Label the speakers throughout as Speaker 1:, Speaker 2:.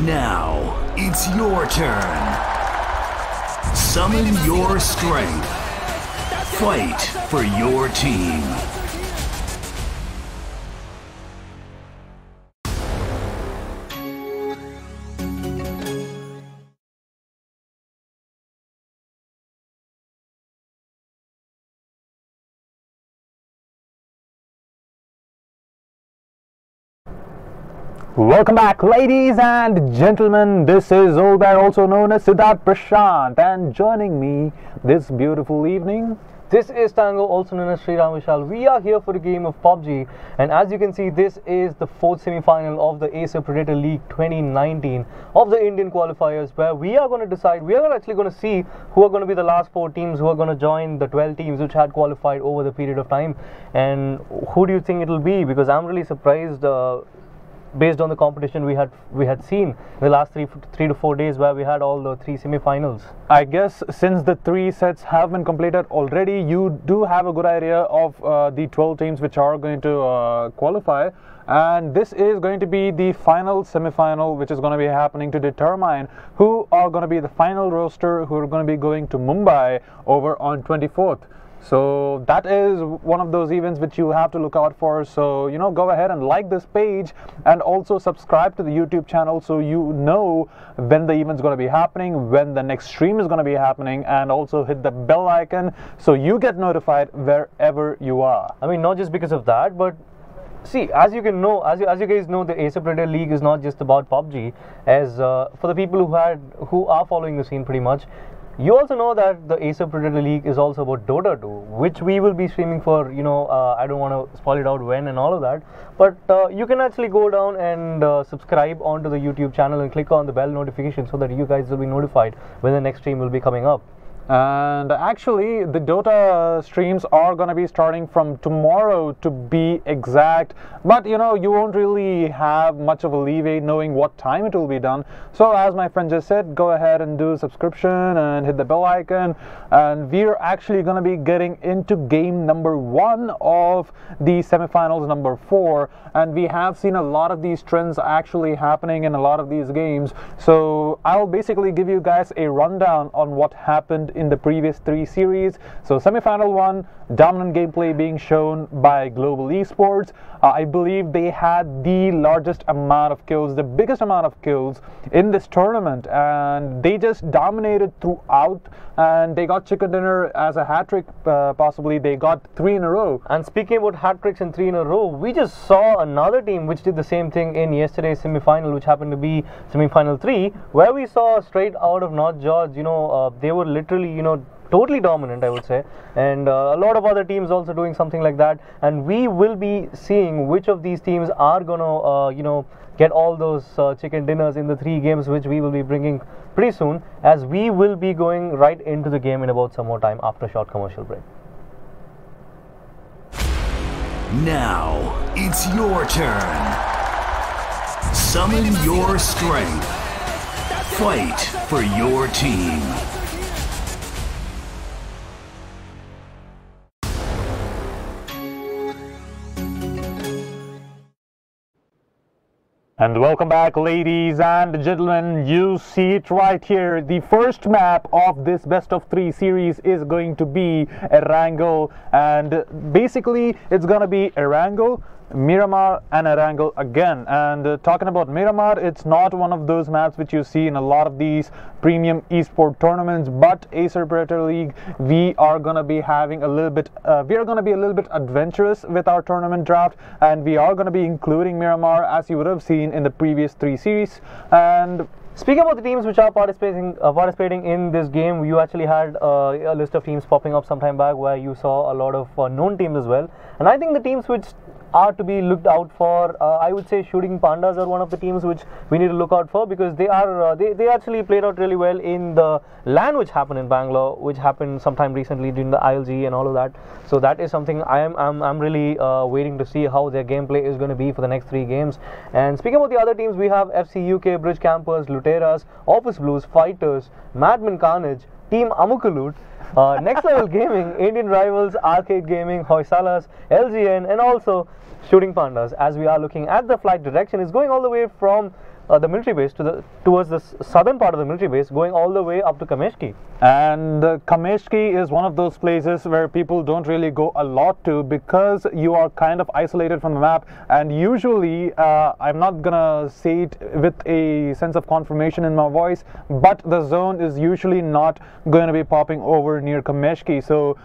Speaker 1: Now, it's your turn. Summon your strength. Fight for your team.
Speaker 2: Welcome back, ladies and gentlemen. This is Olbert, also known as Siddharth Prashant, and joining me this beautiful evening,
Speaker 3: this is Tango, also known as Sri Ram Vishal. We are here for a game of PUBG, and as you can see, this is the fourth semi-final of the Acer Predator League 2019 of the Indian qualifiers, where we are going to decide, we are actually going to see who are going to be the last 4 teams who are going to join the 12 teams which had qualified over the period of time. And who do you think it will be? Because I'm really surprised based on the competition we had seen the last three to 4 days, where we had all the 3 semi-finals.
Speaker 2: I guess since the 3 sets have been completed already, you do have a good idea of the 12 teams which are going to qualify, and this is going to be the final semi-final which is going to be happening to determine who are going to be the final roster who are going to be going to Mumbai over on 24th. So that is one of those events which you have to look out for. So, you know, go ahead and like this page and also subscribe to the YouTube channel so you know when the event's going to be happening, when the next stream is going to be happening, and also hit the bell icon so you get notified wherever you are.
Speaker 3: I mean, not just because of that, but see, as you guys know, the Acer Predator League is not just about PUBG. As for the people who are following the scene pretty much, you also know that the Acer Predator League is also about Dota 2, which we will be streaming for, you know, I don't want to spoil it out when and all of that, but you can actually go down and subscribe onto the YouTube channel and click on the bell notification so that you guys will be notified when the next stream will be coming up.
Speaker 2: And actually, the Dota streams are going to be starting from tomorrow, to be exact, but you know, you won't really have much of a leeway knowing what time it will be done. So as my friend just said, go ahead and do a subscription and hit the bell icon, and we're actually going to be getting into game number 1 of the semifinals number 4, and we have seen a lot of these trends actually happening in a lot of these games. So I'll basically give you guys a rundown on what happened in the previous 3 series. So semi-final 1, dominant gameplay being shown by Global Esports. I believe they had the largest amount of kills, the biggest amount of kills in this tournament, and they just dominated throughout, and they got chicken dinner as a hat-trick. Possibly they got 3 in a row.
Speaker 3: And speaking about hat-tricks and 3 in a row, we just saw another team which did the same thing in yesterday's semi-final, which happened to be semi-final 3, where we saw straight out of North George, you know, they were literally, you know, totally dominant, I would say, and a lot of other teams also doing something like that. And we will be seeing which of these teams are gonna you know, get all those chicken dinners in the 3 games which we will be bringing pretty soon, as we will be going right into the game in about some more time after a short commercial break.
Speaker 1: Now, it's your turn. Summon your strength. Fight for your team.
Speaker 2: And welcome back, ladies and gentlemen. You see it right here. The first map of this best of 3 series is going to be Erangel, and basically it's gonna be Erangel, Miramar and Erangel again. And talking about Miramar, it's not one of those maps which you see in a lot of these premium esport tournaments, but Acer Predator League, we are gonna be having a little bit adventurous with our tournament draft, and we are gonna be including Miramar, as you would have seen in the previous 3 series. And
Speaker 3: speaking about the teams which are participating in this game, you actually had a list of teams popping up some time back, where you saw a lot of known teams as well. And I think the teams which are to be looked out for, I would say Shooting Pandas are one of the teams which we need to look out for, because they are they actually played out really well in the LAN which happened in Bangalore, which happened sometime recently during the ILG and all of that. So that is something I'm really waiting to see how their gameplay is going to be for the next 3 games. And speaking about the other teams, we have FC UK, Bridge Campers, Luteras, Office Blues, Fighters, Madman Carnage, Team Amukalut, Next Level Gaming, Indian Rivals, Arcade Gaming, Hoysalas, LGN, and also Shooting Pandas. As we are looking at the flight direction, is going all the way from the military base towards the southern part of the military base, going all the way up to Kameshki.
Speaker 2: And Kameshki is one of those places where people don't really go a lot to because you are kind of isolated from the map. And usually, I'm not gonna say it with a sense of confirmation in my voice, but the zone is usually not going to be popping over near Kameshki. So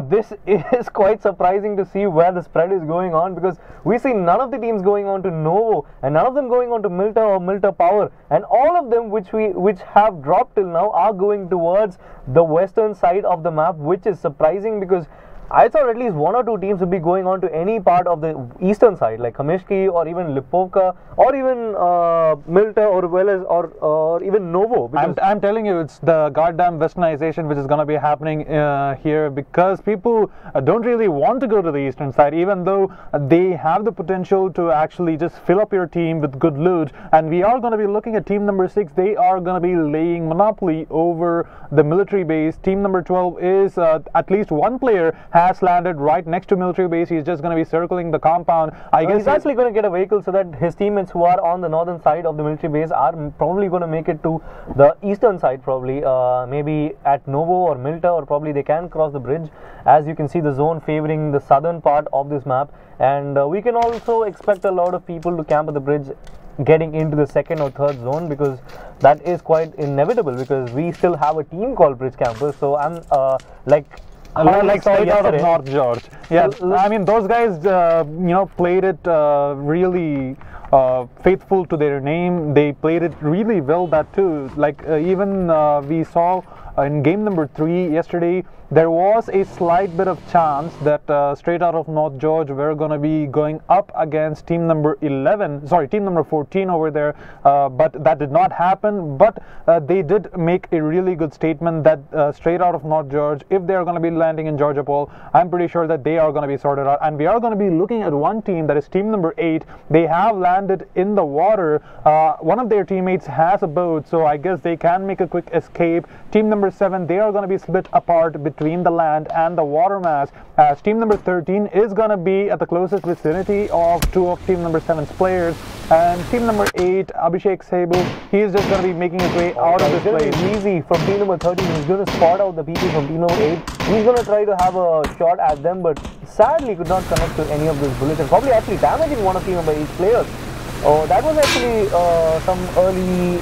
Speaker 3: this is quite surprising to see where the spread is going on, because we see none of the teams going on to Novo and none of them going on to Milta or Milta Power, and all of them which have dropped till now are going towards the western side of the map, which is surprising because I thought at least one or two teams would be going on to any part of the eastern side, like Kameshki or even Lipovka or even Milta or even Novo.
Speaker 2: I'm telling you, it's the goddamn westernization which is going to be happening here, because people don't really want to go to the eastern side, even though they have the potential to actually just fill up your team with good loot. And we are going to be looking at team number 6. They are going to be laying monopoly over the military base. Team number 12 is at least one player has landed right next to military base. He's just going to be circling the compound. I guess
Speaker 3: he's actually going to get a vehicle so that his teammates who are on the northern side of the military base are probably going to make it to the eastern side, probably maybe at Novo or Milta, or probably they can cross the bridge. As you can see, the zone favoring the southern part of this map, and we can also expect a lot of people to camp at the bridge getting into the second or third zone, because that is quite inevitable, because we still have a team called Bridge Campers. So I'm like
Speaker 2: straight out of North George. Yeah, I mean, those guys, played it really faithful to their name. They played it really well, that too. Like even we saw in game number 3 yesterday, there was a slight bit of chance that straight out of North George we're going to be going up against team number 14 over there, but that did not happen. But they did make a really good statement that straight out of North George, if they are going to be landing in Georgia Pole, I'm pretty sure that they are going to be sorted out. And we are going to be looking at one team, that is team number 8. They have landed in the water. One of their teammates has a boat, so I guess they can make a quick escape. Team number 7, they are going to be split apart between the land and the water mass, as team number 13 is going to be at the closest vicinity of 2 of team number 7's players, and team number 8, Abhishek Sable, he is just going to be making his way out of this place.
Speaker 3: Easy from team number 13. He's going to spot out the people from team number 8. He's going to try to have a shot at them, but sadly could not connect to any of those bullets, and probably actually damaging one of team number 8's players. That was actually some early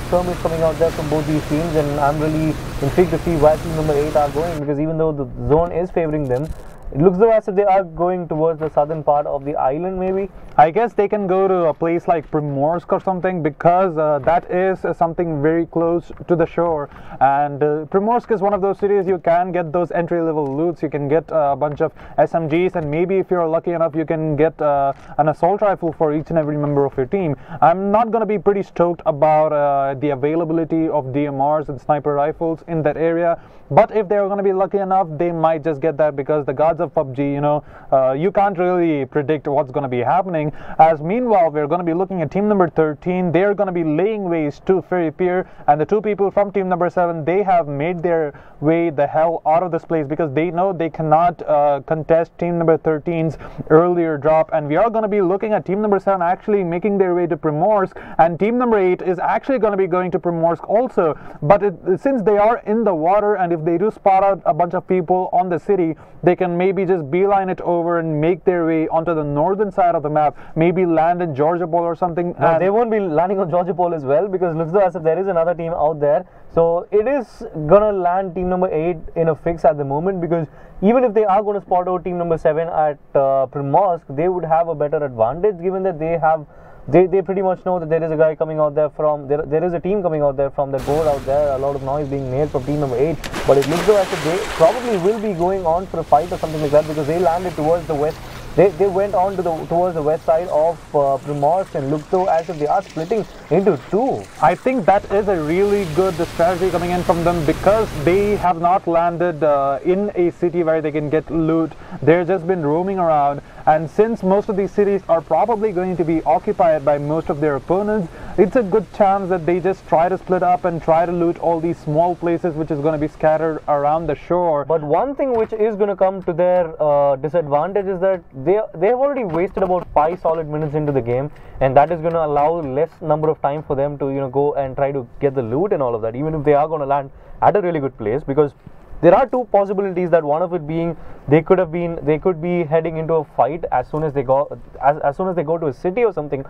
Speaker 3: skirmish coming out there from both these teams, and I'm really intrigued to see where team number 8 are going, because even though the zone is favoring them, it looks though as if they are going towards the southern part of the island. Maybe
Speaker 2: I guess they can go to a place like Primorsk or something, because that is something very close to the shore, and Primorsk is one of those cities you can get those entry-level loots. You can get a bunch of SMGs, and maybe if you're lucky enough you can get an assault rifle for each and every member of your team. I'm not going to be pretty stoked about the availability of DMRs and sniper rifles in that area, but if they're going to be lucky enough, they might just get that, because the gods of PUBG, you can't really predict what's going to be happening. As meanwhile, we're going to be looking at team number 13. They're going to be laying waste to Ferry Pier, and the 2 people from team number 7, they have made their way the hell out of this place, because they know they cannot contest team number 13's earlier drop. And we are going to be looking at team number 7 actually making their way to Primorsk, and team number 8 is actually going to be going to Primorsk also. But since they are in the water, and if they do spot out a bunch of people on the city, they can maybe just beeline it over and make their way onto the northern side of the map, maybe land in Georgia Pole or something.
Speaker 3: No, they won't be landing on Georgia Pole as well, because looks as if there is another team out there. So it is gonna land team number 8 in a fix at the moment, because even if they are going to spot out team number 7 at Primorsk, they would have a better advantage, given that they pretty much know that there is a guy coming out there from there is a team coming out there from the board out there. A lot of noise being made from team number 8, but it looks as if they probably will be going on for a fight or something like that, because they landed towards the west. They went on to towards the west side of Primorsk, and look though as if they are splitting into 2.
Speaker 2: I think that is a really good strategy coming in from them, because they have not landed in a city where they can get loot. They've just been roaming around, and since most of these cities are probably going to be occupied by most of their opponents, it's a good chance that they just try to split up and try to loot all these small places which is going to be scattered around the shore.
Speaker 3: But one thing which is going to come to their disadvantage is that they have already wasted about 5 solid minutes into the game, and that is going to allow less number of time for them to go and try to get the loot and all of that, even if they are going to land at a really good place. Because there are two possibilities, that one of it being they could be heading into a fight as soon as they go to a city or something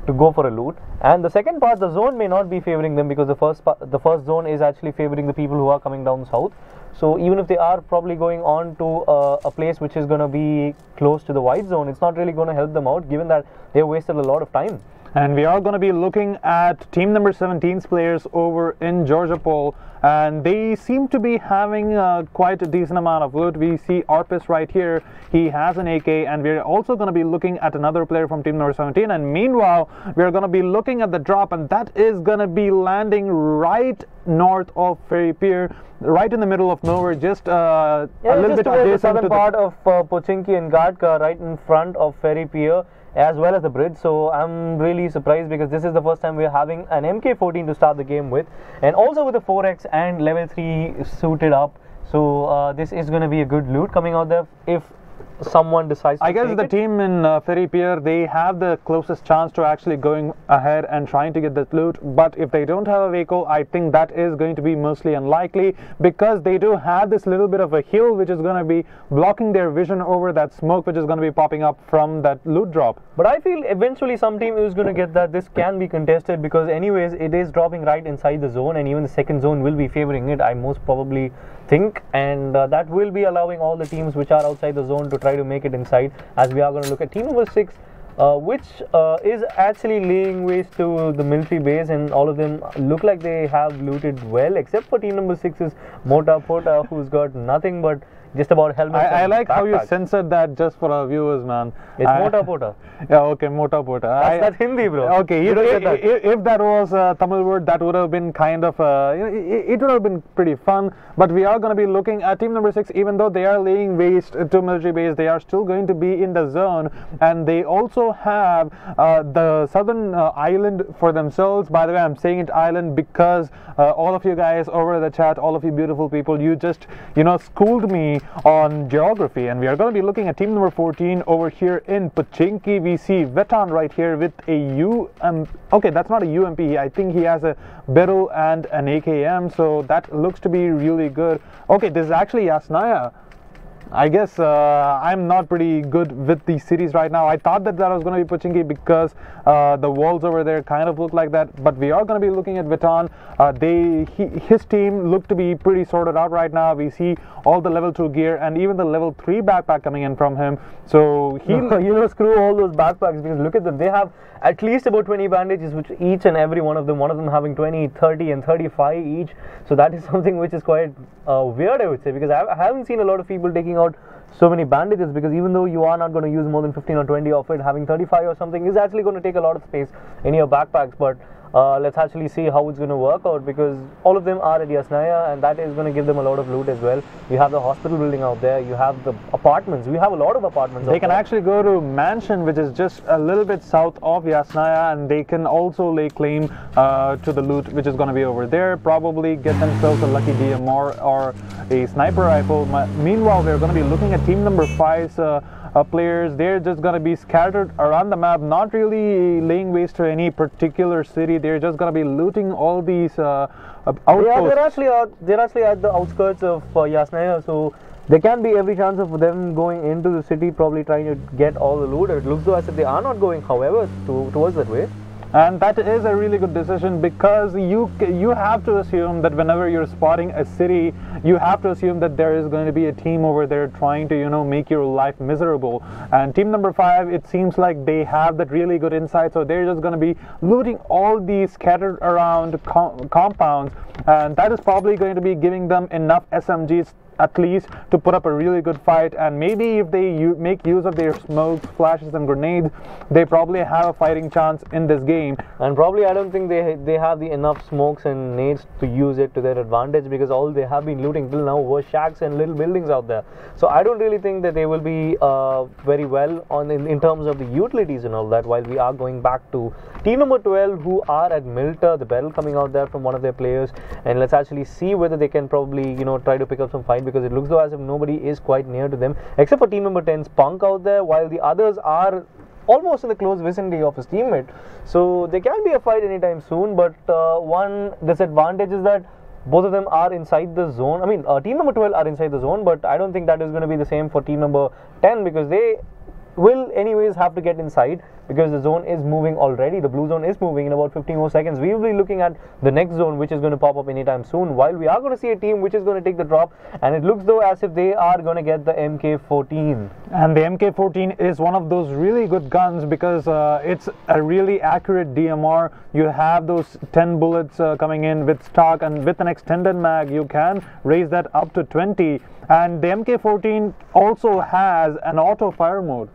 Speaker 3: to go for a loot, and the second part, the zone may not be favoring them, because the first zone is actually favoring the people who are coming down south. So even if they are probably going on to a place which is going to be close to the white zone, it's not really going to help them out, given that they have wasted a lot of time.
Speaker 2: And we are going to be looking at team number 17's players over in Georgiapol, and they seem to be having quite a decent amount of loot. We see Arpis right here, he has an AK, and we're also going to be looking at another player from team number 17, and meanwhile we're going to be looking at the drop, and that is going to be landing right north of Ferry Pier, right in the middle of nowhere, just a little bit adjacent
Speaker 3: the southern
Speaker 2: to
Speaker 3: part of Pochinki and Gadka, right in front of Ferry Pier, as well as the bridge. So I'm really surprised, because this is the first time we're having an MK14 to start the game with, and also with a 4x and level 3 suited up. So this is going to be a good loot coming out there if someone decides to
Speaker 2: I guess
Speaker 3: take
Speaker 2: the
Speaker 3: it.
Speaker 2: team in Ferry Pier, they have the closest chance to actually going ahead and trying to get that loot, but if they don't have a vehicle, I think that is going to be mostly unlikely, because they do have this little bit of a hill which is going to be blocking their vision over that smoke which is going to be popping up from that loot drop.
Speaker 3: But I feel eventually some team is going to get that. This can be contested, because anyways it is dropping right inside the zone, and even the second zone will be favoring it, I most probably think, and that will be allowing all the teams which are outside the zone to try to make it inside, as we are going to look at team number 6, which is actually laying waste to the military base, and all of them look like they have looted well, except for team number 6's Mota Pota, who's got nothing but just about helmets.
Speaker 2: I like how you
Speaker 3: backpacks.
Speaker 2: censored that just for our viewers, man.
Speaker 3: It's Mota Pota.
Speaker 2: Yeah, okay, Mota Pota.
Speaker 3: That's Hindi, bro.
Speaker 2: Okay,
Speaker 3: You don't get that.
Speaker 2: if that was a Tamil word, that would have been kind of, it would have been pretty fun. But we are going to be looking at team number 6, even though they are laying waste to military base, they are still going to be in the zone, and they also have the southern island for themselves. By the way, I'm saying it island because all of you guys over the chat, all of you beautiful people, you just, schooled me on geography, and we are going to be looking at team number 14 over here in Pochinki. We see Vetan right here with a okay, that's not a UMP, I think he has a Beryl and an AKM, so that looks to be really good. Okay, this is actually Yasnaya. I guess I'm not pretty good with these cities right now. I thought that was going to be Pochinki because the walls over there kind of look like that, but we are going to be looking at Vetan. His team look to be pretty sorted out right now. We see all the level 2 gear and even the level 3 backpack coming in from him. So he
Speaker 3: screw all those backpacks, because look at them, they have at least about 20 bandages, which each and every one of them having 20, 30 and 35 each. So that is something which is quite weird, I would say, because I haven't seen a lot of people taking out so many bandages, because even though you are not going to use more than 15 or 20 of it, having 35 or something is actually going to take a lot of space in your backpacks. But let's actually see how it's going to work out, because all of them are at Yasnaya, and that is going to give them a lot of loot as well. You have the hospital building out there, you have the apartments, we have a lot of apartments.
Speaker 2: They can actually go to Mansion, which is just a little bit south of Yasnaya, and they can also lay claim to the loot which is going to be over there, probably get themselves a lucky DMR or a sniper rifle. Meanwhile, we're going to be looking at team number 5's players. They're just going to be scattered around the map, not really laying waste to any particular city. They're just going to be looting all these outposts.
Speaker 3: Yeah, they're actually at the outskirts of Yasnaya, so there can be every chance of them going into the city, probably trying to get all the loot. It looks though as if they are not going, however, towards that way.
Speaker 2: And that is a really good decision, because you have to assume that whenever you're spotting a city, you have to assume that there is going to be a team over there trying to make your life miserable. And team number 5, it seems like they have that really good insight, so they're just going to be looting all these scattered around compounds, and that is probably going to be giving them enough SMGs at least to put up a really good fight, and maybe if they make use of their smokes, flashes and grenades, they probably have a fighting chance in this game.
Speaker 3: And probably I don't think they have the enough smokes and nades to use it to their advantage, because all they have been looting till now were shacks and little buildings out there. So I don't really think that they will be very well in terms of the utilities and all that, while we are going back to team number 12, who are at Milter, the battle coming out there from one of their players. And let's actually see whether they can probably, you know, try to pick up some fight, because it looks though as if nobody is quite near to them except for team number 10's Punk out there, while the others are almost in the close vicinity of his teammate. So there can be a fight anytime soon, but one disadvantage is that both of them are inside the zone. I mean, team number 12 are inside the zone, but I don't think that is going to be the same for team number 10, because they will anyways have to get inside, because the zone is moving already. The blue zone is moving in about 15 more seconds. We will be looking at the next zone, which is going to pop up anytime soon, while we are going to see a team which is going to take the drop, and it looks though as if they are going to get the MK14.
Speaker 2: And the MK14 is one of those really good guns, because it's a really accurate DMR. You have those 10 bullets coming in with stock, and with an extended mag you can raise that up to 20. And the MK14 also has an auto fire mode.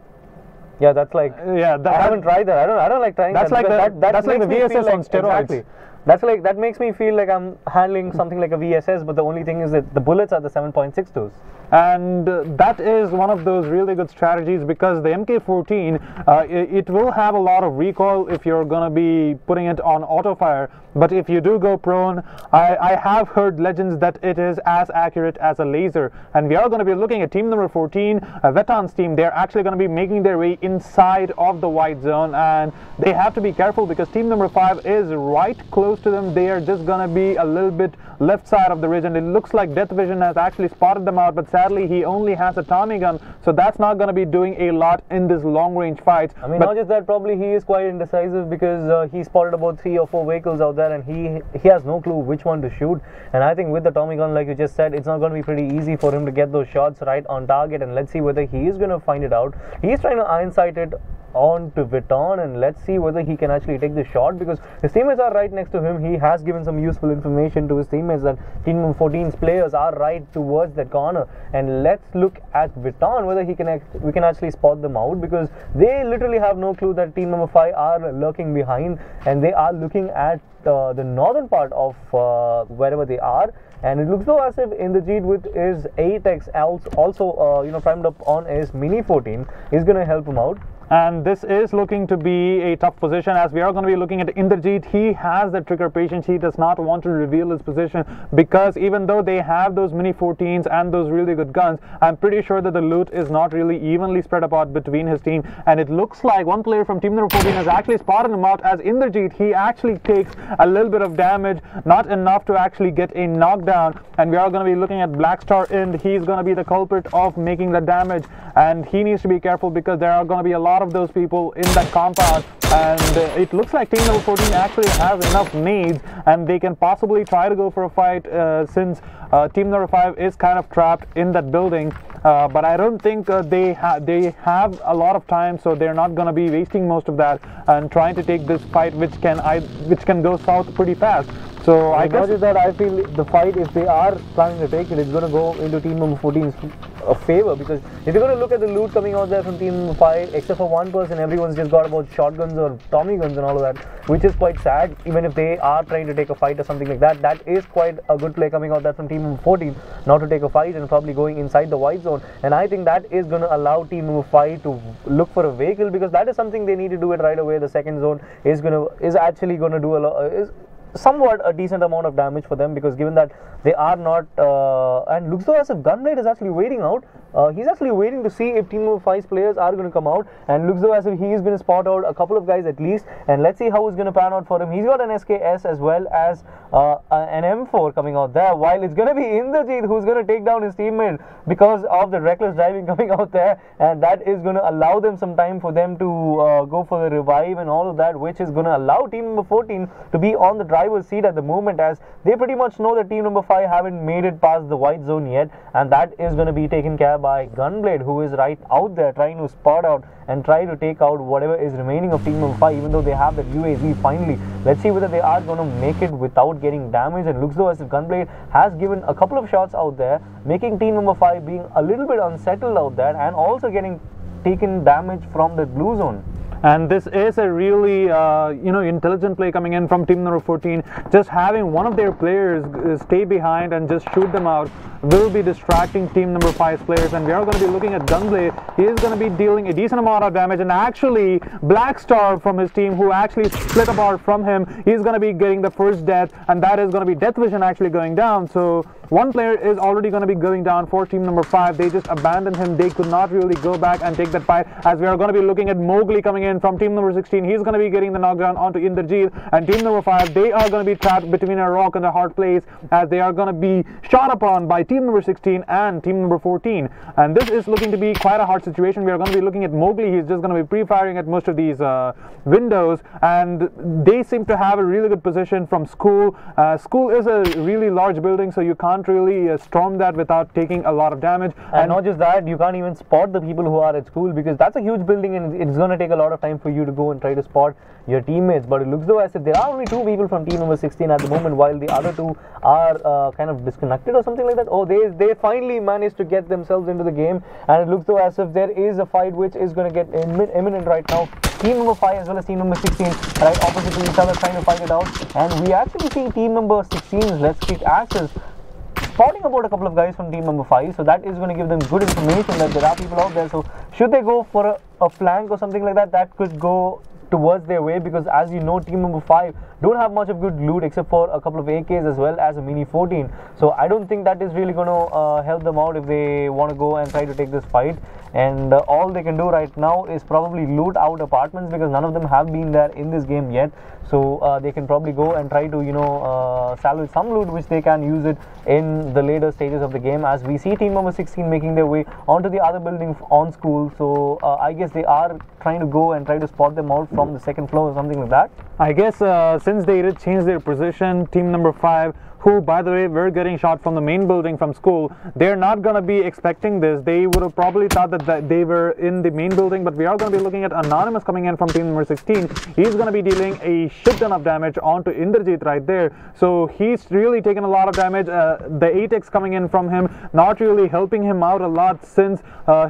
Speaker 3: Yeah, that's like, I haven't tried that. I don't like trying that.
Speaker 2: That's like the VSS on steroids.
Speaker 3: Exactly. That makes me feel like I'm handling something like a VSS, but the only thing is that the bullets are the 7.62s.
Speaker 2: And that is one of those really good strategies, because the MK14 it will have a lot of recoil if you're gonna be putting it on auto fire, but if you do go prone, I have heard legends that it is as accurate as a laser. And we are going to be looking at team number 14, Vetan's team. They're actually going to be making their way inside of the white zone, and they have to be careful, because team number 5 is right close to them. They are just going to be a little bit left side of the ridge, and it looks like Death Vision has actually spotted them out, but sadly he only has a Tommy gun, so that's not going to be doing a lot in this long range fight.
Speaker 3: I mean, not just that, probably he is quite indecisive, because he spotted about 3 or 4 vehicles out there, and he has no clue which one to shoot. And I think with the Tommy gun, like you just said, it's not going to be pretty easy for him to get those shots right on target, and let's see whether he is going to find it out. He's trying to iron sight it on to Vuitton, and let's see whether he can actually take the shot, because his teammates are right next to him. He has given some useful information to his teammates that team number 14's players are right towards that corner. And let's look at Vuitton, whether we can actually spot them out, because they literally have no clue that team number 5 are lurking behind, and they are looking at the northern part of wherever they are. And it looks though as if Indrajit with his 8x also you know, primed up on his Mini 14 is going to help him out.
Speaker 2: And this is looking to be a tough position, as we are going to be looking at Indrajit. He has the trigger patience. He does not want to reveal his position, because even though they have those Mini 14s and those really good guns, I'm pretty sure that the loot is not really evenly spread apart between his team. And it looks like one player from team number 14 has actually spotted him out as Indrajit. He actually takes a little bit of damage, not enough to actually get a knockdown. And we are going to be looking at Blackstar Ind. He's going to be the culprit of making the damage, and he needs to be careful, because there are going to be a lot of those people in that compound, and it looks like team number 14 actually has enough nades, and they can possibly try to go for a fight, since team number 5 is kind of trapped in that building. But I don't think they have a lot of time, so they're not going to be wasting most of that and trying to take this fight, which can go south pretty fast. So I guess
Speaker 3: that I feel the fight, if they are planning to take it, it's going to go into team number 14's favor, because if you're going to look at the loot coming out there from team number 5, except for one person, everyone's just got about shotguns or Tommy guns and all of that, which is quite sad. Even if they are trying to take a fight or something like that, that is quite a good play coming out there from team number 14, not to take a fight and probably going inside the white zone. And I think that is going to allow team number 5 to look for a vehicle, because that is something they need to do it right away. The second zone is actually going to do a lot, somewhat a decent amount of damage for them, because given that they are not and looks though as if Gunblade is actually waiting out. He's actually waiting to see if team number 5's players are going to come out, and looks though as if he is going to spot out a couple of guys at least. And let's see how it's going to pan out for him. He's got an SKS as well as an M4 coming out there, while it's going to be Indrajit who's going to take down his teammate because of the reckless driving coming out there, and that is going to allow them some time for them to go for the revive and all of that, which is going to allow team number 14 to be on the driver's seat at the moment, as they pretty much know that team number 5 haven't made it past the white zone yet, and that is going to be taken care there by Gunblade, who is right out there trying to spot out and try to take out whatever is remaining of team number 5, even though they have that UAV finally. Let's see whether they are going to make it without getting damaged, and looks though as if Gunblade has given a couple of shots out there, making team number 5 being a little bit unsettled out there and also getting taken damage from the blue zone.
Speaker 2: And this is a really intelligent play coming in from team number 14. Just having one of their players stay behind and just shoot them out will be distracting team number 5's players, and we are going to be looking at Gunblade. He is going to be dealing a decent amount of damage, and actually Black Star from his team, who actually split apart from him, he's going to be getting the first death, and that is going to be Death Vision actually going down. So one player is already going to be going down for team number 5. They just abandoned him. They could not really go back and take that fight, as we are going to be looking at Mowgli coming in from team number 16. He's going to be getting the knockdown onto Indrajit, and team number 5, they are going to be trapped between a rock and a hard place, as they are going to be shot upon by team number 16 and team number 14. And this is looking to be quite a hard situation. We are going to be looking at Mowgli. He's just going to be pre-firing at most of these windows, and they seem to have a really good position from school. School is a really large building, so you can't really storm that without taking a lot of damage.
Speaker 3: And not just that, you can't even spot the people who are at school, because that's a huge building and it's going to take a lot of time for you to go and try to spot your teammates. But it looks though as if there are only 2 people from team number 16 at the moment, while the other 2 are kind of disconnected or something like that. Oh, they finally managed to get themselves into the game, and it looks though as if there is a fight which is going to get imminent right now. Team number 5 as well as team number 16 right opposite to each other trying to fight it out, and we actually see team number 16's Let's Kick Asses spotting about a couple of guys from team number 5, so that is going to give them good information that there are people out there. So should they go for a flank or something like that, that could go towards their way, because as you know, team number 5 don't have much of good loot except for a couple of AKs as well as a mini 14. So I don't think that is really going to help them out if they want to go and try to take this fight. And all they can do right now is probably loot out apartments, because none of them have been there in this game yet. So they can probably go and try to salvage some loot, which they can use it in the later stages of the game, as we see team number 16 making their way onto the other building on school. So I guess they are trying to go and try to spot them out from the second floor or something like that.
Speaker 2: I guess since they did change their position, team number 5, who by the way were getting shot from the main building from school, they're not going to be expecting this. They would have probably thought that they were in the main building, but we are going to be looking at Anonymous coming in from team number 16. He's going to be dealing a shit ton of damage onto Indrajit right there. So he's really taken a lot of damage. The 8x coming in from him, not really helping him out a lot, since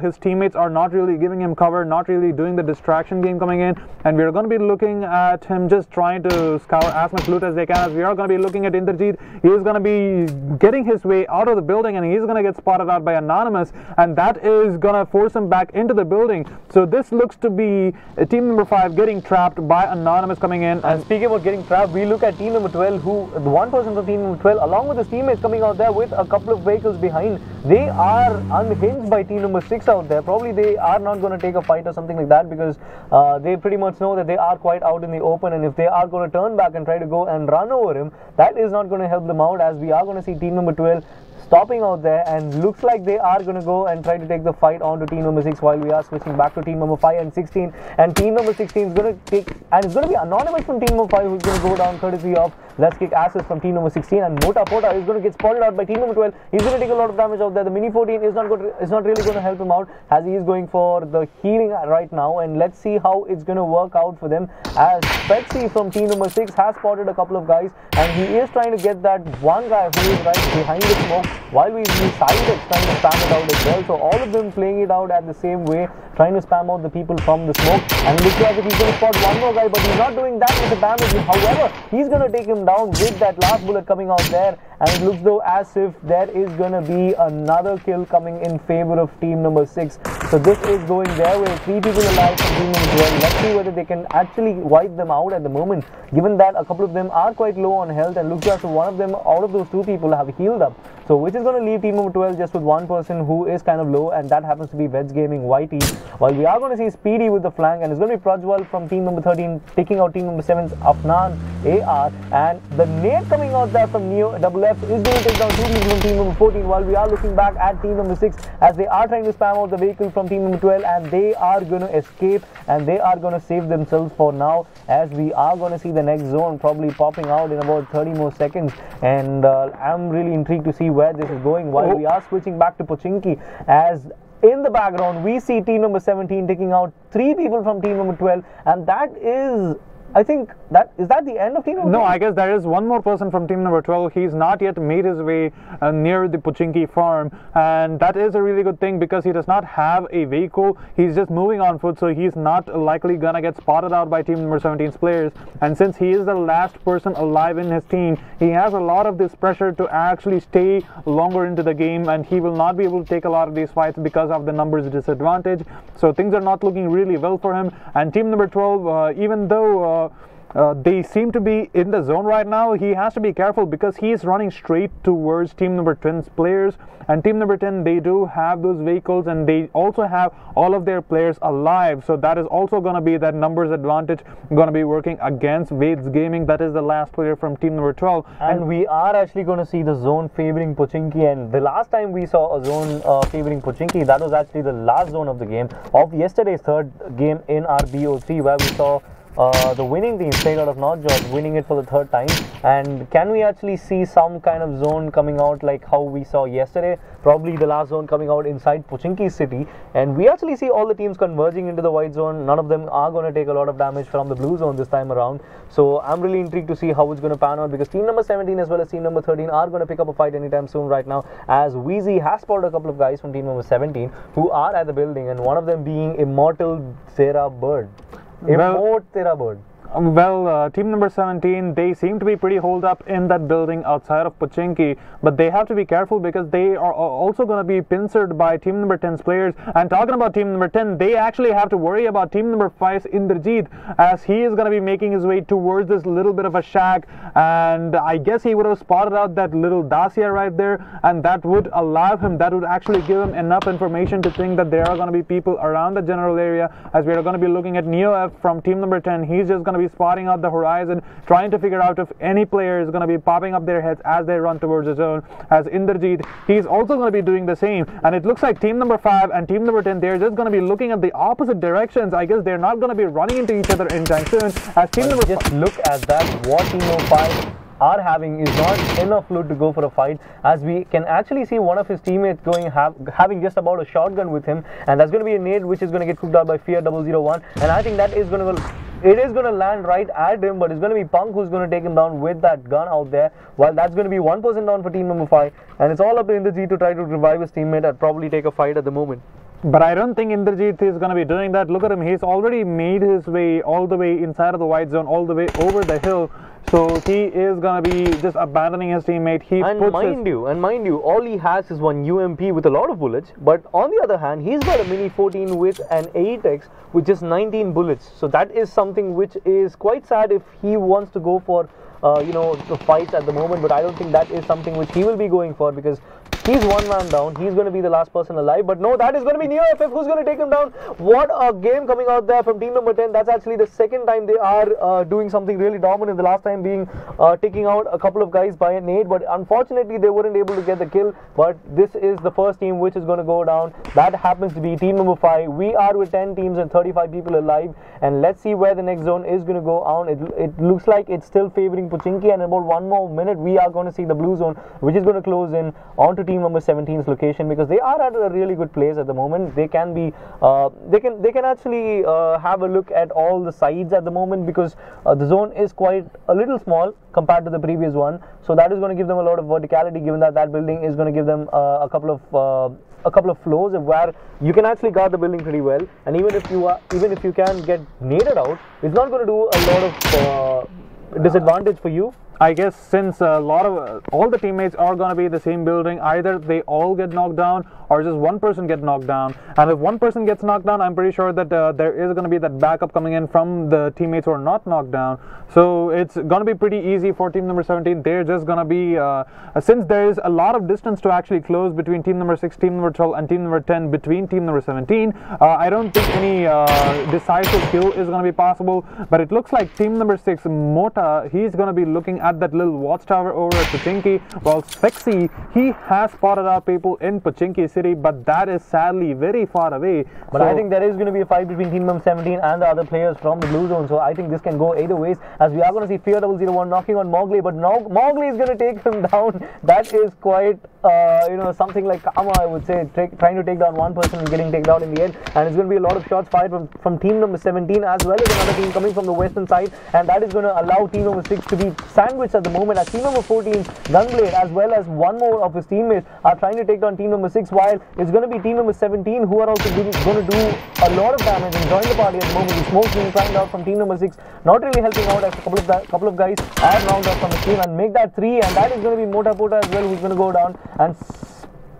Speaker 2: his teammates are not really giving him cover, not really doing the distraction game coming in. And we're going to be looking at him just trying to scour as much loot as they can, as we are going to be looking at Indrajit. He is going to be getting his way out of the building, and he's going to get spotted out by Anonymous, and that is going to force him back into the building. So this looks to be team number 5 getting trapped by Anonymous coming in.
Speaker 3: And speaking about getting trapped, we look at team number 12, who the one person from team number 12 along with his teammates coming out there with a couple of vehicles behind. They are unhinged by team number 6 out there. Probably they are not going to take a fight or something like that, because they pretty much know that they are quite out in the open, and if they are going to turn back and try to go and run over him, that is not going to help them out, as we are going to see team number 12 stopping out there, and looks like they are going to go and try to take the fight onto team number 6, while we are switching back to team number 5 and 16. And team number 16 is going to take, and it's going to be Anonymous from team number 5 who's going to go down courtesy of Let's Kick Asses from team number 16, and Mota Pota is going to get spotted out by team number 12. He's going to take a lot of damage out there. The mini 14 is not really going to help him out, as he is going for the healing right now, and let's see how it's going to work out for them, as Betsy from team number 6 has spotted a couple of guys, and he is trying to get that one guy who is right behind the smoke, while we see Sidex trying to spam it out as well. So all of them playing it out at the same way, trying to spam out the people from the smoke, and it looks like he's going to spot one more guy, but he's not doing that much damage. However, he's going to take him down with that last bullet coming out there, and it looks though as if there is going to be another kill coming in favor of team number 6. So this is going their way. 3 people alive from team number 12. Let's see whether they can actually wipe them out at the moment, given that a couple of them are quite low on health, and looks as if one of them out of those 2 people have healed up. So which is going to leave team number 12 just with one person who is kind of low, and that happens to be Vets Gaming YT. While we are going to see Speedy with the flank, and it's going to be Prajwal from team number 13 taking out team number 7's Afnan AR, and and the nade coming out there from Neo Double F is going to take down 2 people from team number 14, while we are looking back at team number 6 as they are trying to spam out the vehicle from team number 12, and they are going to escape and they are going to save themselves for now, as we are going to see the next zone probably popping out in about 30 more seconds. And I'm really intrigued to see where this is going, while we are switching back to Pochinki, as in the background we see team number 17 taking out 3 people from team number 12, and that is, I think, that is that the end of team number 12?
Speaker 2: No, I guess there is one more person from team number 12. He's not yet made his way near the Pochinki farm, and that is a really good thing because he does not have a vehicle. He's just moving on foot, so he's not likely gonna get spotted out by team number 17's players. And since he is the last person alive in his team, he has a lot of this pressure to actually stay longer into the game, and he will not be able to take a lot of these fights because of the numbers disadvantage. So things are not looking really well for him. And team number 12, even though they seem to be in the zone right now, he has to be careful because he is running straight towards team number 10's players, and team number 10, they do have those vehicles and they also have all of their players alive, so that is also going to be that numbers advantage going to be working against Wade's Gaming. That is the last player from team number 12,
Speaker 3: and we are actually going to see the zone favoring Pochinki. And the last time we saw a zone favoring Pochinki, that was actually the last zone of the game, of yesterday's third game in our BO3, where we saw the winning team, straight out of North George, winning it for the third time. And can we actually see some kind of zone coming out like how we saw yesterday? Probably the last zone coming out inside Pochinki city, and we actually see all the teams converging into the white zone. None of them are going to take a lot of damage from the blue zone this time around. So I'm really intrigued to see how it's going to pan out, because team number 17 as well as team number 13 are going to pick up a fight anytime soon right now, as Wheezy has spotted a couple of guys from team number 17 who are at the building, and one of them being Immortal Zera Bird.
Speaker 2: Team number 17, they seem to be pretty holed up in that building outside of Pochinki, but they have to be careful because they are also going to be pincered by team number 10's players. And talking about team number 10, they actually have to worry about team number 5's Indrajit, as he is going to be making his way towards this little bit of a shack, and I guess he would have spotted out that little Dacia right there, and that would allow him, that would actually give him enough information to think that there are going to be people around the general area, as we are going to be looking at Neo F from team number 10. He's just going to be spotting out the horizon, trying to figure out if any player is going to be popping up their heads as they run towards the zone. As Indrajit, he's also going to be doing the same, and it looks like team number 5 and team number 10, they're just going to be looking at the opposite directions. I guess they're not going to be running into each other anytime soon. As team number
Speaker 3: just look at that, what team number 5 are having is not enough loot to go for a fight, as we can actually see one of his teammates having just about a shotgun with him, and that's going to be a nade which is going to get cooked out by Fear 001, and I think that is going to land right at him, but it's going to be Punk who's going to take him down with that gun out there. While that's going to be one person down for team number 5, and it's all up to Indrajit to try to revive his teammate and probably take a fight at the moment.
Speaker 2: But I don't think Indrajit is going to be doing that. Look at him, he's already made his way all the way inside of the white zone, all the way over the hill. So he is going to be just abandoning his teammate.
Speaker 3: Mind you, all he has is one UMP with a lot of bullets. But on the other hand, he's got a Mini 14 with an 8X with just 19 bullets. So that is something which is quite sad if he wants to go for the fights at the moment. But I don't think that is something which he will be going for, because he's one man down. He's going to be the last person alive. But no, that is going to be Neo FF who's going to take him down. What a game coming out there from team number 10. That's actually the second time they are doing something really dominant. The last time being taking out a couple of guys by a nade. But unfortunately, they weren't able to get the kill. But this is the first team which is going to go down. That happens to be team number 5. We are with 10 teams and 35 people alive. And let's see where the next zone is going to go on. It looks like it's still favoring Pochinki. And in about 1 more minute, we are going to see the blue zone, which is going to close in onto team number 17's location, because they are at a really good place at the moment. They can be they can actually have a look at all the sides at the moment, because the zone is quite a little small compared to the previous one. So that is going to give them a lot of verticality, given that that building is going to give them a couple of floors where you can actually guard the building pretty well. And even if you can get naded out, it's not going to do a lot of disadvantage for you.
Speaker 2: I guess since all the teammates are going to be the same building, either they all get knocked down or just one person get knocked down. And if one person gets knocked down, I'm pretty sure that there is going to be that backup coming in from the teammates who are not knocked down. So it's going to be pretty easy for team number 17. They're just going to be, since there is a lot of distance to actually close between team number 6, team number 12 and team number 10 between team number 17, I don't think any decisive kill is going to be possible. But it looks like team number 6, Mota, he's going to be looking at that little watchtower over at Pochinki. Well, Spexy, he has spotted out people in Pochinki City, but that is sadly very far away.
Speaker 3: But I think there is going to be a fight between Team number 17 and the other players from the blue zone. So I think this can go either ways, as we are going to see Fear 001 knocking on Mowgli, but now Mowgli is going to take him down. That is quite, something like karma, I would say, trying to take down one person and getting taken down in the end. And it's going to be a lot of shots fired from Team number 17 as well as another team coming from the western side, and that is going to allow Team number 6 to be sandwiched at the moment, as Team number 14's Gunblade as well as one more of his teammates are trying to take down Team number 6, while it's going to be Team number 17 who are also going to do a lot of damage and join the party at the moment. The smoke being climbed out from Team number 6, not really helping out, as a couple of guys are knocked out from the team and make that 3, and that is going to be Motapota as well, who's going to go down. And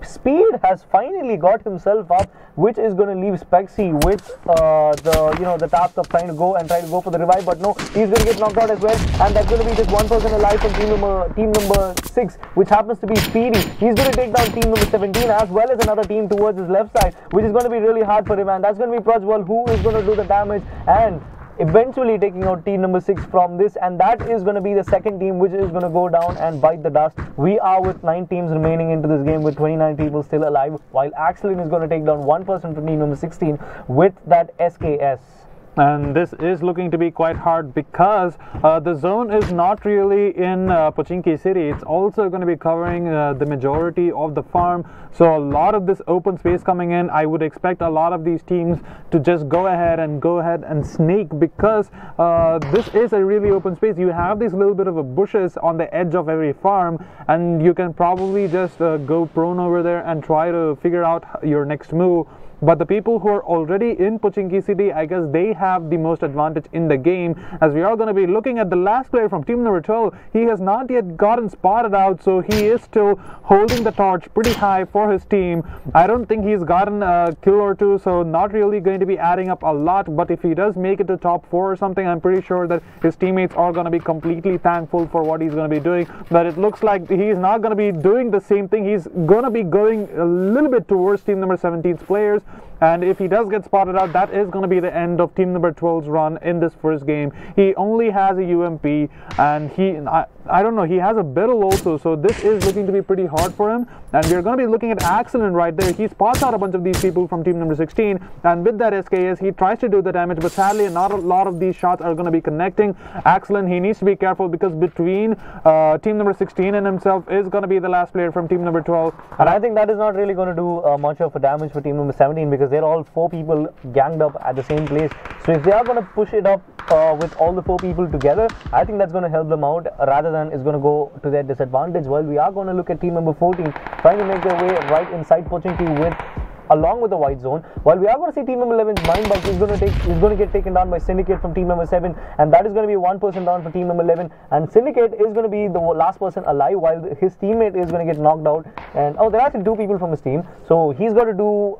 Speaker 3: Speed has finally got himself up, which is going to leave Spexy with the task of trying to go for the revive, but no, he's going to get knocked out as well, and that's going to be just one person alive from team number 6, which happens to be Speedy. He's going to take down Team number 17 as well as another team towards his left side, which is going to be really hard for him, and that's going to be Prajwal who is going to do the damage and eventually taking out Team number 6 from this, and that is going to be the second team which is going to go down and bite the dust. We are with 9 teams remaining into this game with 29 people still alive, while Axelin is going to take down one person from Team number 16 with that SKS.
Speaker 2: And this is looking to be quite hard because the zone is not really in Pochinki City. It's also going to be covering the majority of the farm. So a lot of this open space coming in, I would expect a lot of these teams to just go ahead and snake, because this is a really open space. You have these little bit of a bushes on the edge of every farm, and you can probably just go prone over there and try to figure out your next move. But the people who are already in Pochinki City, I guess they have the most advantage in the game, as we are going to be looking at the last player from team number 12. He has not yet gotten spotted out, so he is still holding the torch pretty high for his team. I don't think he's gotten a kill or two, so not really going to be adding up a lot, but if he does make it to top 4 or something, I'm pretty sure that his teammates are going to be completely thankful for what he's going to be doing. But it looks like he's not going to be doing the same thing. He's going to be going a little bit towards team number 17's players. And if he does get spotted out, that is going to be the end of team number 12's run in this first game. He only has a UMP, and I don't know, he has a Biddle also, so this is looking to be pretty hard for him. And we're going to be looking at Accident right there. He spots out a bunch of these people from team number 16, and with that SKS, he tries to do the damage, but sadly, not a lot of these shots are going to be connecting. Excellent, he needs to be careful, because between team number 16 and himself is going to be the last player from team number 12.
Speaker 3: And I think that is not really going to do much of a damage for team number 17, because they're all 4 people ganged up at the same place. So if they are going to push it up with all the 4 people together, I think that's going to help them out, rather than it's going to go to their disadvantage. Well, we are going to look at team number 14 trying to make their way right inside Pochinki along with the white zone, while we are going to see team number 11's Mindbug is going to get taken down by Syndicate from team number 7, and that is going to be one person down for team number 11, and Syndicate is going to be the last person alive, while his teammate is going to get knocked out. And there are actually 2 people from his team, so he's got to do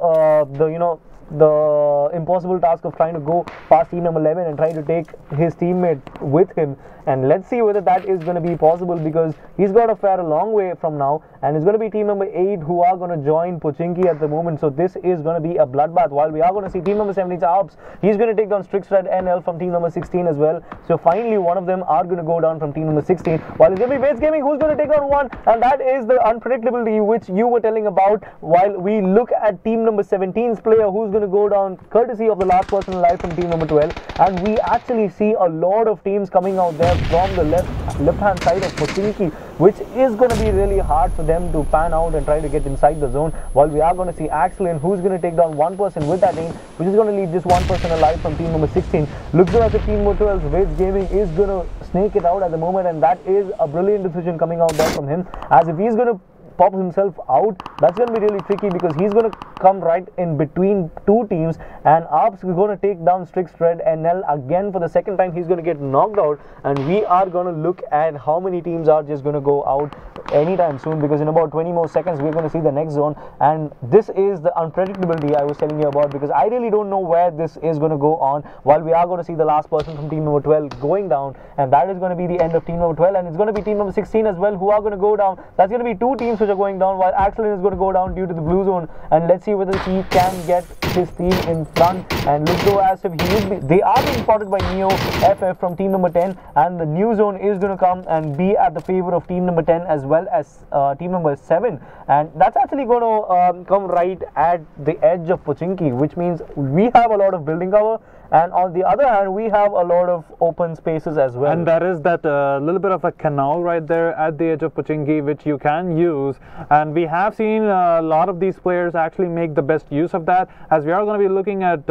Speaker 3: the impossible task of trying to go past team number 11 and trying to take his teammate with him. And let's see whether that is going to be possible, because he's got to fare a long way from now, and it's going to be team number 8 who are going to join Pochinki at the moment. So this is going to be a bloodbath, while we are going to see team number 17's Alps. He's going to take down Strixred NL from team number 16 as well. So finally one of them are going to go down from team number 16, while it's going to be Bates Gaming who's going to take down one, and that is the unpredictability which you were telling about. While we look at team number 17's player who's going to go down courtesy of the last person alive from team number 12, and we actually see a lot of teams coming out there from the left hand side of Pochinki, which is going to be really hard for them to pan out and try to get inside the zone. While we are going to see Axelin who's going to take down one person with that aim, which is going to leave just one person alive from team number 16. Looks like the team number 12's Bates Gaming is going to snake it out at the moment, and that is a brilliant decision coming out there from him, as if he's going to pop himself out, that's going to be really tricky, because he's going to come right in between 2 teams, and Arps is going to take down Strixred NL again for the second time. He's going to get knocked out, and we are going to look at how many teams are just going to go out anytime soon, because in about 20 more seconds we're going to see the next zone. And this is the unpredictability I was telling you about, because I really don't know where this is going to go on. While we are going to see the last person from team number 12 going down, and that is going to be the end of team number 12, and it's going to be team number 16 as well who are going to go down. That's going to be 2 teams which which are going down, while Axelin is going to go down due to the blue zone. And let's see whether he can get his team in front. And look though as if they are being spotted by Neo FF from team number 10, and the new zone is going to come and be at the favor of team number 10 as well as team number 7, and that's actually going to come right at the edge of Pochinki, which means we have a lot of building cover, and on the other hand we have a lot of open spaces as well.
Speaker 2: And there is that little bit of a canal right there at the edge of Pochinki which you can use, and we have seen a lot of these players actually make the best use of that, as we are going to be looking at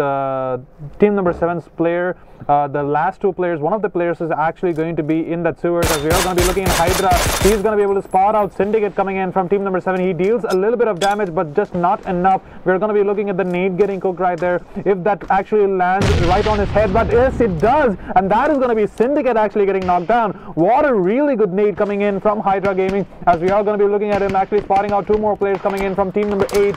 Speaker 2: team number 7's player. The last two players, one of the players is actually going to be in that sewers, as we are going to be looking at Hydra. He's going to be able to spot out Syndicate coming in from team number 7. He deals a little bit of damage but just not enough. We're going to be looking at the nade getting cooked right there, if that actually lands right on his head, but yes it does, and that is going to be Syndicate actually getting knocked down. What a really good nade coming in from Hydra Gaming, as we are going to be looking at him actually spotting out two more players coming in from team number 8.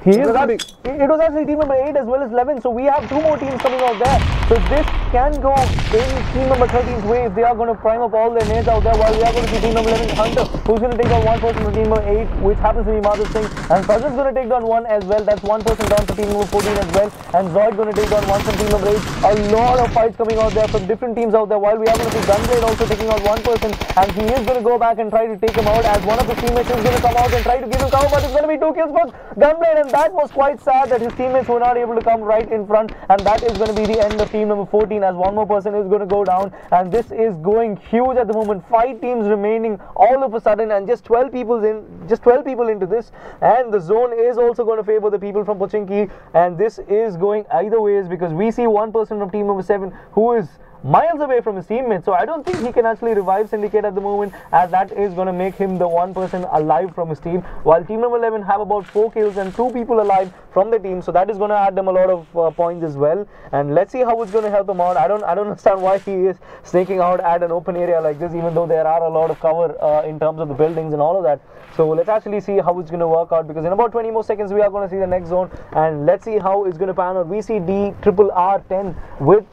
Speaker 2: It
Speaker 3: was actually team number 8 as well as 11, so we have two more teams coming out there. So this can go in team number 13's way if they are going to prime up all their nades out there, while we are going to see team number 11 Hunter, who's going to take down one person from team number 8, which happens to be Madhav Singh, and Fazil's going to take down one as well. That's one person down for team number 14 as well, and Zoid going to take down one from team number 8. A lot of fights coming out there from different teams out there, while we are going to see Gunblade also taking out one person, and he is going to go back and try to take him out, as one of his teammates is going to come out and try to give him cover, but it's going to be 2 kills for Gunblade, and that was quite sad that his teammates were not able to come right in front, and that is going to be the end of team number 14, as one more person is going to go down, and this is going huge at the moment. 5 teams remaining all of a sudden, and just 12 people into this, and the zone is also going to favor the people from Pochinki, and this is going either ways, because we see one person from team number 7 who is miles away from his teammates, so I don't think he can actually revive Syndicate at the moment, as that is going to make him the one person alive from his team, while team number 11 have about 4 kills and 2 people alive from the team, so that is going to add them a lot of points as well. And let's see how it's going to help him out. I don't understand why he is snaking out at an open area like this, even though there are a lot of cover in terms of the buildings and all of that. So let's actually see how it's going to work out, because in about 20 more seconds we are going to see the next zone, and let's see how it's going to pan out. We see DRR10 with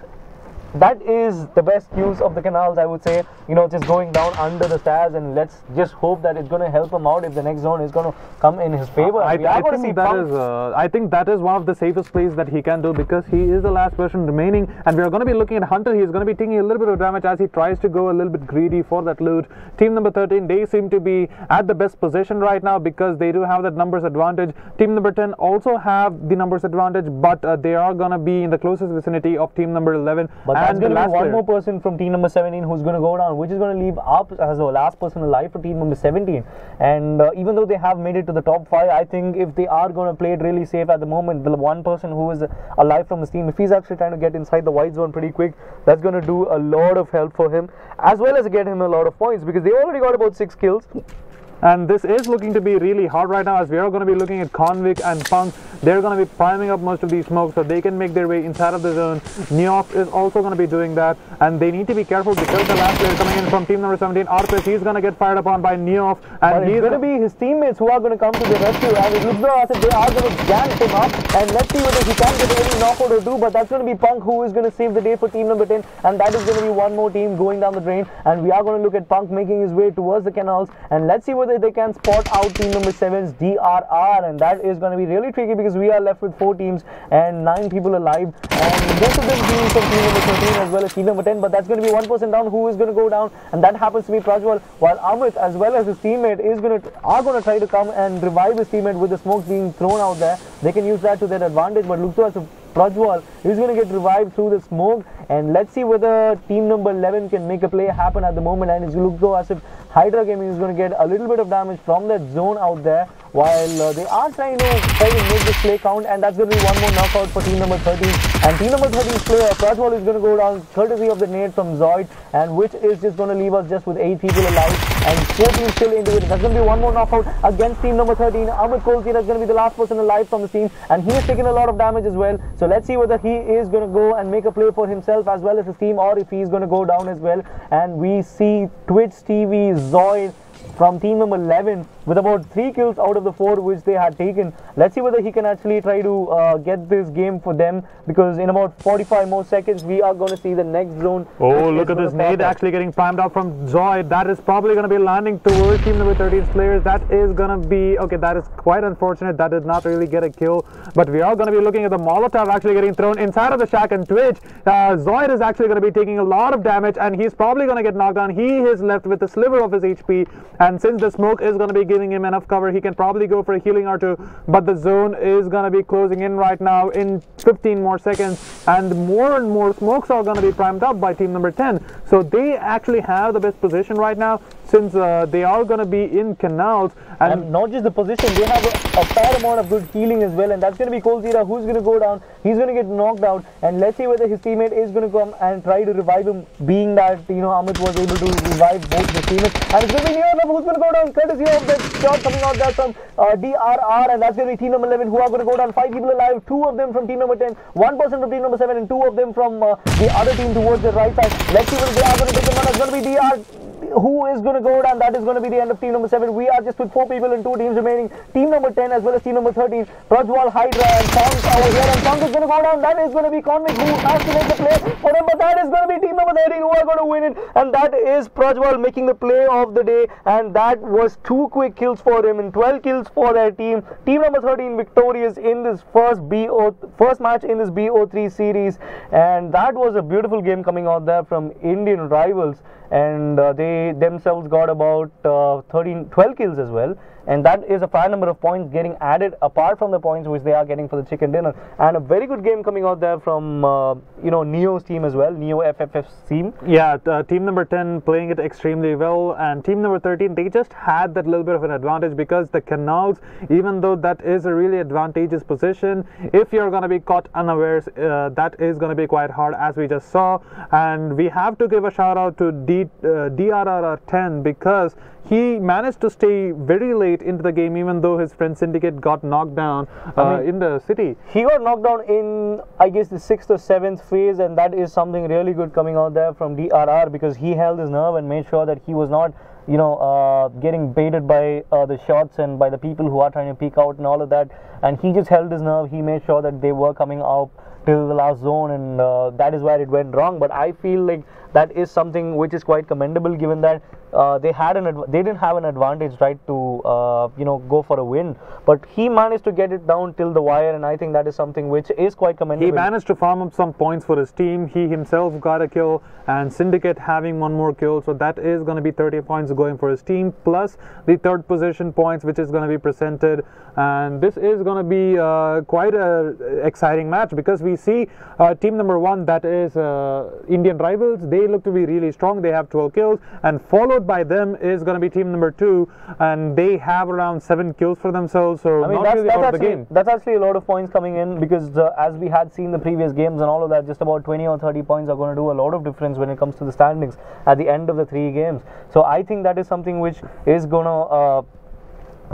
Speaker 3: that is the best use of the canals, I would say, you know, just going down under the stairs, and let's just hope that it's going to help him out if the next zone is going to come in his favor.
Speaker 2: I think that is one of the safest plays that he can do, because he is the last person remaining, and we are going to be looking at Hunter. He's going to be taking a little bit of damage as he tries to go a little bit greedy for that loot. Team number 13, they seem to be at the best position right now, because they do have that numbers advantage. Team number 10 also have the numbers advantage, but they are going to be in the closest vicinity of team number 11.
Speaker 3: But that's going to be one more person from team number 17 who's going to go down, which is going to leave up as the last person alive for team number 17. And even though they have made it to the top 5, I think if they are going to play it really safe at the moment, the one person who is alive from his team, if he's actually trying to get inside the white zone pretty quick, that's going to do a lot of help for him, as well as get him a lot of points, because they already got about 6 kills.
Speaker 2: And this is looking to be really hard right now, as we are going to be looking at Convict and Punk. They're going to be priming up most of these smokes so they can make their way inside of the zone. Neof is also going to be doing that, and they need to be careful, because the last player coming in from team number 17, Arpis, he's going to get fired upon by Neof, and
Speaker 3: he's going to be his teammates who are going to come to the rescue, and it looks as if they are going to gang him up, and let's see whether he can get any knockout or 2, but that's going to be Punk who is going to save the day for team number 10, and that is going to be one more team going down the drain, and we are going to look at Punk making his way towards the canals, and let's see whether they can spot out team number 7's DRR, and that is going to be really tricky, because we are left with 4 teams and 9 people alive, and most of them being from team number 13 as well as team number 10, but that's going to be one person down who is going to go down, and that happens to be Prajwal, while Amit as well as his teammate are going to try to come and revive his teammate with the smokes being thrown out there. They can use that to their advantage, but look to us, Prajwal is going to get revived through the smoke, and let's see whether team number 11 can make a play happen at the moment. And it looks though as if Hydra Gaming is going to get a little bit of damage from that zone out there, while they are trying to make this play count, and that's going to be one more knockout for team number 13. And team number 13's player Prajwal is going to go down courtesy of the nade from Zoid, and which is just going to leave us just with 8 people alive and 4 teams still into it. That's going to be one more knockout against team number 13. Amit Kolsi is going to be the last person alive from the team, and he has taken a lot of damage as well. So let's see whether he is going to go and make a play for himself as well as his team, or if he is going to go down as well. And we see Twitch TV Zoid from team number 11 with about 3 kills out of the 4 which they had taken. Let's see whether he can actually try to get this game for them, because in about 45 more seconds we are going to see the next zone.
Speaker 2: Oh, look at this nade actually getting primed up from Zoid. That is probably going to be landing towards team number 13's players. That is going to be, okay, that is quite unfortunate. That did not really get a kill, but we are going to be looking at the Molotov actually getting thrown inside of the shack, and Twitch, Zoid is actually going to be taking a lot of damage, and he's probably going to get knocked down. He is left with a sliver of his HP, and since the smoke is going to be giving him enough cover, he can probably go for a healing R2, but the zone is going to be closing in right now in 15 more seconds, and more smokes are going to be primed up by team number 10. So they actually have the best position right now, since they are going to be in canals,
Speaker 3: and not just the position, they have a fair amount of good healing as well, and that's going to be Colzera who's going to go down. He's going to get knocked out, and let's see whether his teammate is going to come and try to revive him, being that, you know, Amit was able to revive both his teammates, and it's going to be Near who's going to go down, courtesy of that shot coming out there from DRR, and that's going to be team number 11 who are going to go down. 5 people alive, 2 of them from team number 10, 1% from team number 7, and 2 of them from the other team towards the right side. Let's see whether they are going to take them on. It's going to be DR who is going to go down. That is going to be the end of team number 7. We are just with 4 people and 2 teams remaining. Team number 10 as well as team number 13. Prajwal, Hydra and Song over here, and Song is going to go down. That is going to be Convict who has to make the play for them, but that is going to be team number 13 who are going to win it, and that is Prajwal making the play of the day, and that was 2 quick kills for him and 12 kills for their team. Team number 13 victorious in this first match in this BO3 series, and that was a beautiful game coming out there from Indian rivals, and they themselves got about 12 kills as well, and that is a fair number of points getting added apart from the points which they are getting for the chicken dinner. And a very good game coming out there from you know, Neo's team as well, Neo FFF's team.
Speaker 2: Yeah, team number 10 playing it extremely well, and team number 13, they just had that little bit of an advantage, because the canals, even though that is a really advantageous position, if you're going to be caught unawares, that is going to be quite hard, as we just saw. And we have to give a shout out to DRR10, because he managed to stay very late into the game, even though his friend Syndicate got knocked down in the city.
Speaker 3: He got knocked down in, I guess, the 6th or 7th phase, and that is something really good coming out there from DRR, because he held his nerve and made sure that he was not, you know, getting baited by the shots and by the people who are trying to peek out and all of that, and he just held his nerve. He made sure that they were coming up till the last zone, and that is where it went wrong. But I feel like that is something which is quite commendable, given that they didn't have an advantage, right, to you know, go for a win, but he managed to get it down till the wire, and I think that is something which is quite commendable.
Speaker 2: He managed to farm up some points for his team. He himself got a kill, and Syndicate having 1 more kill, so that is going to be 30 points going for his team, plus the 3rd position points which is going to be presented. And this is going to be quite a exciting match, because we see team number 1, that is Indian rivals, they look to be really strong. They have 12 kills, and followed by them is going to be team number 2, and they have around 7 kills for themselves. So
Speaker 3: I mean,
Speaker 2: not really out of the game.
Speaker 3: That's actually a lot of points coming in, because as we had seen the previous games and all of that, just about 20 or 30 points are going to do a lot of difference when it comes to the standings at the end of the 3 games. So I think that is something which is going to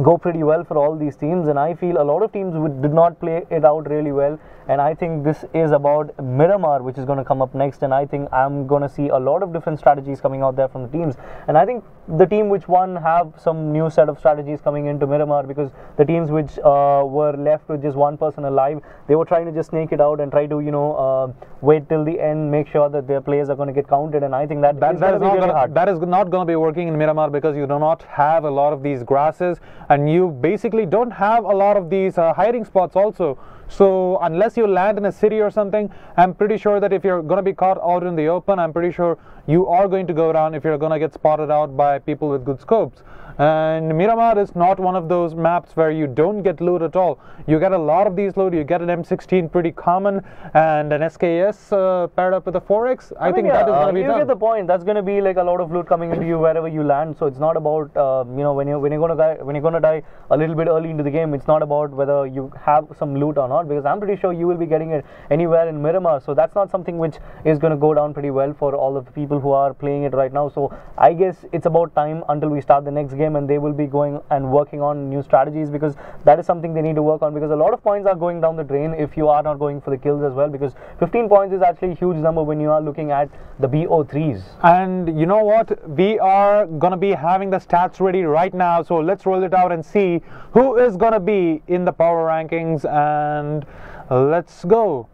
Speaker 3: go pretty well for all these teams, and I feel a lot of teams did not play it out really well, and I think this is about Miramar, which is going to come up next, and I think I'm going to see a lot of different strategies coming out there from the teams, and I think the team which won have some new set of strategies coming into Miramar, because the teams which were left with just 1 person alive, they were trying to just snake it out and try to, you know, wait till the end, make sure that their players are going to get counted, and I think that is going to be really hard.
Speaker 2: That is not going to be working in Miramar, because you do not have a lot of these grasses, and you basically don't have a lot of these hiding spots also. So unless you land in a city or something, I'm pretty sure that if you're going to be caught out in the open, I'm pretty sure you are going to go down if you're going to get spotted out by people with good scopes. And Miramar is not one of those maps where you don't get loot at all. You get a lot of these loot. You get an M16 pretty common, and an SKS paired up with a 4X. I think that is going to be done.
Speaker 3: You get the point. That's going to be like a lot of loot coming into you wherever you land. So it's not about you know, when you're going to die a little bit early into the game. It's not about whether you have some loot or not. not, because I'm pretty sure you will be getting it anywhere in Miramar. So that's not something which is going to go down pretty well for all of the people who are playing it right now. So I guess it's about time until we start the next game, and they will be going and working on new strategies, because that is something they need to work on, because a lot of points are going down the drain if you are not going for the kills as well, because 15 points is actually a huge number when you are looking at the BO3s.
Speaker 2: And you know what? We are going to be having the stats ready right now, so let's roll it out and see who is going to be in the power rankings, and let's go.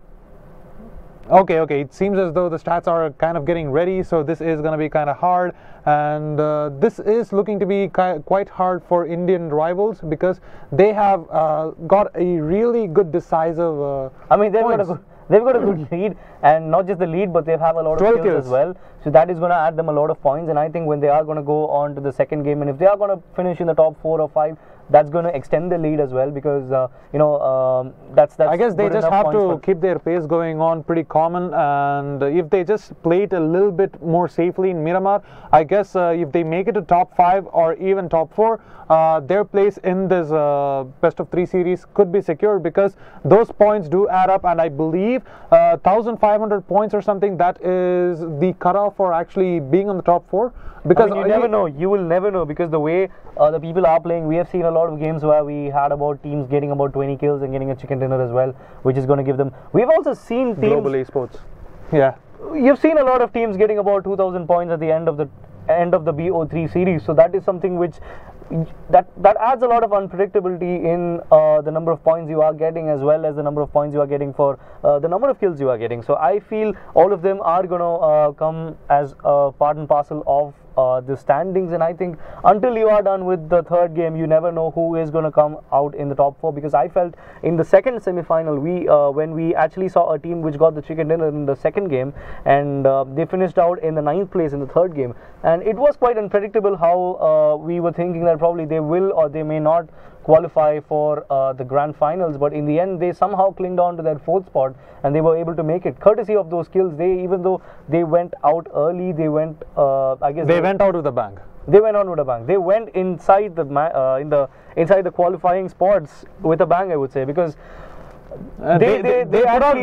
Speaker 2: Okay, it seems as though the stats are kind of getting ready, so this is going to be kind of hard, and this is looking to be quite hard for Indian rivals, because they have got a really good decisive
Speaker 3: I mean, they've
Speaker 2: points.
Speaker 3: got a good lead, and not just the lead, but they have a lot of kills as well. So that is going to add them a lot of points, and I think when they are going to go on to the second game, and if they are going to finish in the top 4 or 5, that's going to extend the lead as well, because that's
Speaker 2: I guess they just have to keep their pace going on pretty common, and if they just play it a little bit more safely in Miramar, I guess if they make it to top 5 or even top 4, their place in this best of 3 series could be secured, because those points do add up, and I believe 1,500 points or something, that is the cutoff for actually being on the top 4. Because
Speaker 3: you never know. You will never know, because the way the people are playing, we have seen a lot of games where we had about teams getting about 20 kills and getting a chicken dinner as well, which is going to give them. We've also seen teams.
Speaker 2: Global esports. Yeah.
Speaker 3: You've seen a lot of teams getting about 2,000 points at the end of the BO3 series. So that is something which that adds a lot of unpredictability in the number of points you are getting, as well as the number of points you are getting for the number of kills you are getting. So I feel all of them are going to come as a part and parcel of the standings, and I think until you are done with the third game, you never know who is going to come out in the top 4, because I felt in the second semi-final, when we actually saw a team which got the chicken dinner in the second game, and they finished out in the 9th place in the third game, and it was quite unpredictable how we were thinking that probably they will or they may not qualify for the grand finals, but in the end they somehow clinged on to that 4th spot, and they were able to make it courtesy of those kills. Even though they went out early, they went I guess
Speaker 2: they went out with a bang.
Speaker 3: They went on with a bang. They went inside inside the qualifying spots with a bang, I would say, because they got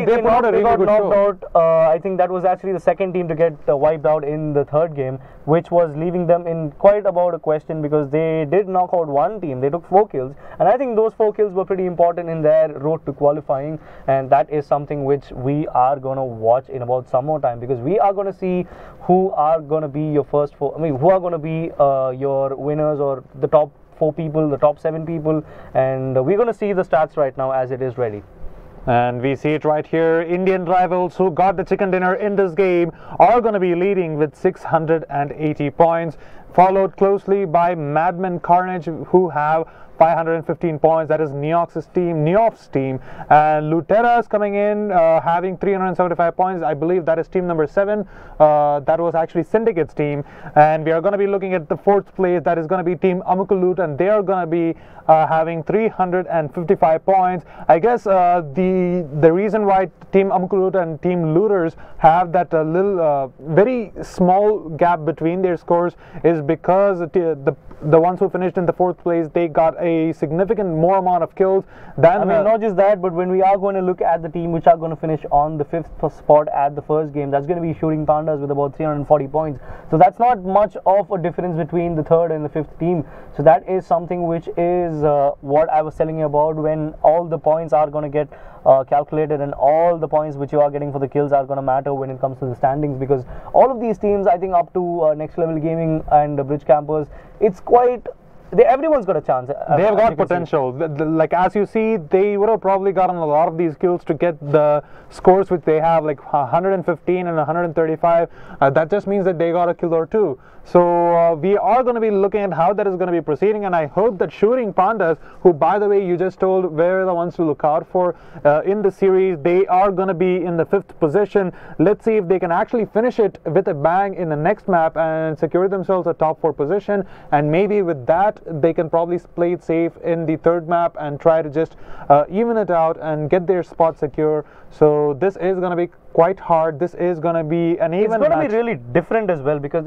Speaker 3: knocked out. I think that was actually the second team to get wiped out in the third game, which was leaving them in quite about a question, because they did knock out one team. They took 4 kills, and I think those 4 kills were pretty important in their road to qualifying, and that is something which we are going to watch in about some more time, because we are going to see who are going to be your first 4. I mean, who are going to be your winners, or the top 4 people, the top 7 people, and we're going to see the stats right now as it is ready.
Speaker 2: And we see it right here. Indian rivals who got the chicken dinner in this game are going to be leading with 680 points, followed closely by Madman Carnage, who have 515 points. That is Neox's team, and Luteras coming in having 375 points. I believe that is team number 7. That was actually Syndicate's team, and we are going to be looking at the 4th place. That is going to be team Amukulut, and they are going to be having 355 points. I guess the reason why team Amukulut and team Looters have that little very small gap between their scores is because the ones who finished in the 4th place, they got a significant more amount of kills than.
Speaker 3: I mean, not just that, but when we are going to look at the team which are going to finish on the 5th spot at the first game, that's going to be Shooting Pandas with about 340 points. So that's not much of a difference between the 3rd and the 5th team. So that is something which is what I was telling you about, when all the points are going to get calculated, and all the points which you are getting for the kills are going to matter when it comes to the standings, because all of these teams, I think up to Next Level Gaming and Bridge Campers, it's quite. Everyone's got a chance.
Speaker 2: They have got potential. Like, as you see, they would have probably gotten a lot of these kills to get the scores which they have, like 115 and 135. That just means that they got a kill or 2. So we are going to be looking at how that is going to be proceeding, and I hope that Shooting Pandas, who by the way you just told were the ones to look out for in the series, they are going to be in the 5th position. Let's see if they can actually finish it with a bang in the next map and secure themselves a top 4 position, and maybe with that they can probably play it safe in the 3rd map and try to just even it out and get their spot secure. So this is going to be quite hard. This is going to be an even
Speaker 3: It's going
Speaker 2: match.
Speaker 3: to be really different as well, because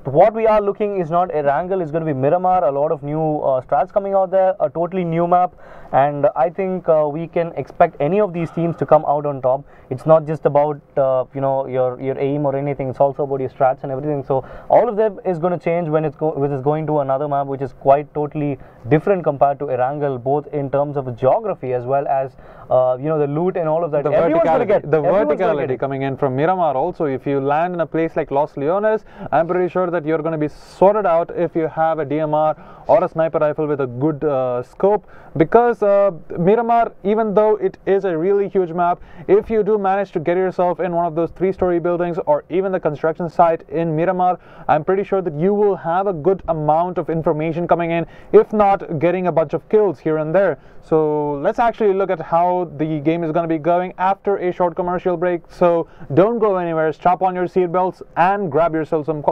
Speaker 3: what we are looking is not Erangel, it's going to be Miramar, a lot of new strats coming out there, a totally new map, and I think we can expect any of these teams to come out on top. It's not just about your aim or anything, it's also about your strats and everything. So all of them is going to change when it's going to another map, which is quite totally different compared to Erangel, both in terms of geography as well as the loot and all of that.
Speaker 2: The verticality coming in from Miramar also. If you land in a place like Los Leones, I'm pretty sure that you're going to be sorted out if you have a DMR or a sniper rifle with a good scope, because Miramar, even though it is a really huge map, if you do manage to get yourself in one of those 3-story buildings or even the construction site in Miramar, I'm pretty sure that you will have a good amount of information coming in, if not getting a bunch of kills here and there. So let's actually look at how the game is going to be going after a short commercial break. So don't go anywhere, strap on your seatbelts and grab yourself some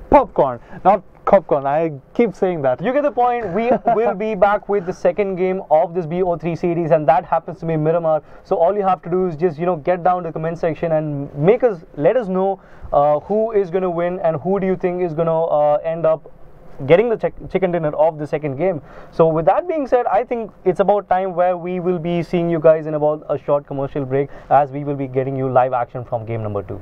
Speaker 2: popcorn. Not popcorn, I keep saying that.
Speaker 3: You get the point. We will be back with the second game of this BO3 series, and that happens to be Miramar. So all you have to do is just get down to the comment section and let us know who is going to win and who do you think is going to end up getting the chicken dinner of the second game. So with that being said, I think it's about time where we will be seeing you guys in about a short commercial break, as we will be getting you live action from game number 2.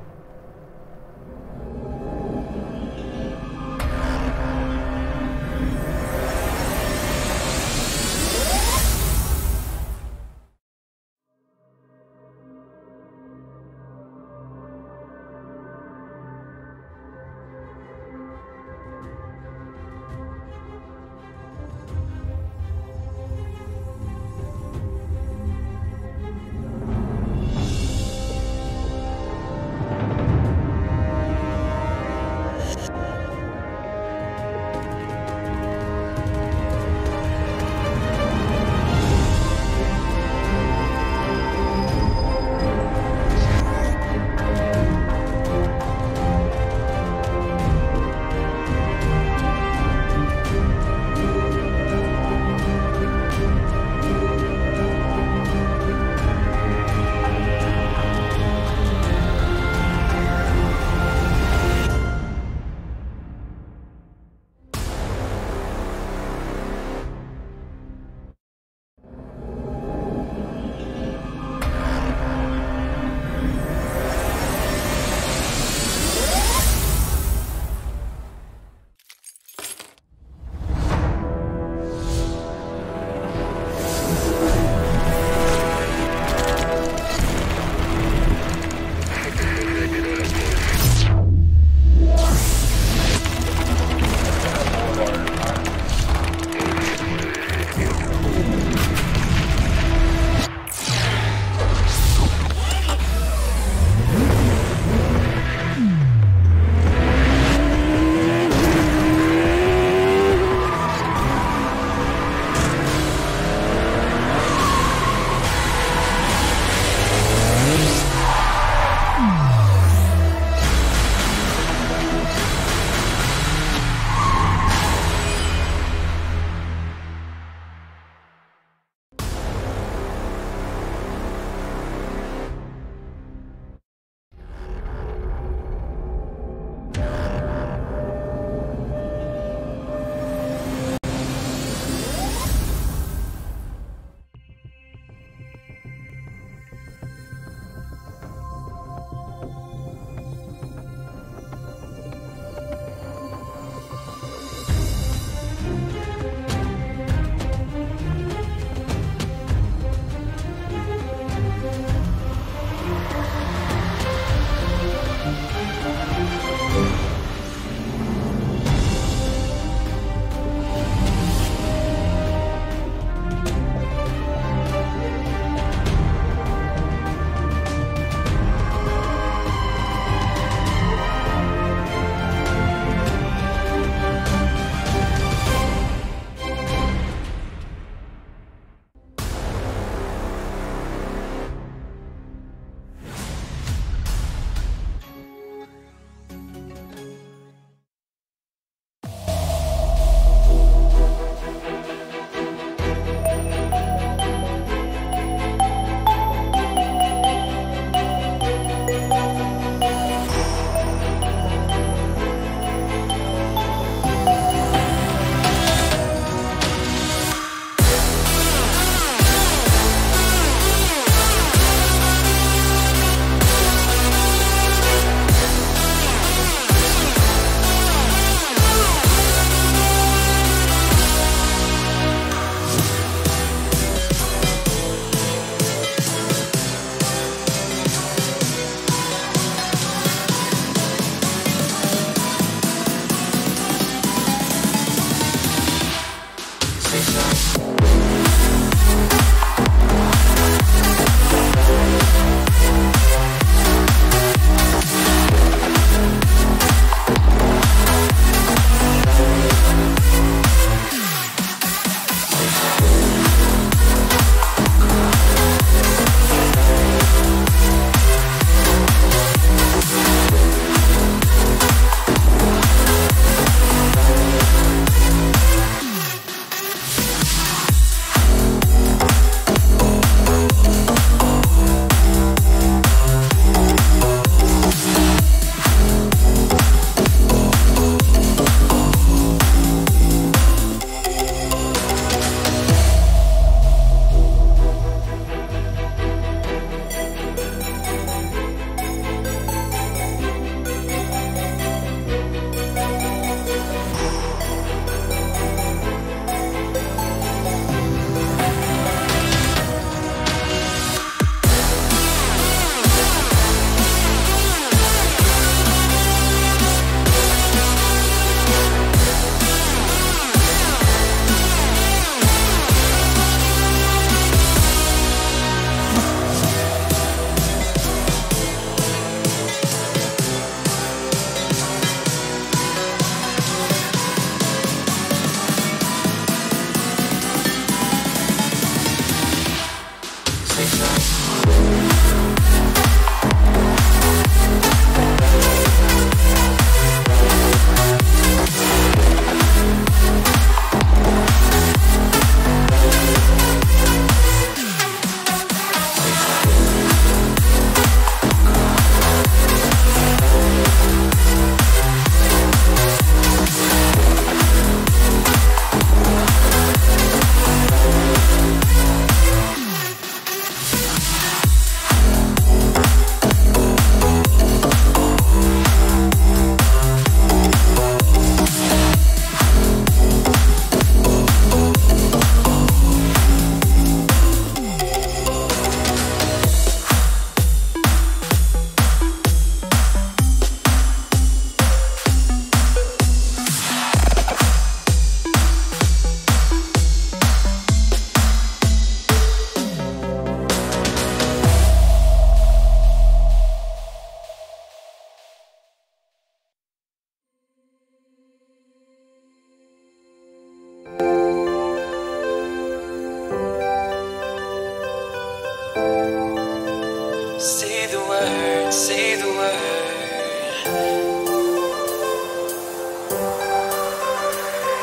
Speaker 4: Say the word, say the word.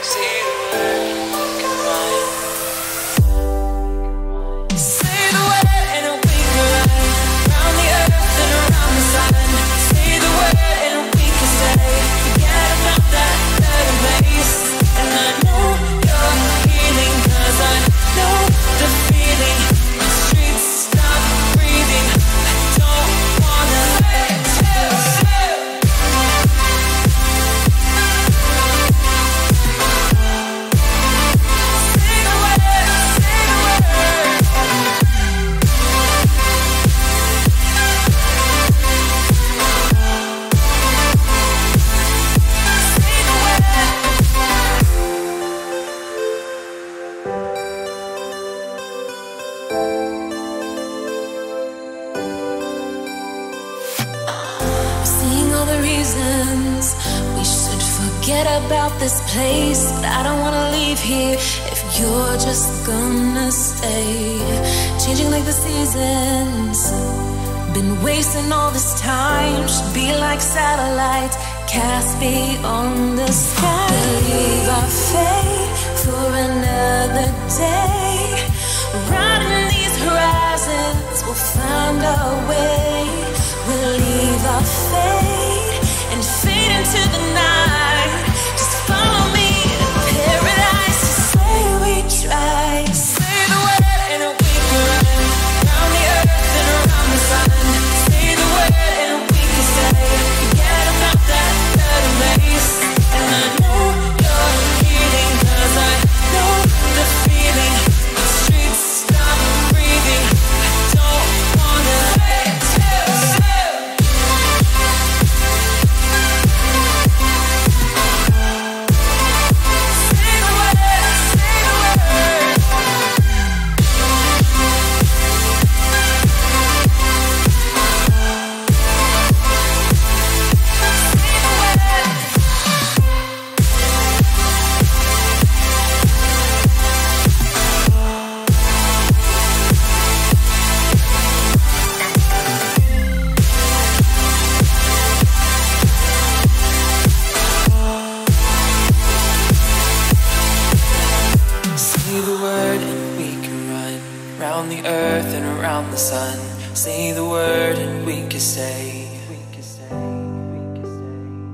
Speaker 4: Say the word, can rhyme. Say the word and we can ride round the earth and around the sun. Say the word and we can stay. Forget about that better place. And I know you're healing, 'cause I know the feeling. The streets stop breathing. I don't wanna let you. Say the word, say the word. Say the word. Seeing all the reasons we should forget about this place, but I don't wanna leave here if you're just gonna stay. Changing like the seasons, been wasting all this time. Should be like satellites cast beyond the sky. Leave our fate for another day. Riding these horizons, we'll find our way. We'll leave our fate and fade into the night. Just follow me to paradise. Just say we try. Say the word and we can run round the earth and around the sun. Say the word and we can stay. Forget about that better place. And I know you're healing, 'cause I know the feeling. The streets stop breathing. I don't wanna let you. Say the word, say the word. Say the word. Say the word and we can run round the earth and around the sun. Say the word and we can stay.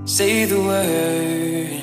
Speaker 4: Say the word.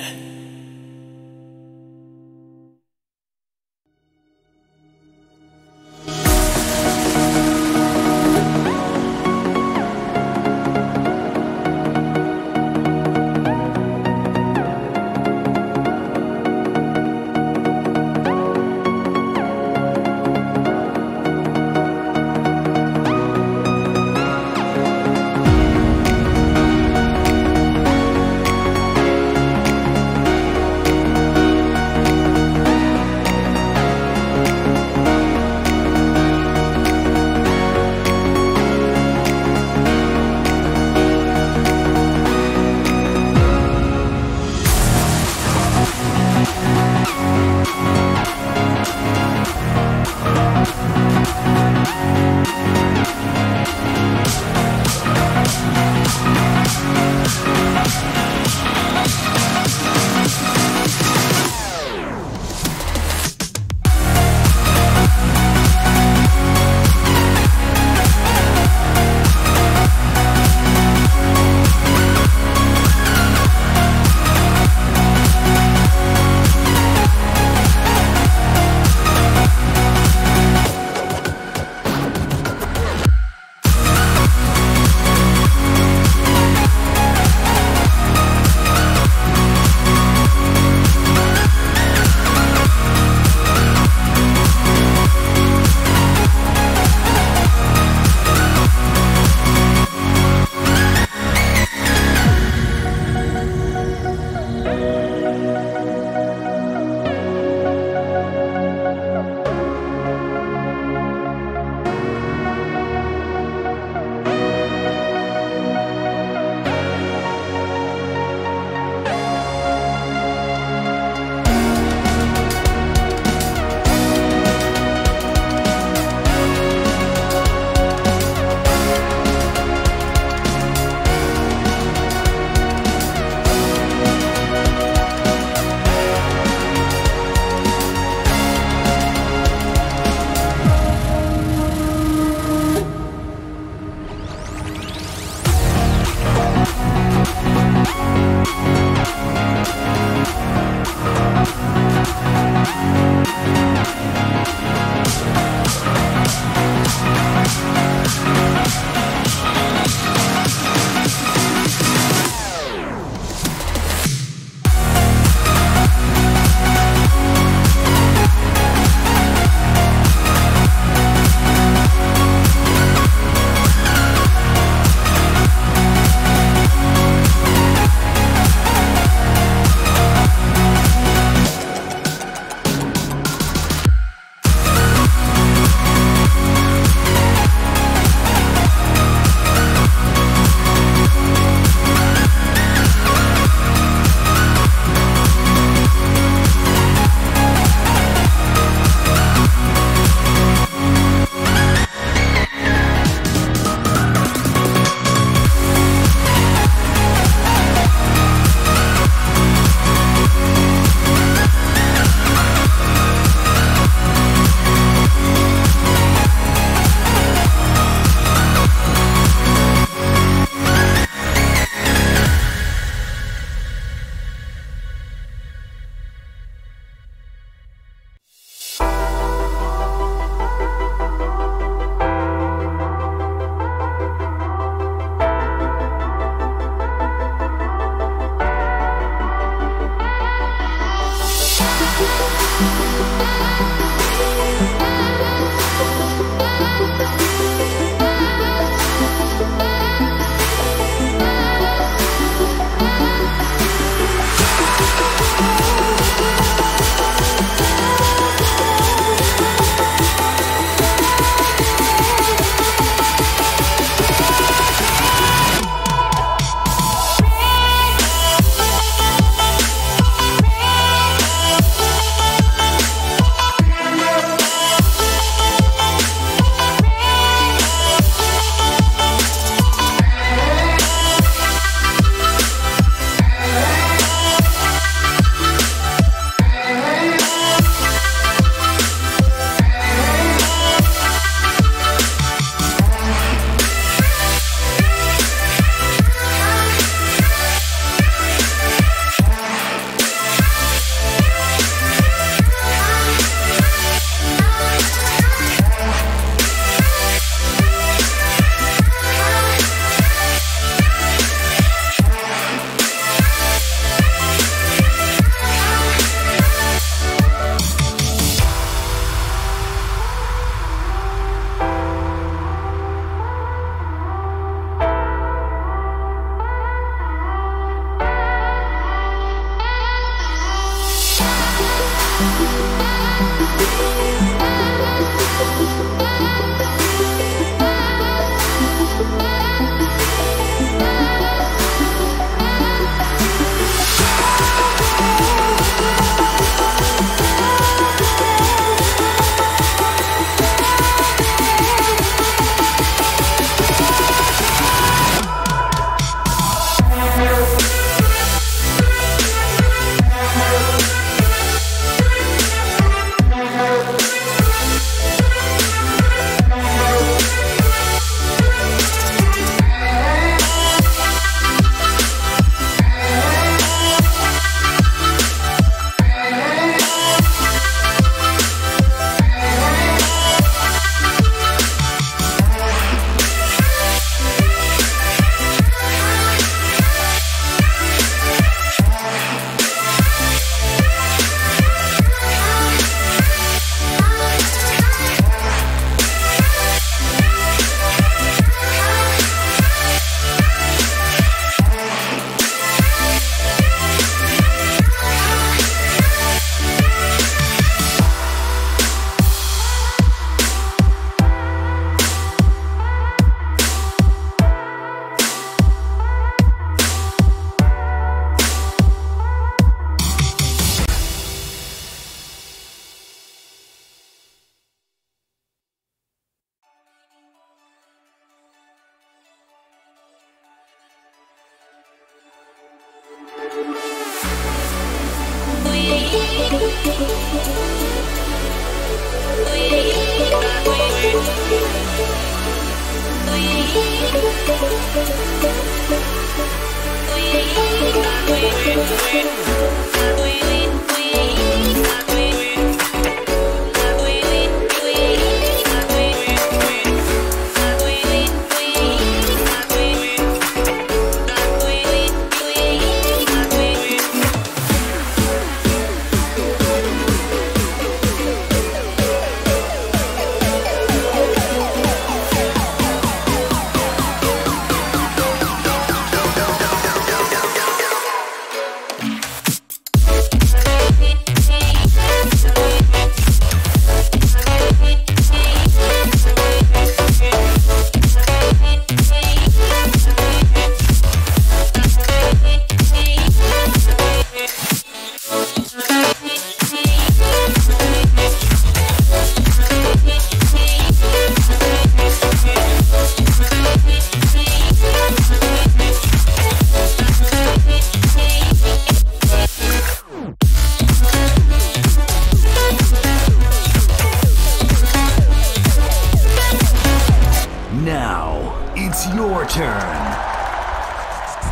Speaker 1: Now, it's your turn.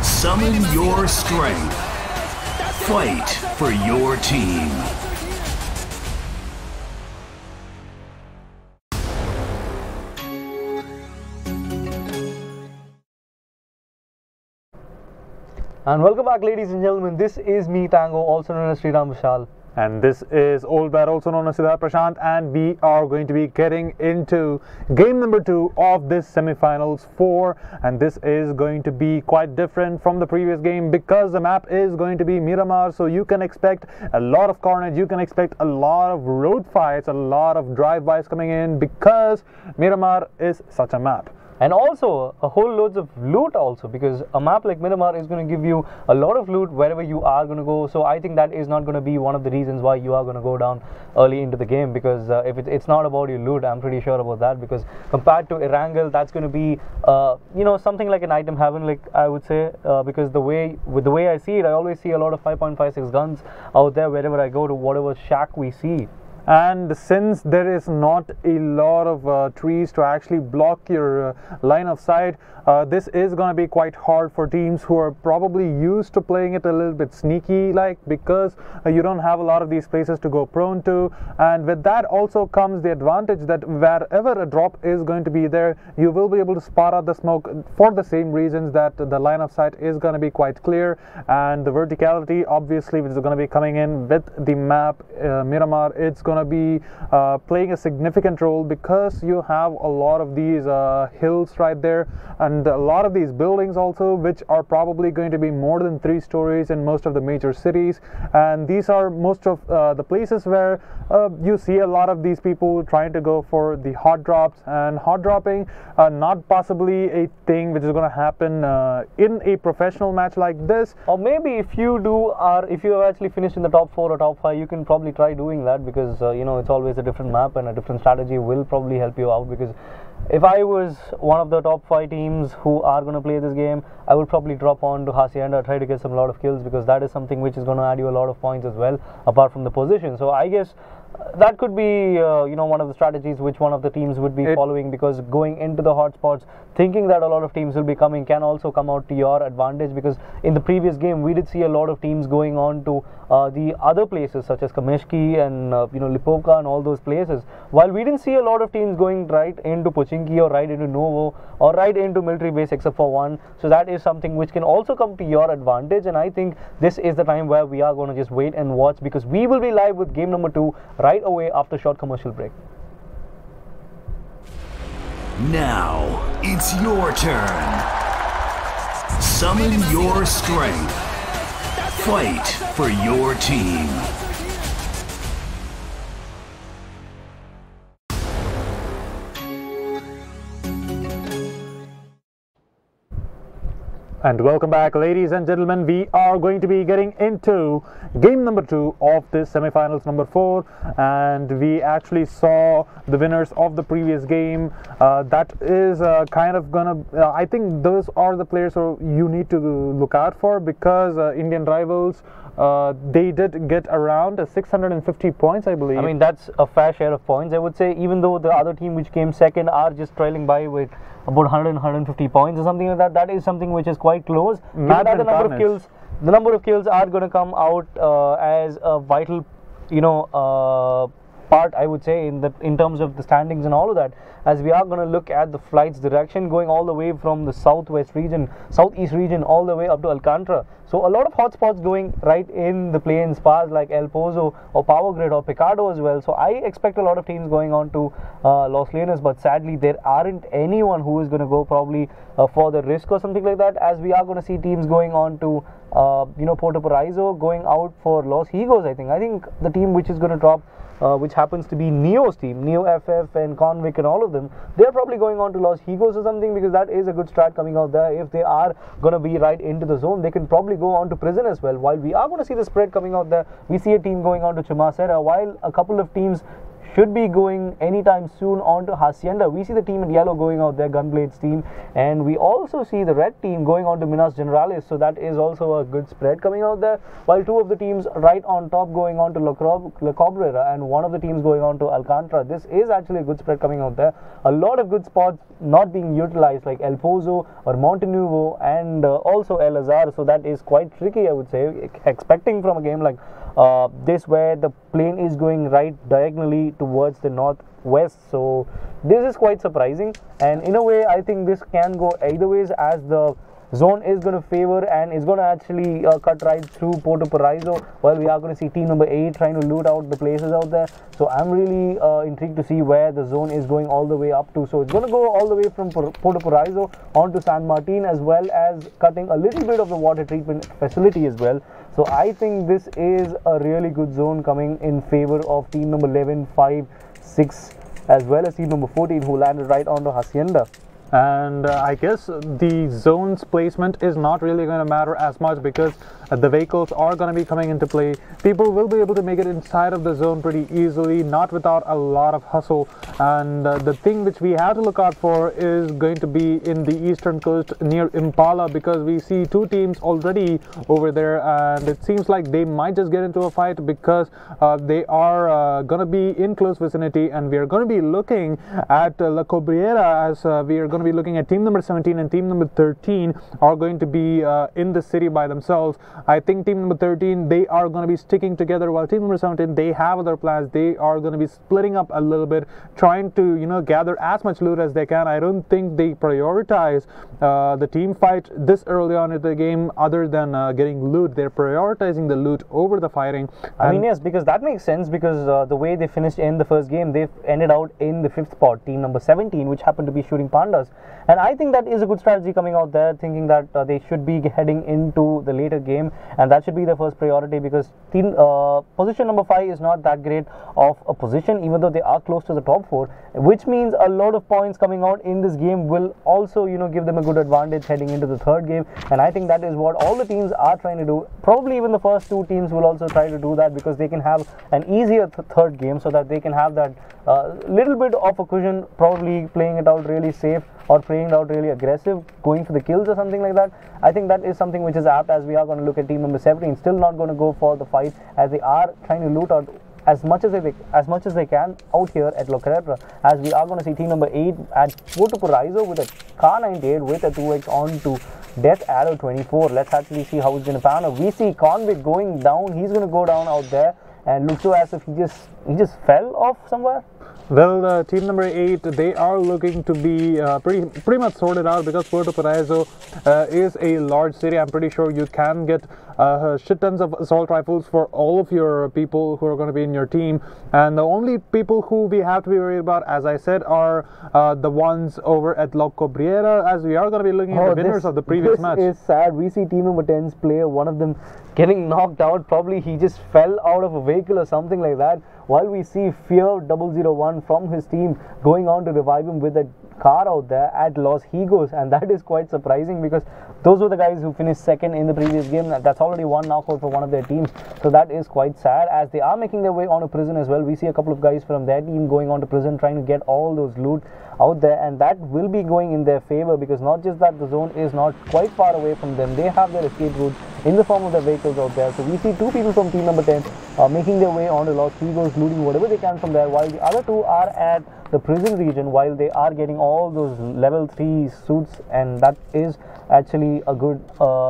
Speaker 1: Summon your strength. Fight for your team.
Speaker 3: And welcome back, ladies and gentlemen. This is me, Tango, also known as Sriram Vishal.
Speaker 2: And this is Old Bat, also known as Siddharth Prashant, and we are going to be getting into game number 2 of this semi-finals 4, and this is going to be quite different from the previous game because the map is going to be Miramar, so you can expect a lot of carnage, you can expect a lot of road fights, a lot of drive-bys coming in because Miramar is such a map.
Speaker 3: And also a whole loads of loot also, because a map like Miramar is going to give you a lot of loot wherever you are going to go. So I think that is not going to be one of the reasons why you are going to go down early into the game, because if it's not about your loot, I'm pretty sure about that, because compared to Erangel, that's going to be you know, something like an item heaven, like I would say, because the way I see it, I always see a lot of 5.56 guns out there wherever I go to whatever shack we see.
Speaker 2: And since there is not a lot of trees to actually block your line of sight, this is going to be quite hard for teams who are probably used to playing it a little bit sneaky like, because you don't have a lot of these places to go prone to. And with that also comes the advantage that wherever a drop is going to be there, you will be able to spot out the smoke for the same reasons that the line of sight is going to be quite clear, and the verticality obviously which is going to be coming in with the map Miramar, it's going to be playing a significant role because you have a lot of these hills right there and a lot of these buildings also, which are probably going to be more than 3 stories in most of the major cities, and these are most of the places where you see a lot of these people trying to go for the hot drops, and hot dropping not possibly a thing which is going to happen in a professional match like this.
Speaker 3: Or maybe if you if you have actually finished in the top 4 or top 5, you can probably try doing that, because you know, it's always a different map and a different strategy will probably help you out. Because if I was one of the top 5 teams who are going to play this game, I would probably drop on to Hacienda, try to get some lot of kills, because that is something which is going to add you a lot of points as well, apart from the position. So I guess that could be you know, one of the strategies which one of the teams would be following, because going into the hotspots thinking that a lot of teams will be coming can also come out to your advantage, because in the previous game we did see a lot of teams going on to the other places such as Kameshki and you know, Lipovka and all those places, while we didn't see a lot of teams going right into Pochinki or right into Novo or right into military base except for one. So that is something which can also come to your advantage, and I think this is the time where we are going to just wait and watch, because we will be live with game number 2 right away after short commercial break.
Speaker 1: Now, it's your turn. Summon your strength. Fight for your team.
Speaker 2: And welcome back, ladies and gentlemen. We are going to be getting into game number 2 of this semi-finals number 4, and we actually saw the winners of the previous game. That is kind of gonna I think those are the players who you need to look out for, because Indian rivals they did get around 650 points, I believe.
Speaker 3: I mean, that's a fair share of points, I would say, even though the other team which came second are just trailing by with about 150 points or something like that. That is something which is quite close. Given that the number of kills are going to come out as a vital, part, I would say, in terms of the standings and all of that, as we are going to look at the flight's direction going all the way from the southeast region all the way up to Alcantara. So a lot of hotspots going right in the play-in spas like El Pozo or Power Grid or Picado as well. So I expect a lot of teams going on to Los Leones, but sadly there aren't anyone who is going to go probably for the risk or something like that, as we are going to see teams going on to Puerto Paraiso, going out for Los Higos. I think the team which is going to drop, which happens to be Neo's team, Neo FF and Convic and all of them, they're probably going on to Los Higos or something, because that is a good strat coming out there. If they are going to be right into the zone, they can probably go on to Prison as well. While we are going to see the spread coming out there, we see a team going on to Chumacera, while a couple of teams should be going anytime soon on to Hacienda. We see the team in yellow going out there, Gunblade's team, and we also see the red team going on to Minas Generales, so that is also a good spread coming out there, while two of the teams right on top going on to La Cabrera and one of the teams going on to Alcantara. This is actually a good spread coming out there. A lot of good spots not being utilized like El Pozo or Montenuevo and also El Azar, so that is quite tricky, I would say, expecting from a game like this where the plane is going right diagonally towards the northwest. So this is quite surprising, and in a way I think this can go either ways, as the zone is going to favor and is going to actually cut right through Puerto Paraiso, while we are going to see team number 8 trying to loot out the places out there. So I'm really intrigued to see where the zone is going all the way up to. So it's going to go all the way from Puerto Paraiso onto San Martin, as well as cutting a little bit of the water treatment facility as well. So I think this is a really good zone coming in favor of team number 11, 5, 6 as well as team number 14, who landed right onto Hacienda.
Speaker 2: And I guess the zone's placement is not really going to matter as much, because the vehicles are going to be coming into play. People will be able to make it inside of the zone pretty easily, not without a lot of hustle. And the thing which we have to look out for is going to be in the eastern coast near Impala, because we see two teams already over there, and it seems like they might just get into a fight, because they are going to be in close vicinity, and we are going to be looking at La Cabrera, as we are going to be looking at team number 17 and team number 13 are going to be in the city by themselves. I think team number 13, they are going to be sticking together, while team number 17, they have other plans. They are going to be splitting up a little bit, trying to gather as much loot as they can. I don't think they prioritize the team fight this early on in the game, other than getting loot. They're prioritizing the loot over the fighting.
Speaker 3: I mean, yes, because that makes sense, because the way they finished in the first game, they ended out in the 5th spot, team number 17, which happened to be Shooting Pandas. And I think that is a good strategy coming out there, thinking that they should be heading into the later game, and that should be the first priority, because team position number 5 is not that great of a position, even though they are close to the top 4, which means a lot of points coming out in this game will also give them a good advantage heading into the 3rd game. And I think that is what all the teams are trying to do. Probably even the first 2 teams will also try to do that, because they can have an easier 3rd game, so that they can have that little bit of a cushion, probably playing it out really safe or playing it out really aggressive, going for the kills or something like that. I think that is something which is apt, as we are going to look at team number 17 still not going to go for the fight, as they are trying to loot out as much as they can out here at La Cabrera, as we are going to see team number 8 at Puerto Paraiso with a Car 98 with a 2x on to Death Arrow 24. Let's actually see how it's going to pan out. We see Convict going down. He's going to go down out there, and looks so as if he just fell off somewhere.
Speaker 2: Well, team number 8, they are looking to be pretty much sorted out, because Puerto Paraiso is a large city. I'm pretty sure you can get shit tons of assault rifles for all of your people who are going to be in your team. And the only people who we have to be worried about, as I said, are the ones over at La Cabrera, as we are going to be looking at the winners of the previous match.
Speaker 3: This is sad. We see team number 10's player, one of them getting knocked out. Probably he just fell out of a vehicle or something like that, while we see Fear 001 from his team going on to revive him with a car out there at Los Higos. And that is quite surprising, because those were the guys who finished 2nd in the previous game. That's already one knockout for one of their teams, so that is quite sad, as they are making their way on to Prison as well. We see a couple of guys from their team going on to Prison, trying to get all those loot out there, and that will be going in their favor, because not just that the zone is not quite far away from them, they have their escape route in the form of their vehicles out there. So we see two people from team number 10 making their way onto Los Figos, looting whatever they can from there, while the other two are at the prison region, while they are getting all those level 3 suits, and that is actually a good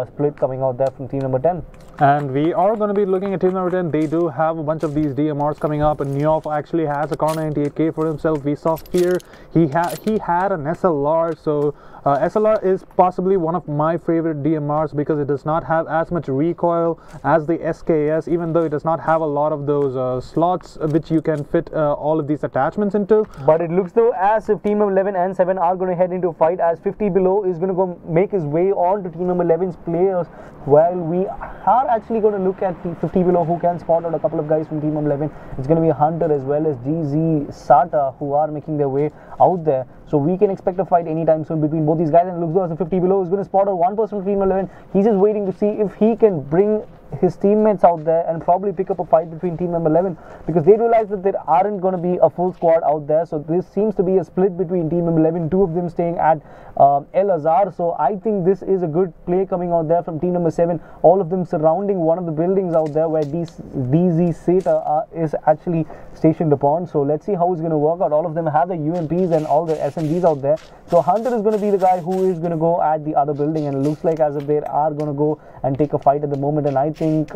Speaker 3: split coming out there from team number 10.
Speaker 2: And we are going to be looking at team number 10. They do have a bunch of these DMRs coming up, and Niof actually has a Car 98K for himself. We saw here he had an SLR, so SLR is possibly one of my favorite DMRs because it does not have as much recoil as the SKS, even though it does not have a lot of those slots which you can fit all of these attachments into.
Speaker 3: But it looks though as if team number 11 and 7 are going to head into a fight, as 50 below is going to go make his way on to team number 11's players, while we are actually going to look at 50 below, who can spot out a couple of guys from team number 11. It's going to be Hunter as well as GZ Sata, who are making their way out there. So we can expect a fight anytime soon between both these guys, and it looks as if 50 below is going to spot out one person from team 11. He's just waiting to see if he can bring his teammates out there and probably pick up a fight between team number 11, because they realize that there aren't going to be a full squad out there. So this seems to be a split between team number 11, two of them staying at El Azhar. So I think this is a good play coming out there from team number 7, all of them surrounding one of the buildings out there where DZ Seta is actually stationed upon. So let's see how it's going to work out. All of them have the UMPs and all the SMGs out there. So Hunter is going to be the guy who is going to go at the other building, and it looks like as if they are going to go and take a fight at the moment, and I think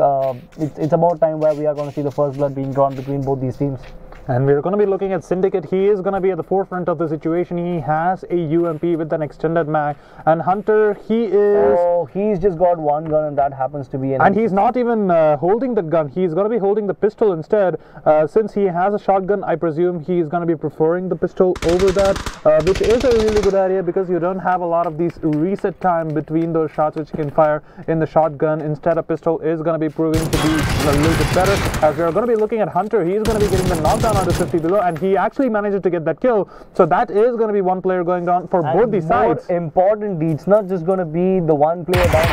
Speaker 3: it's about time where we are going to see the first blood being drawn between both these teams.
Speaker 2: And we're going to be looking at Syndicate. He is going to be at the forefront of the situation. He has a UMP with an extended mag. And Hunter, he is...
Speaker 3: Oh, he's just got one gun, and that happens to be an...
Speaker 2: And he's not even holding the gun. He's going to be holding the pistol instead. Since he has a shotgun, I presume he's going to be preferring the pistol over that, which is a really good idea because you don't have a lot of these reset time between those shots which you can fire in the shotgun. Instead, a pistol is going to be proving to be a little bit better. As we're going to be looking at Hunter, he's going to be getting the knockdown on the 50 below, and he actually managed to get that kill. So that is going to be one player going down for both these sides.
Speaker 3: Importantly, it's not just going to be the one player down.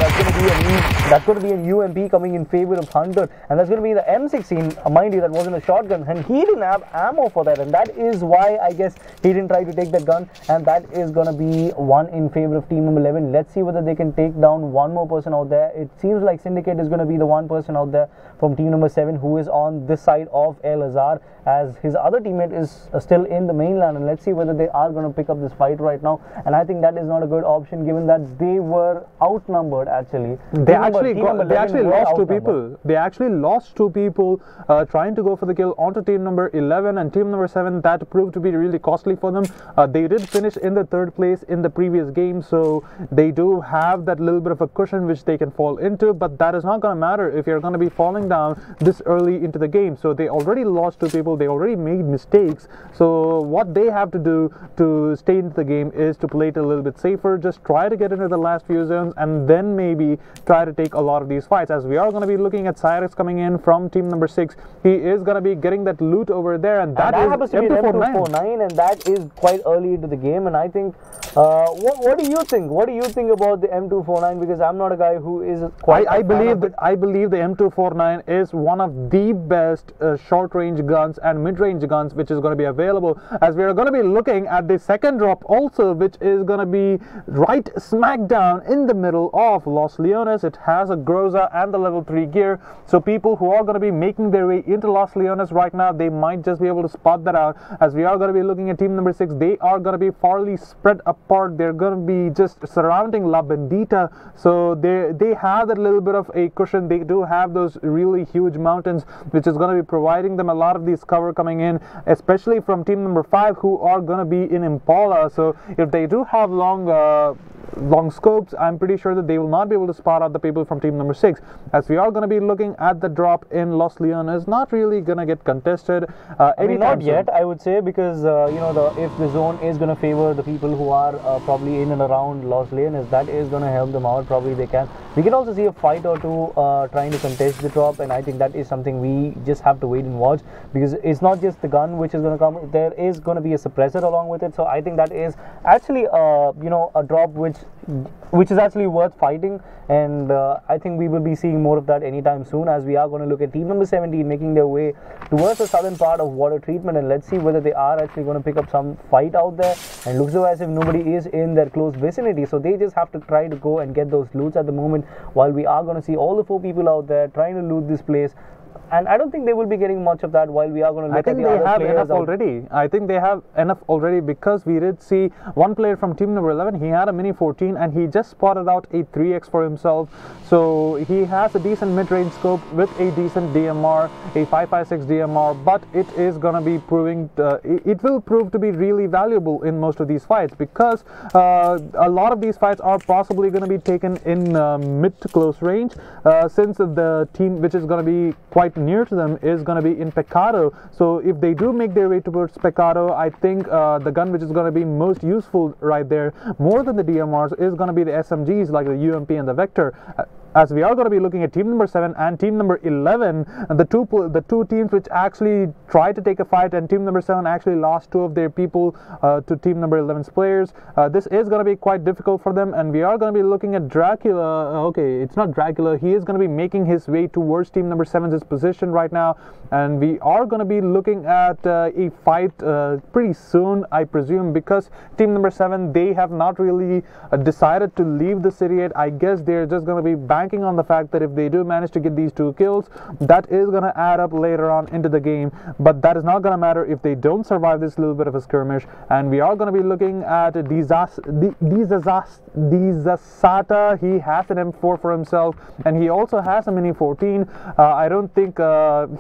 Speaker 3: That's going to be an UMP coming in favor of Hunter, and that's going to be the M16. Mind you, that wasn't a shotgun, and he didn't have ammo for that, and that is why I guess he didn't try to take that gun, and that is going to be one in favor of team number 11. Let's see whether they can take down one more person out there. It seems like Syndicate is going to be the one person out there from team number 7 who is on this side of El Azhar, as his other teammate is still in the mainland, and let's see whether they are going to pick up this fight right now. And I think that is not a good option, given that they were outnumbered. Actually,
Speaker 2: they actually lost two people. They actually lost two people trying to go for the kill onto team number 11 and team number 7. That proved to be really costly for them. They did finish in the 3rd place in the previous game, so they do have that little bit of a cushion which they can fall into, but that is not going to matter if you're going to be falling down this early into the game. So they already lost two people. They already made mistakes, so what they have to do to stay into the game is to play it a little bit safer, just try to get into the last few zones, and then maybe try to take a lot of these fights. As we are going to be looking at Cyrus coming in from team number 6, he is going to be getting that loot over there, and that is
Speaker 3: M249, and that is quite early into the game. And I think what do you think? What do you think about the M249? Because I'm not a guy who is quite...
Speaker 2: I believe the M249 is one of the best short-range guns and mid-range guns which is going to be available, as we are going to be looking at the second drop also, which is going to be right smack down in the middle of Los Leones. It has a Groza and the level 3 gear, so people who are going to be making their way into Los Leones right now, they might just be able to spot that out. As we are going to be looking at team number 6, they are going to be farly spread apart. They're going to be just surrounding La Bendita, so they have that little bit of a cushion. They do have those really huge mountains which is going to be providing them a lot of these cover coming in, especially from team number 5 who are going to be in Impala. So if they do have long scopes, I'm pretty sure that they will not be able to spot out the people from team number 6. As we are going to be looking at the drop in Los Leones, not really going to get contested
Speaker 3: not yet, I would say, because if the zone is going to favor the people who are probably in and around Los Leones, that is going to help them out. Probably we can also see a fight or two trying to contest the drop, and I think that is something we just have to wait and watch, because it's not just the gun which is going to come, there is going to be a suppressor along with it. So I think that is actually a drop which which is actually worth fighting, and I think we will be seeing more of that anytime soon, as we are going to look at team number 17 making their way towards the southern part of water treatment, and let's see whether they are actually going to pick up some fight out there. And looks as if nobody is in their close vicinity, so they just have to try to go and get those loots at the moment, while we are going to see all the 4 people out there trying to loot this place. And I don't think they will be getting much of that, while we are going to look at the other players.
Speaker 2: I think they have enough already. I think they have enough already, because we did see one player from team number 11. He had a Mini 14 and he just spotted out a 3x for himself. So he has a decent mid-range scope with a decent DMR, a 5.56 DMR. But it is going to be proving, it will prove to be really valuable in most of these fights, because a lot of these fights are possibly going to be taken in mid to close range, since the team which is going to be quite near to them is going to be in Pecado. So if they do make their way towards Pecado, I think the gun which is going to be most useful right there, more than the DMRs, is going to be the SMGs like the UMP and the Vector. As we are going to be looking at team number 7 and team number 11, the two teams which actually tried to take a fight, and team number 7 actually lost 2 of their people to team number 11's players. This is going to be quite difficult for them, and we are going to be looking at Dracula. Okay, it's not Dracula. He is going to be making his way towards team number 7's position right now, and we are going to be looking at a fight pretty soon, I presume, because team number 7, they have not really decided to leave the city yet. I guess they're just going to be banking on the fact that if they do manage to get these 2 kills, that is going to add up later on into the game. But that is not going to matter if they don't survive this little bit of a skirmish. And we are going to be looking at Dizasata. He has an M4 for himself, and he also has a Mini 14. I don't think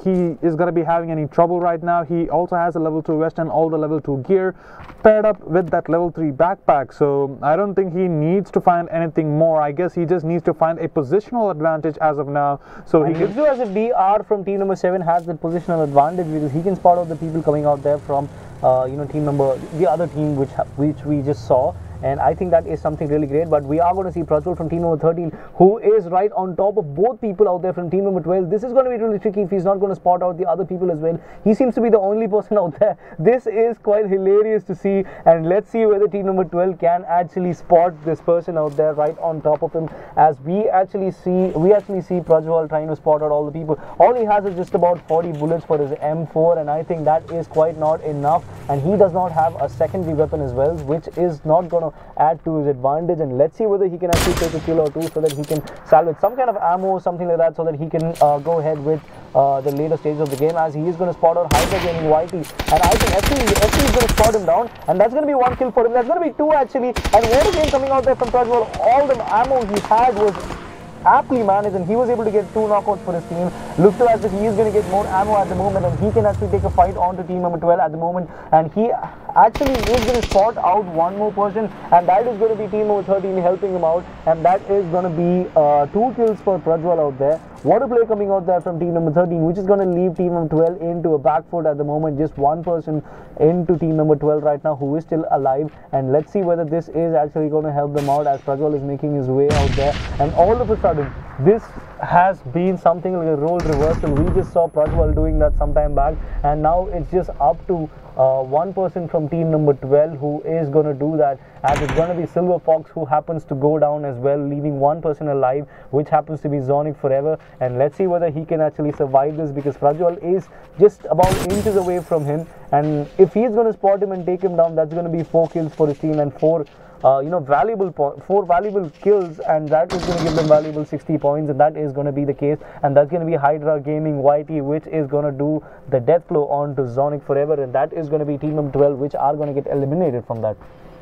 Speaker 2: he is going to be having any trouble right now. He also has a level 2 vest and all the level 2 gear paired up with that level 3 backpack. So I don't think he needs to find anything more. I guess he just needs to find a positional advantage as of now. So he
Speaker 3: looks as if DR from team number 7 has that positional advantage, because he can spot out the people coming out there from the other team which we just saw. And I think that is something really great. But we are going to see Prajwal from team number 13, who is right on top of both people out there from team number 12. This is going to be really tricky if he's not going to spot out the other people as well. He seems to be the only person out there. This is quite hilarious to see, and let's see whether team number 12 can actually spot this person out there right on top of him, as we actually see Prajwal trying to spot out all the people. All he has is just about 40 bullets for his M4, and I think that is quite not enough, and he does not have a secondary weapon as well, which is not going to add to his advantage. And let's see whether he can actually take a kill or 2, so that he can salvage some kind of ammo, something like that, so that he can go ahead with the later stages of the game, as he is going to spot out Hydra Gaming YT. And I think FT is going to spot him down, and that's going to be 1 kill for him. That's going to be 2 actually. And what again coming out there from Prajwal, all the ammo he had was aptly managed, and he was able to get 2 knockouts for his team. Looks as if he is going to get more ammo at the moment, and he can actually take a fight on to team number 12 at the moment. And he actually is going to spot out 1 more person, and that is going to be team number 13 helping him out, and that is going to be 2 kills for Prajwal out there. What a play coming out there from team number 13, which is going to leave team number 12 into a back foot at the moment. Just 1 person into team number 12 right now who is still alive, and let's see whether this is actually going to help them out, as Prajwal is making his way out there. And all of a sudden, this has been something like a role reversal. We just saw Prajwal doing that some time back, and now it's just up to 1 person from team number 12 who is going to do that, as it's going to be Silver Fox, who happens to go down as well, leaving 1 person alive, which happens to be Zonic Forever. And let's see whether he can actually survive this, because Prajwal is just about inches away from him, and if he's going to spot him and take him down, that's going to be 4 kills for his team, and 4 valuable kills, and that is going to give them valuable 60 points, and that is going to be the case. And that's going to be Hydra Gaming YT, which is going to do the death blow on to Zonic Forever, and that is going to be team number 12, which are going to get eliminated from that.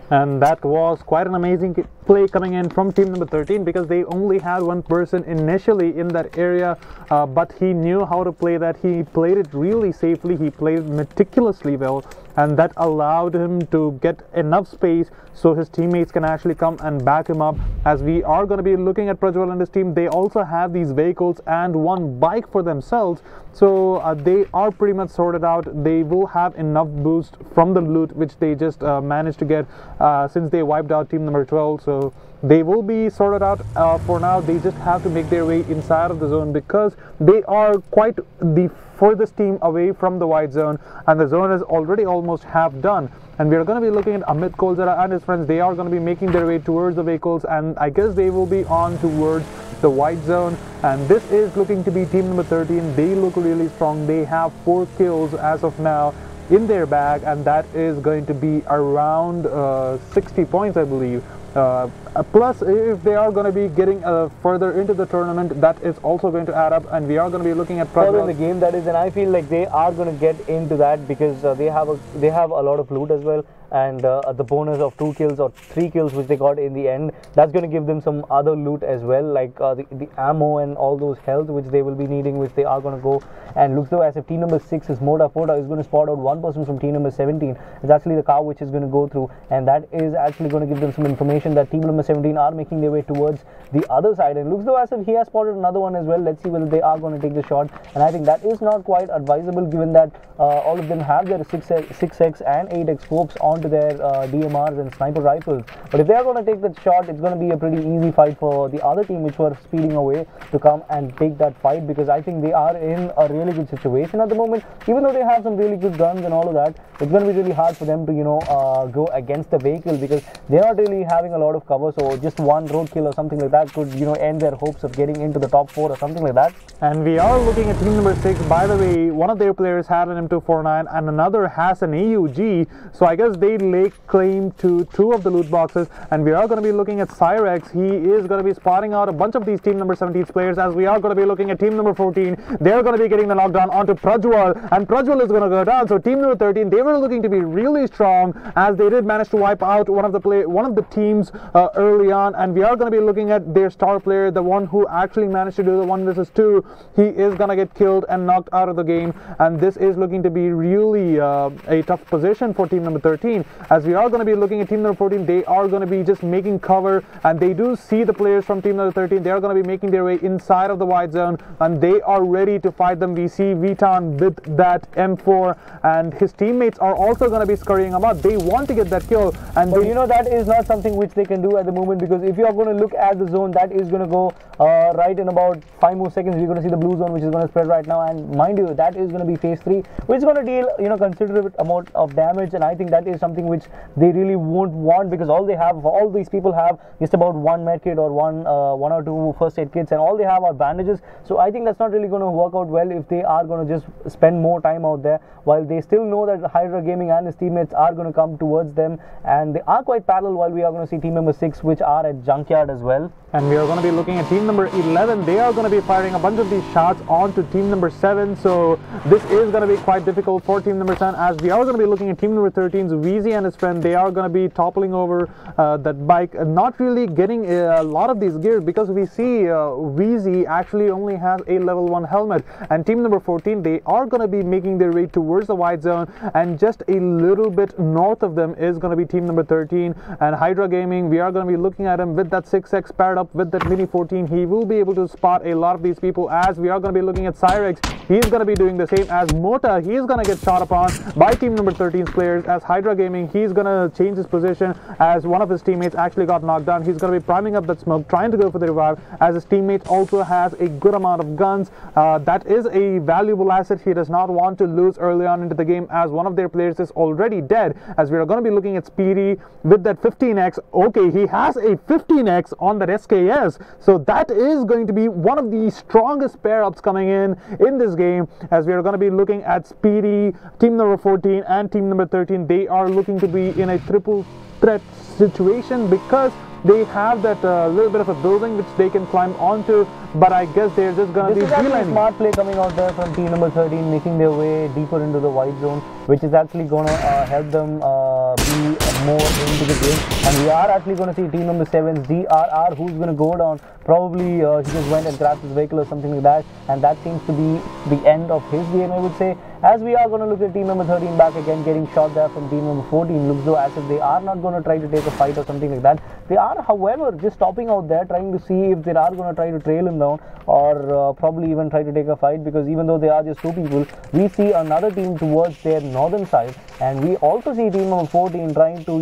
Speaker 2: And that was quite an amazing play coming in from team number 13, because they only had 1 person initially in that area, but he knew how to play that. He played it really safely, he played meticulously well, and that allowed him to get enough space so his teammates can actually come and back him up. As we are going to be looking at Prajwal and his team, they also have these vehicles and 1 bike for themselves, so they are pretty much sorted out. They will have enough boost from the loot which they just managed to get since they wiped out team number 12. So they will be sorted out for now. They just have to make their way inside of the zone because they are quite the furthest team away from the white zone, and the zone is already almost half done. And we are going to be looking at Amit Kolzara and his friends. They are going to be making their way towards the vehicles, and I guess they will be on towards the white zone. And this is looking to be team number 13. They look really strong. They have 4 kills as of now in their bag, and that is going to be around 60 points, I believe. Plus, if they are going to be getting further into the tournament, that is also going to add up, and we are going to be looking at
Speaker 3: further in the game, that is, and I feel like they are going to get into that because they have a lot of loot as well, and the bonus of 2 kills or 3 kills which they got in the end, that's going to give them some other loot as well, like the ammo and all those health which they will be needing, which they are going to go. And looks though as if team number 6 is Moda is going to spot out one person from team number 17. It's actually the car which is going to go through, and that is actually going to give them some information that team number 17 are making their way towards the other side. And looks though as if he has spotted another one as well. Let's see whether they are going to take the shot, and I think that is not quite advisable given that all of them have their 6x and 8x scopes onto their DMRs and sniper rifles. But if they are going to take that shot, it's going to be a pretty easy fight for the other team which were speeding away to come and take that fight, because I think they are in a really good situation at the moment. Even though they have some really good guns and all of that, it's going to be really hard for them to go against the vehicle because they're not really having a lot of cover. So just one roadkill or something like that could end their hopes of getting into the top 4 or something like that.
Speaker 2: And we are looking at team number 6. By the way, one of their players had an M249 and another has an AUG, so I guess they lay claim to 2 of the loot boxes. And we are going to be looking at Cyrex. He is going to be spotting out a bunch of these team number 17 players, as we are going to be looking at team number 14. They're going to be getting the knockdown onto Prajwal, and Prajwal is going to go down. So team number 13, they were looking to be really strong, as they did manage to wipe out one of the teams early on. And we are going to be looking at their star player, the one who actually managed to do the 1 versus 2. He is going to get killed and knocked out of the game, and this is looking to be really a tough position for team number 13. As we are going to be looking at team number 14, they are going to be just making cover, and they do see the players from team number 13. They are going to be making their way inside of the white zone, and they are ready to fight them. We see Vitan with that M4, and his teammates are also going to be scurrying about. They want to get that kill, and
Speaker 3: but that is not something which they can do at the moment, because if you are going to look at the zone, that is going to go right in about 5 more seconds. We're going to see the blue zone which is going to spread right now, and mind you, that is going to be phase 3, which is going to deal considerable amount of damage. And I think that is something which they really won't want, because all these people have just about 1 medkit or one or 2 first aid kits, and all they have are bandages. So I think that's not really going to work out well if they are going to just spend more time out there, while they still know that Hydra Gaming and his teammates are going to come towards them, and they are quite parallel, while we are going to see team number 6 which are at Junkyard as well.
Speaker 2: And we are going to be looking at team number 11. They are going to be firing a bunch of these shots onto team number 7. So this is going to be quite difficult for team number 7, as we are going to be looking at team number 13's Weezy and his friend. They are going to be toppling over that bike, not really getting a lot of these gears, because we see Weezy actually only has a level 1 helmet. And team number 14, they are going to be making their way towards the white zone, and just a little bit north of them is going to be team number 13 and Hydra Gaming. We are going to be looking at him with that 6x paired up with that Mini 14. He will be able to spot a lot of these people, as we are going to be looking at Cyrex. He's going to be doing the same as Mota. He is going to get shot upon by team number 13's players. As Hydra Gaming, he's going to change his position, as one of his teammates actually got knocked down. He's going to be priming up that smoke, trying to go for the revive, as his teammate also has a good amount of guns. That is a valuable asset he does not want to lose early on into the game, as one of their players is already dead. As we are going to be looking at Speedy with that 15x. Okay, he has a 15x on that SKS, so that is going to be one of the strongest pair ups coming in this game, as we are going to be looking at Speedy, team number 14 and team number 13. They are looking to be in a triple threat situation, because they have that little bit of a building which they can climb onto, but I guess they're just going to be
Speaker 3: a smart play coming out there from team number 13, making their way deeper into the white zone, which is actually going to help them be more into the game. And we are actually going to see team number 7's DRR, who's going to go down. Probably he just went and grabbed his vehicle or something like that, and that seems to be the end of his game, I would say. As we are going to look at team number 13 back again, getting shot there from team number 14. Looks though as if they are not going to try to take a fight or something like that. They are, however, just stopping out there, trying to see if they are going to try to trail him down, or probably even try to take a fight, because even though they are just 2 people, we see another team towards their northern side, and we also see team number 14 trying to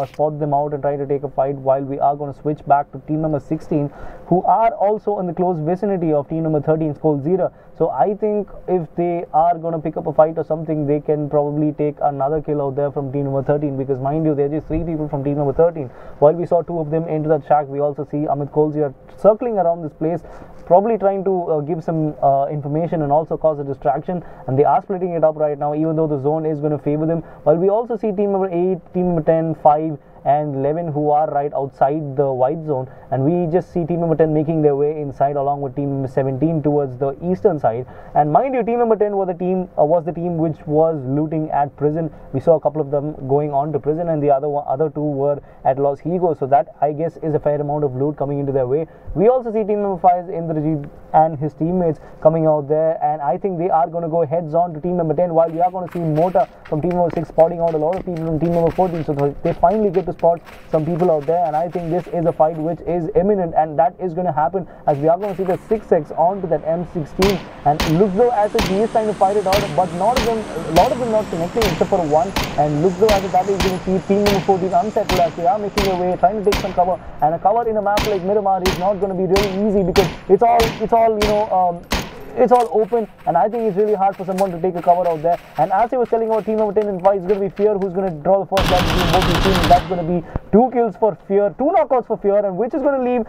Speaker 3: spot them out and try to take a fight, while we are going to switch back to team number 16, who are also in the close vicinity of team number 13's Coldzera. So I think if they are going to pick up a fight or something, they can probably take another kill out there from team number 13, because mind you, there are just 3 people from team number 13. While we saw 2 of them into that shack, we also see Amit Coldzera circling around this place, probably trying to give some information and also cause a distraction, and they are splitting it up right now, even though the zone is going to favor them. While we also see team number 8, team number 10, 5 and 11 who are right outside the white zone, and we just see team number 10 making their way inside along with team number 17 towards the eastern side. And mind you, team number 10 was the team which was looting at prison. We saw a couple of them going on to prison, and the other 2 were at Los Higos, so that I guess is a fair amount of loot coming into their way. We also see team number 5 Indrajit and his teammates coming out there, and I think they are going to go heads on to team number 10, while we are going to see Mota from team number 6 spotting out a lot of people from team number 14, so they finally get to spot some people out there. And I think this is a fight which is imminent, and that is going to happen as we are going to see the 6x onto that M16, and it looks though as if he is trying to fight it out, but a lot of them not connecting except for 1, and looks though as if that is going to keep team number 14 unsettled as they are making their way, trying to take some cover, and a cover in a map like Miramar is not going to be really easy, because it's all open, and I think it's really hard for someone to take a cover out there. And as I was telling about team number 10 and 5, it's going to be Fear who's going to draw the first shot between both these teams. That's going to be 2 kills for Fear, 2 knockouts for Fear, and which is going to leave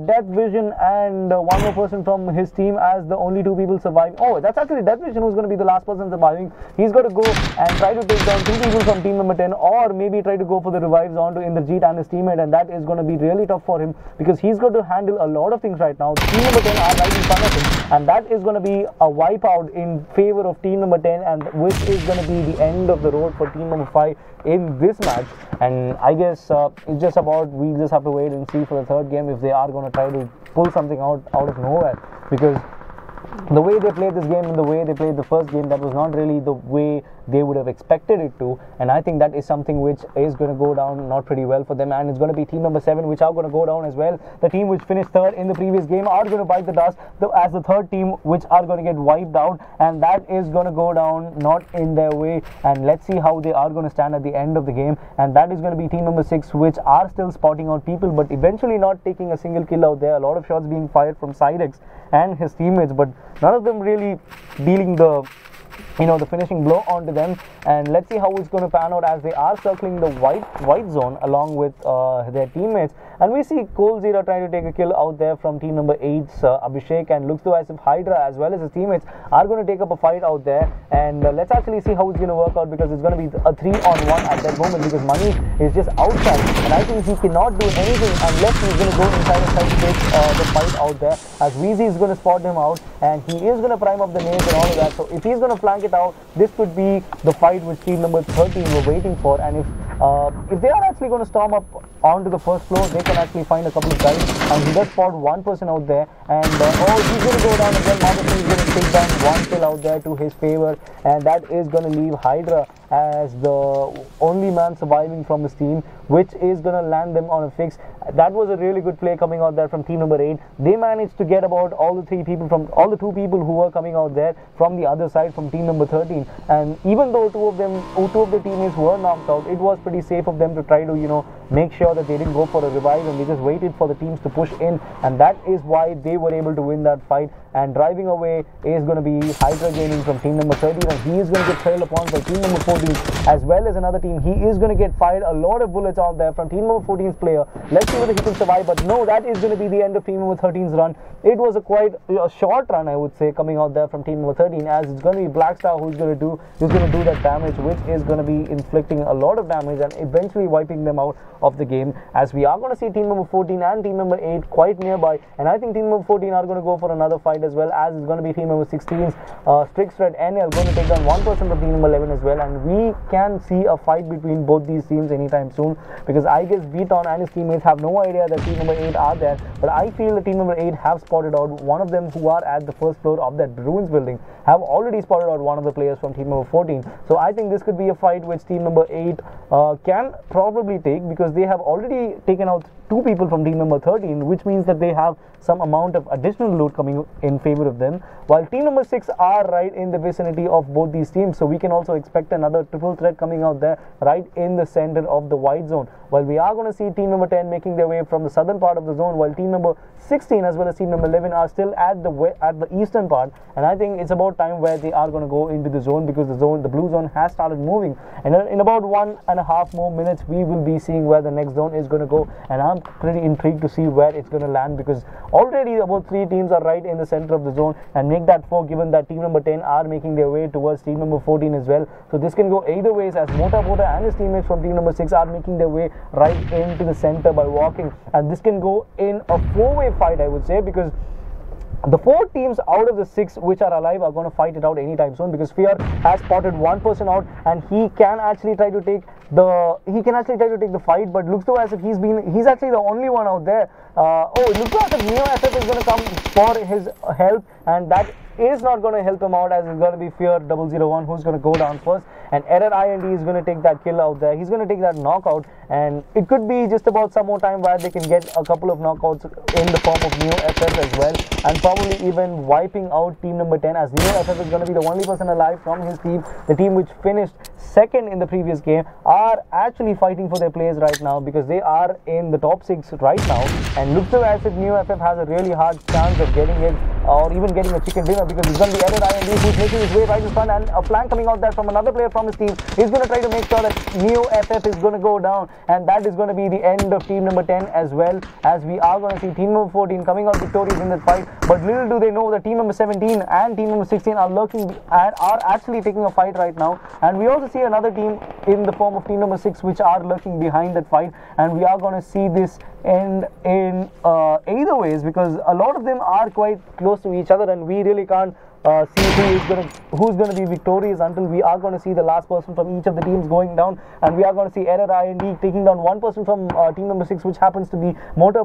Speaker 3: Death Vision and 1 more person from his team as the only 2 people surviving. Oh, that's actually Death Vision who's going to be the last person surviving. He's got to go and try to take down 2 people from team number 10, or maybe try to go for the revives onto Indrajit and his teammate, and that is going to be really tough for him, because he's got to handle a lot of things right now. Team number 10 are right in front of him, and that is going to be a wipeout in favor of team number 10, and which is going to be the end of the road for team number 5 in this match. And I guess it's just about, we just have to wait and see for the 3rd game if they are going to try to pull something out of nowhere, because the way they played this game and the way they played the first game, that was not really the way they would have expected it to, and I think that is something which is going to go down not pretty well for them. And it's going to be team number 7 which are going to go down as well. The team which finished 3rd in the previous game are going to bite the dust as the 3rd team, which are going to get wiped out, and that is going to go down not in their way. And let's see how they are going to stand at the end of the game, and that is going to be team number 6, which are still spotting out people, but eventually not taking a single kill out there. A lot of shots being fired from Sidex and his teammates, but none of them really dealing the finishing blow onto them. And let's see how it's going to pan out as they are circling the white zone along with their teammates. And we see Coldzera trying to take a kill out there from team number 8's Abhishek, and looks though as if Hydra as well as his teammates are going to take up a fight out there. And let's actually see how it's going to work out, because it's going to be a 3-on-1 at that moment, because Money is just outside, and I think he cannot do anything unless he's going to go inside and try to take the fight out there, as Weezy is going to spot him out, and he is going to prime up the nades and all of that. So if he's going to flank it out, this could be the fight which team number 13 were waiting for. And if they are actually going to storm up onto the first floor, they can actually find a couple of guys, and he does spot 1 person out there, and he's going to go down again. Martin is going to take down 1 kill out there to his favor, and that is going to leave Hydra as the only man surviving from his team, which is going to land them on a fix. That was a really good play coming out there from team number 8. They managed to get about all the 2 people who were coming out there from the other side from team number 13, and even though 2 of the teammates were knocked out, it was pretty safe of them to try to make sure that they didn't go for a revive, and they just waited for the teams to push in, and that is why they were able to win that fight. And driving away is going to be Hydra Gaming from team number 13, and he is going to get trailed upon by team number 14 as well as another team. He is going to get fired a lot of bullets out there from team number 14's player. Let's see whether he can survive, but no, that is going to be the end of team number 13's run. It was quite a short run, I would say, coming out there from team number 13, as it's going to be Blackstar who's going to do that damage, which is going to be inflicting a lot of damage and eventually wiping them out of the game, as we are going to see team number 14 and team number 8 quite nearby. And I think team number 14 are going to go for another fight as well, as it's going to be team number 16's Strix Red NL going to take down 1 person from team number 11 as well. And we can see a fight between both these teams anytime soon, because I guess Beaton and his teammates have no idea that team number 8 are there, but I feel that team number 8 have spotted out one of them who are at the first floor of that ruins building, have already spotted out one of the players from team number 14. So I think this could be a fight which team number 8 can probably take, because they have already taken out 2 people from team number 13, which means that they have some amount of additional loot coming in favor of them, while team number 6 are right in the vicinity of both these teams. So we can also expect another triple threat coming out there right in the center of the white zone, while we are going to see team number 10 making their way from the southern part of the zone, while team number 16 as well as team number 11 are still at the eastern part. And I think it's about time where they are going to go into the zone, because the blue zone has started moving, and in about 1.5 more minutes we will be seeing where the next zone is going to go. And I'm pretty intrigued to see where it's going to land, because already about 3 teams are right in the center of the zone, and make that 4 given that team number 10 are making their way towards team number 14 as well. So this can go either ways, as Mota and his teammates from team number 6 are making their way right into the center by walking, and this can go in a 4-way fight, I would say, because the 4 teams out of the 6 which are alive are going to fight it out anytime soon, because Fear has spotted one person out, and he can actually try to take the fight, but looks though as if he's actually the only one out there. It looks as if Neo SF is going to come for his help, and that is not going to help him out, as it's going to be Fear 001 who's going to go down first, and Error IND is going to take that kill out there. He's going to take that knockout, and it could be just about some more time where they can get a couple of knockouts in the form of Neo SF as well, and probably even wiping out team number 10, as Neo SF is going to be the only person alive from his team. The team which finished second in the previous game are actually fighting for their place right now, because they are in the top 6 right now, and looks as if Neo FF has a really hard chance of getting it, or even getting a chicken dinner, because it's going to be Error IND who's making his way right in front, and a flank coming out there from another player from his team. He's going to try to make sure that Neo FF is going to go down, and that is going to be the end of team number 10 as well, as we are going to see team number 14 coming out victorious in that fight. But little do they know that team number 17 and team number 16 are lurking and are actually taking a fight right now, and we also see another team in the form of team number 6 which are lurking behind that fight, and we are going to see this end in either ways, because a lot of them are quite close to each other, and we really can't see who's going to be victorious until we are going to see the last person from each of the teams going down. And we are going to see Error IND taking down one person from team number 6, which happens to be Motor,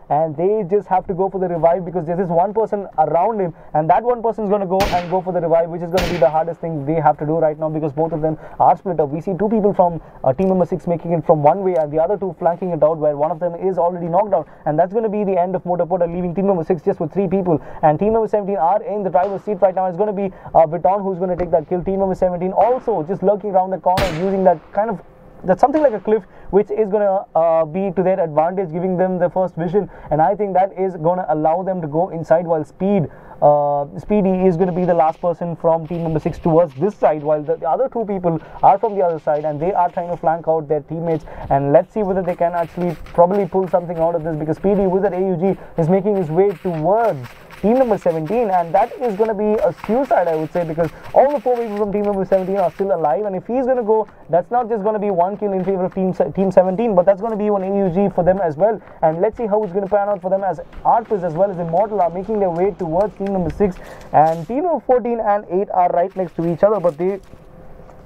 Speaker 3: and they just have to go for the revive, because there is one person around him, and that one person is going to go for the revive, which is going to be the hardest thing they have to do right now, because both of them are split up. We see 2 people from team number 6 making it from one way, and the other 2 flanking it out, where one of them is already knocked out, and that's going to be the end of Motor, leaving team number 6 just with 3 people. And team number 17 are in the driver's seat right now. It's going to be Vuitton who's going to take that kill. Team number 17 also just lurking around the corner, using that's something like a cliff, which is going to be to their advantage, giving them the first vision, and I think that is going to allow them to go inside, while Speedy is going to be the last person from team number 6 towards this side, while the other 2 people are from the other side, and they are trying to flank out their teammates. And let's see whether they can actually probably pull something out of this, because Speedy with that AUG is making his way towards team number 17, and that is going to be a suicide, I would say, because all the 4 people from team number 17 are still alive, and if he's going to go, that's not just going to be 1 kill in favor of team 17, but that's going to be 1 AUG for them as well. And let's see how it's going to pan out for them, as Artist as well as Immortal are making their way towards team number 6, and team number 14 and 8 are right next to each other, but they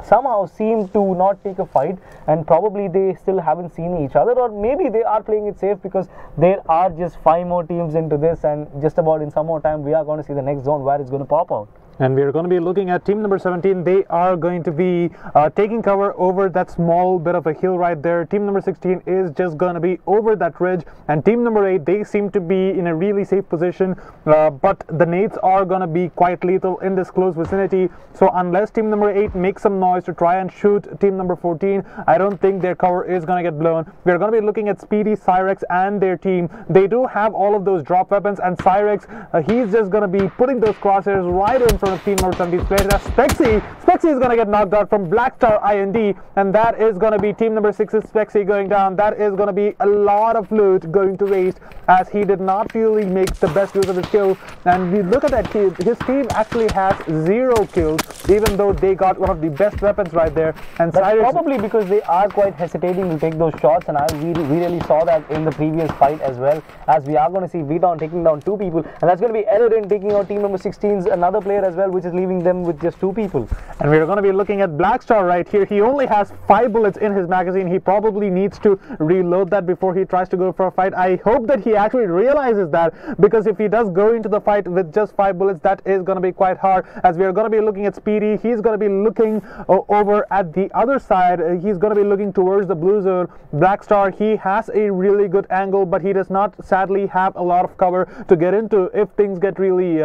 Speaker 3: somehow seem to not take a fight, and probably they still haven't seen each other, or maybe they are playing it safe, because there are just 5 more teams into this, and just about in some more time we are going to see the next zone where it's going to pop out.
Speaker 2: And we're going to be looking at team number 17. They are going to be taking cover over that small bit of a hill right there. Team number 16 is just going to be over that ridge, and team number 8, they seem to be in a really safe position, but the nades are going to be quite lethal in this close vicinity. So unless team number 8 makes some noise to try and shoot team number 14, I don't think their cover is going to get blown. We're going to be looking at Speedy, Cyrex and their team. They do have all of those drop weapons, and Cyrex, he's just going to be putting those crosshairs right in front of team number 17's players. As Spexy is going to get knocked out from Black Star IND, and that is going to be team number 6's Spexy going down. That is going to be a lot of loot going to waste, as he did not really make the best use of his kill. And we look at that kill, his team actually has 0 kills, even though they got one of the best weapons right there. And
Speaker 3: that's probably because they are quite hesitating to take those shots, and we really saw that in the previous fight as well, as we are going to see Vuitton taking down 2 people, and that's going to be Elorin taking out team number 16's another player as as well, which is leaving them with just 2 people.
Speaker 2: And we're going to be looking at Blackstar right here. He only has 5 bullets in his magazine. He probably needs to reload that before he tries to go for a fight. I hope that he actually realizes that, because if he does go into the fight with just 5 bullets, that is going to be quite hard. As we are going to be looking at Speedy, he's going to be looking over at the other side. He's going to be looking towards the blue zone. Blackstar, he has a really good angle, but he does not sadly have a lot of cover to get into if things get really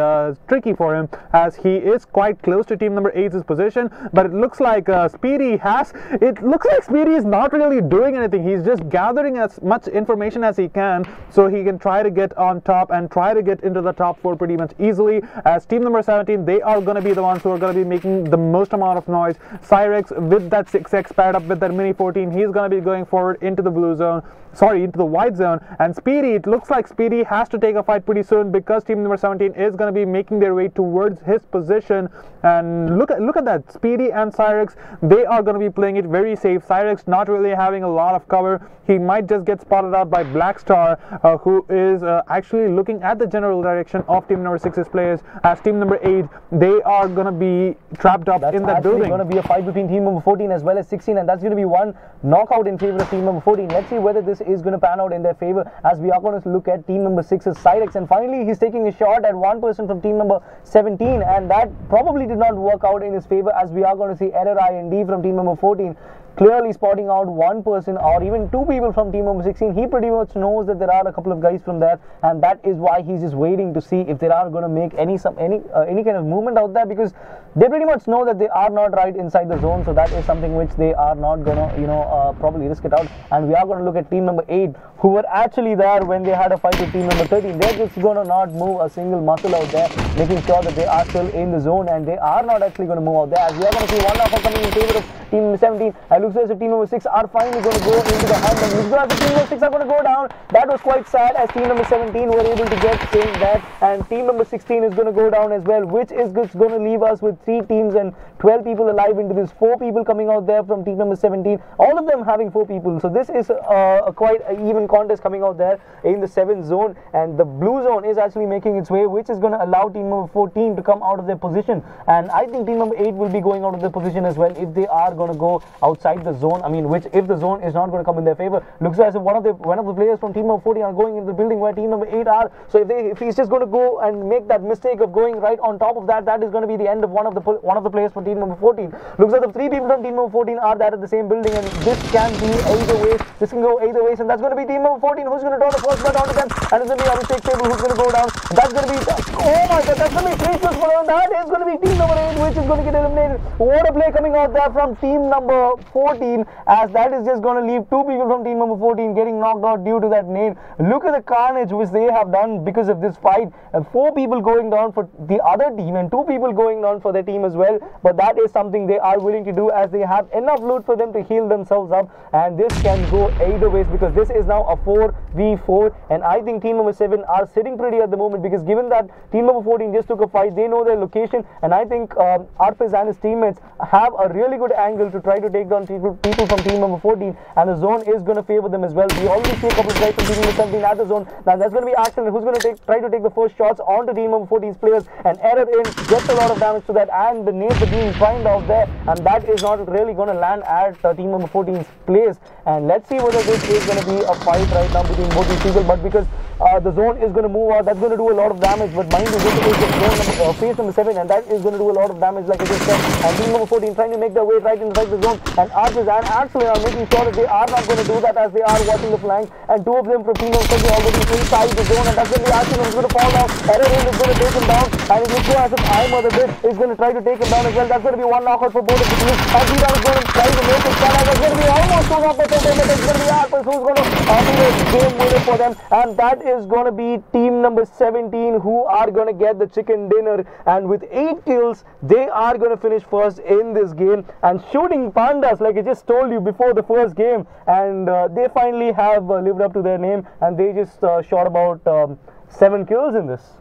Speaker 2: tricky for him, as he is quite close to team number 8's position. But it looks like Speedy is not really doing anything. He's just gathering as much information as he can so he can try to get on top and try to get into the top 4 pretty much easily, as team number 17, they are going to be the ones who are going to be making the most amount of noise. Cyrex with that 6x paired up with that Mini 14, he's going to be going forward into the blue zone, into the white zone. And Speedy, it looks like Speedy has to take a fight pretty soon, because team number 17 is going to be making their way towards his position. And look at that, Speedy and Cyrex, they are going to be playing it very safe. Cyrex not really having a lot of cover. He might just get spotted out by Blackstar, who is actually looking at the general direction of team number 6's players, as team number 8, they are going to be trapped up in that building.
Speaker 3: That's going to be a fight between team number 14 as well as 16, and that's going to be one knockout in favor of team number 14. Let's see whether this is going to pan out in their favor, as we are going to look at team number 6's Cyrex. And finally, he's taking a shot at one person from team number 17, and that probably did not work out in his favor, as we are going to see Error IND from team number 14 clearly spotting out one person or even 2 people from team number 16. He pretty much knows that there are a couple of guys from there, and that is why he's just waiting to see if they are going to make any kind of movement out there, because they pretty much know that they are not right inside the zone. So that is something which they are not going to probably risk it out. And we are going to look at team number 8, who were actually there when they had a fight with team number 13. They're just going to not move a single muscle out there, making sure that they are still in the zone, and they are not actually going to move out there. As we are going to see one knockout coming in favor of team number 17. And looks as if team number 6 are finally going to go into the hunt, and looks as if team number 6 are going to go down. That was quite sad, as team number 17 were able to get in that, and team number 16 is going to go down as well, which is going to leave us with 3 teams and 12 people alive into this. 4 people coming out there from team number 17, all of them having 4 people. So this is a quite even contest coming out there in the 7th zone, and the blue zone is actually making its way, which is going to allow team number 14 to come out of their position. And I think team number 8 will be going out of their position as well if they are going to go outside the zone. I mean, which if the zone is not going to come in their favor. Looks as if one of the players from team number 14 are going into the building where team number 8 are. So if he's just going to go and make that mistake of going right on top of that, that is going to be the end of one of the players from team number 14. Looks as if 3 people from team number 14 are there at the same building, and this can be either ways. This can go either ways, and that's going to be team number 14 who's going to draw the first blood onto them, and it's going to be Abhishek Table who's going to go down. That's going to be, oh my god, that's going to be Christmas for them. That is going to be team number 8, which is going to get eliminated. What a play coming out there from team number 14, as that is just going to leave 2 people from team number 14 getting knocked out due to that nade. Look at the carnage which they have done because of this fight, and 4 people going down for the other team and 2 people going down for their team as well. But that is something they are willing to do, as they have enough loot for them to heal themselves up, and this can go either ways, because this is now a 4v4, and I think team number 7 are sitting pretty at the moment, because given that team number 14 just took a fight, they know their location, and I think Arpez and his teammates have a really good angle to try to take down people from team number 14, and the zone is going to favor them as well. We already see a couple of guys from team number 17 at the zone. Now that's going to be Axel who's going to try to take the first shots onto team number 14's players, and Error in gets a lot of damage to that, and the nades are being primed out there, and that is not really going to land at team number 14's players. And let's see whether this is going to be a fight right now between both these people, but because the zone is going to move out, that's going to do a lot of damage. But mind you, this is the phase number 7, and that is going to do a lot of damage, like I just said. And team number 14 trying to make their way right inside the zone, and Arpez and Axel are making sure that they are not going to do that, as they are watching the flank, and 2 of them from team number 17 already inside the zone, and that's going to be Axel who's going to fall down. Error is going to take him down, and it looks as if the bit is going to try to take him down as well. That's going to be one knockout for both of the teams. As he is going to try to make it stand, that's going to be almost 2 knockouts, but it's going to be Arpez who's going to be the game winner for them, and that is going to be team number 17 who are going to get the chicken dinner, and with 8 kills they are going to finish first in this game, and shooting pandas, like I just told you before the first game, and they finally have lived up to their name, and they just shot about 7 kills in this.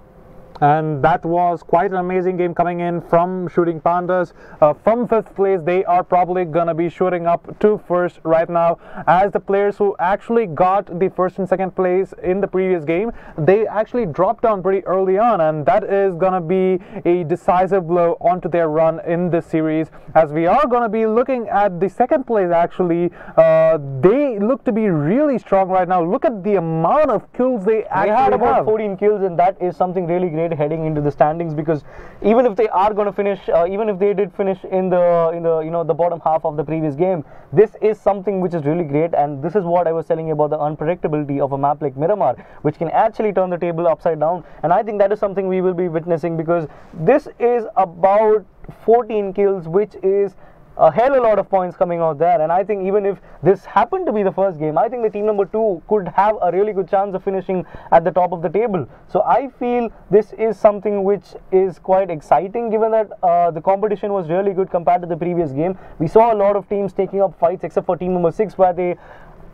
Speaker 2: And that was quite an amazing game coming in from Shooting Pandas. From 5th place, they are probably gonna be shooting up to 1st right now, as the players who actually got the 1st and 2nd place in the previous game, they actually dropped down pretty early on, and that is gonna be a decisive blow onto their run in this series, as we are gonna be looking at the 2nd place. Actually, they look to be really strong right now. Look at the amount of kills they actually
Speaker 3: had about
Speaker 2: have.
Speaker 3: 14 kills, and that is something really great heading into the standings, because even if they are going to finish, even if they did finish in the the bottom half of the previous game, this is something which is really great. And this is what I was telling you about the unpredictability of a map like Miramar, which can actually turn the table upside down. And I think that is something we will be witnessing, because this is about 14 kills, which is a hell of a lot of points coming out there. And I think even if this happened to be the first game, I think the team number 2 could have a really good chance of finishing at the top of the table. So I feel this is something which is quite exciting, given that the competition was really good compared to the previous game. We saw a lot of teams taking up fights, except for team number 6, where they,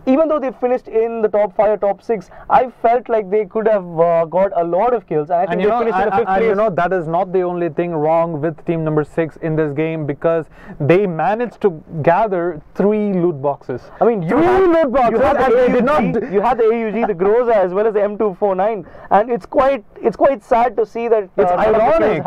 Speaker 3: even though they finished in the top 5 or top 6, I felt like they could have got a lot of kills. And I think they finished in the 5th place.
Speaker 2: You know, that is not the only thing wrong with team number 6 in this game, because they managed to gather 3 loot boxes.
Speaker 3: I mean, you had the AUG, the Groza, as well as the M249, and it's quite sad to see that
Speaker 2: it's ironic.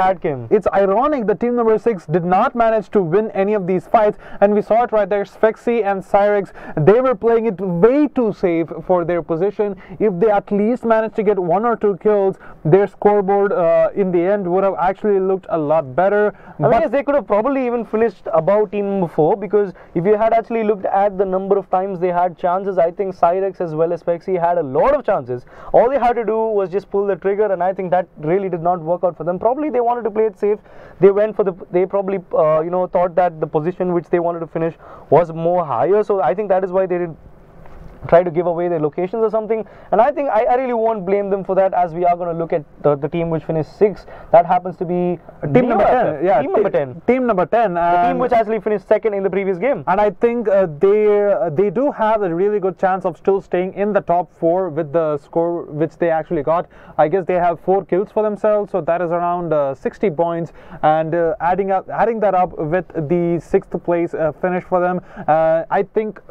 Speaker 3: It's
Speaker 2: ironic that team number 6 did not manage to win any of these fights, and we saw it right there. Spexy and Cyrex, they were playing it way too safe for their position. If they at least managed to get 1 or 2 kills, their scoreboard in the end would have actually looked a lot better.
Speaker 3: I mean, they could have probably even finished above team number 4, because if you had actually looked at the number of times they had chances, I think Cyrex as well as Spexy had a lot of chances. All they had to do was just pull the trigger, and I think that really did not work out for them. Probably they wanted to play it safe. They went for they probably thought that the position which they wanted to finish was more higher. So I think that is why they did try to give away their locations or something. And I think I really won't blame them for that, as we are going to look at the team which finished 6th. That happens to be
Speaker 2: team number 10. Yeah,
Speaker 3: team number 10.
Speaker 2: Team number 10.
Speaker 3: The team which actually finished 2nd in the previous game.
Speaker 2: And I think they do have a really good chance of still staying in the top 4 with the score which they actually got. I guess they have 4 kills for themselves, so that is around 60 points. And adding that up with the 6th place finish for them, I think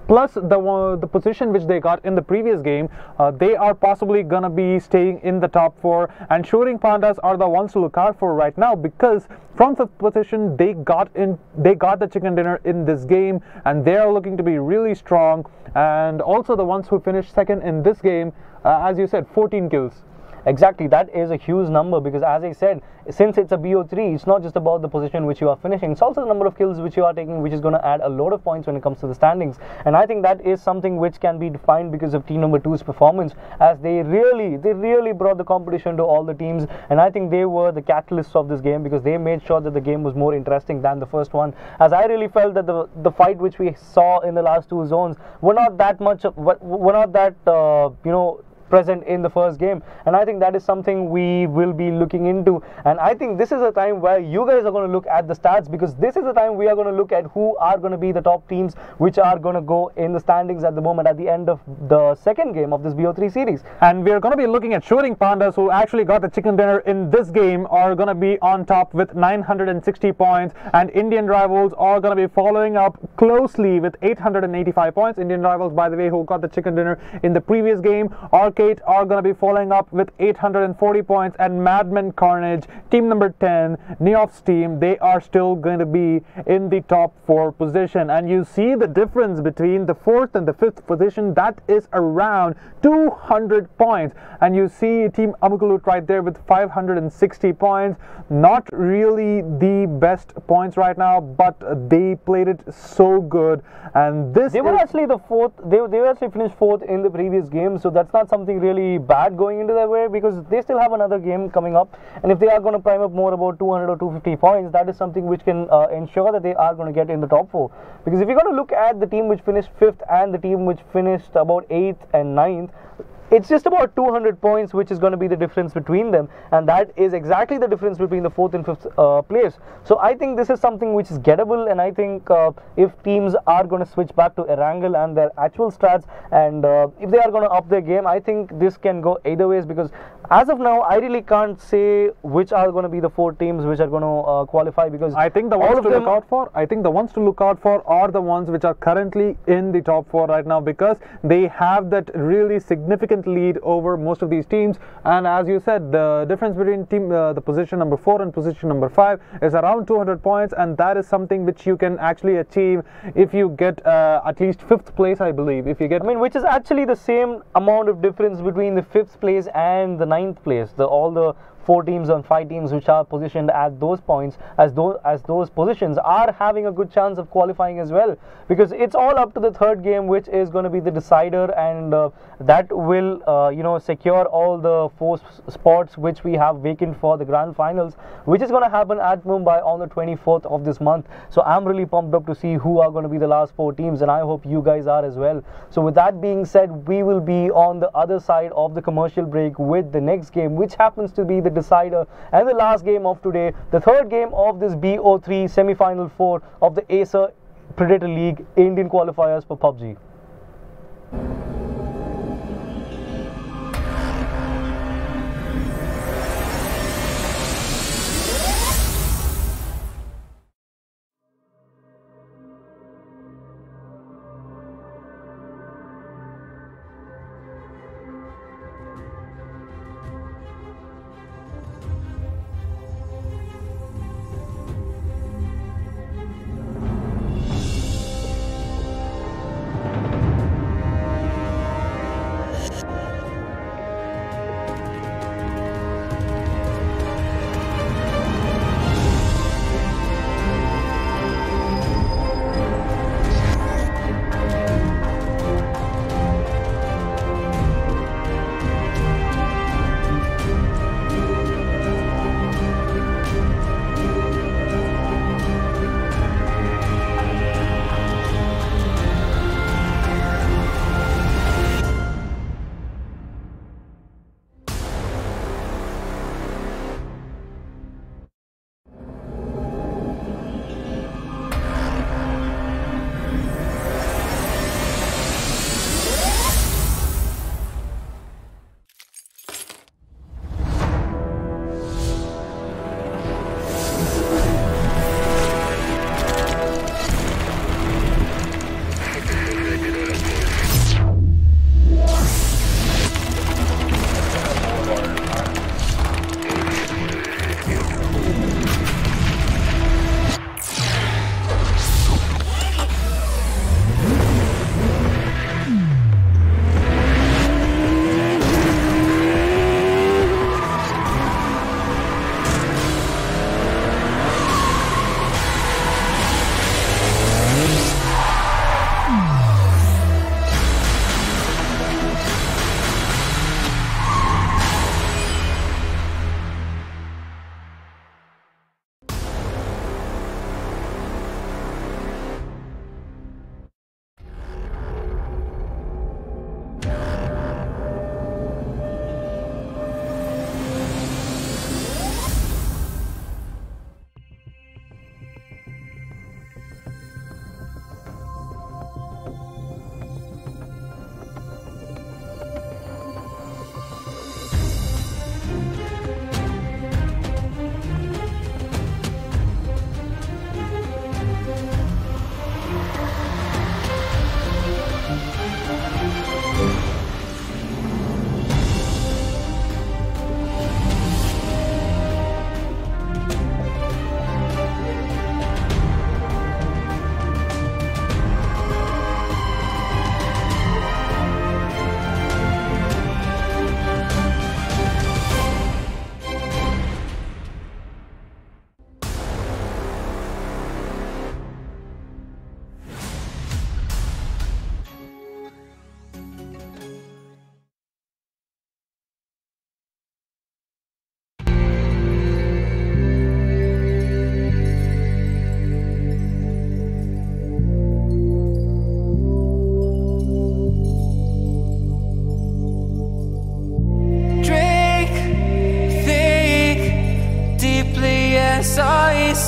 Speaker 2: plus the position which they got in the previous game, they are possibly gonna be staying in the top 4. And Shooting Pandas are the ones to look out for right now, because from 5th position they got the chicken dinner in this game, and they are looking to be really strong. And also the ones who finished 2nd in this game, as you said, 14 kills.
Speaker 3: Exactly, that is a huge number, because as I said, since it's a BO3, it's not just about the position which you are finishing, it's also the number of kills which you are taking, which is going to add a lot of points when it comes to the standings. And I think that is something which can be defined because of team number 2's performance, as they really brought the competition to all the teams. And I think they were the catalysts of this game, because they made sure that the game was more interesting than the first one, as I really felt that the fight which we saw in the last 2 zones were not that present in the first game. And I think that is something we will be looking into. And I think this is a time where you guys are going to look at the stats, because this is the time we are going to look at who are going to be the top teams which are going to go in the standings at the moment, at the end of the 2nd game of this BO3 series.
Speaker 2: And we are going to be looking at Shooting Pandas, who actually got the chicken dinner in this game, are going to be on top with 960 points, and Indian Rivals are going to be following up closely with 885 points. Indian Rivals, by the way, who got the chicken dinner in the previous game. Arcade are going to be following up with 840 points, and Madman Carnage, team number 10, Neof's team, they are still going to be in the top 4 position. And you see the difference between the 4th and the 5th position, that is around 200 points. And you see team Amukulut right there with 560 points. Not really the best points right now, but they played it so good. And this
Speaker 3: they were actually the 4th, they were actually finished 4th in the previous game, so that's not something really bad going into their way, because they still have another game coming up. And if they are going to prime up more about 200 or 250 points, that is something which can ensure that they are going to get in the top 4. Because if you're going to look at the team which finished 5th and the team which finished about 8th and 9th, it's just about 200 points which is going to be the difference between them, and that is exactly the difference between the 4th and 5th place. So I think this is something which is gettable, and I think if teams are going to switch back to Erangel and their actual strats, and if they are going to up their game, I think this can go either ways, because as of now, I really can't say which are going to be the 4 teams which are going to qualify, because
Speaker 2: I think the ones to look out for. I think the ones to look out for are the ones which are currently in the top 4 right now, because they have that really significant lead over most of these teams. And as you said, the difference between the position number 4 and position number 5 is around 200 points, and that is something which you can actually achieve if you get at least 5th place, I believe. If you get,
Speaker 3: which is actually the same amount of difference between the 5th place and the 9th place. All the 4 teams and 5 teams which are positioned at those points, as those positions, are having a good chance of qualifying as well, because it's all up to the 3rd game, which is going to be the decider, and that will secure all the 4 spots which we have vacant for the grand finals, which is going to happen at Mumbai on the 24th of this month. So I'm really pumped up to see who are going to be the last 4 teams, and I hope you guys are as well. So with that being said, we will be on the other side of the commercial break with the next game, which happens to be the decider and the last game of today, the 3rd game of this BO3 semi-final 4 of the Acer Predator League Indian qualifiers for PUBG.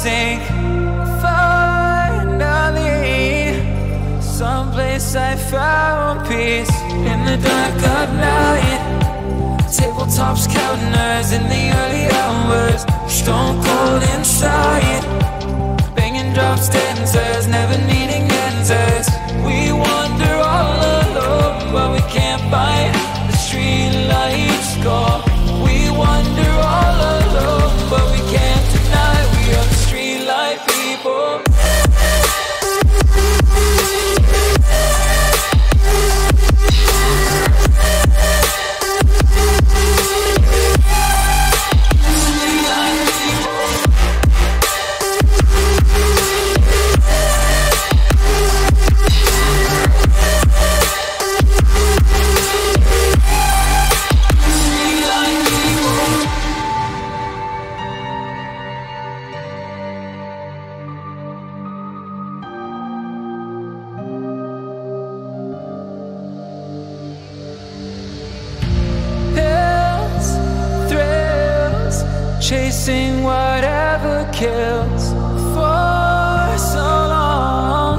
Speaker 5: sink. Finally, someplace I found peace in the dark of night. Tabletops counting us in the early hours. Stone cold inside, banging drops, dancers, never needing answers. We wander all alone, but we can't find the street lights go. We wander all alone, but we can't deny we are the street light people. Chasing whatever kills. For so long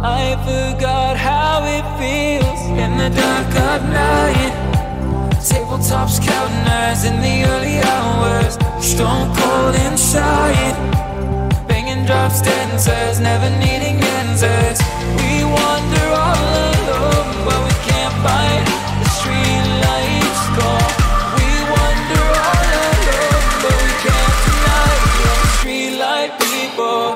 Speaker 5: I forgot how it feels in the dark of night. Tabletops counting us in the early hours. Stone cold inside, banging drops, dancers, never needing answers. We wander all alone, but we can't find the street lights go. We wander all alone, but we can't deny we are the street light people.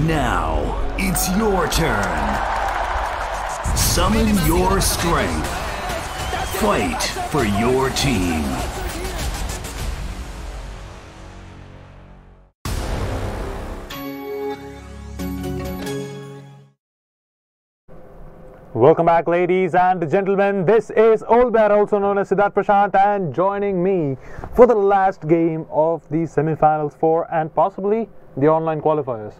Speaker 1: Now, it's your turn. Summon your strength. Fight for your team.
Speaker 2: Welcome back, ladies and gentlemen. This is Old Bear, also known as Siddharth Prashant, and joining me for the last game of the semi-finals for and possibly the online qualifiers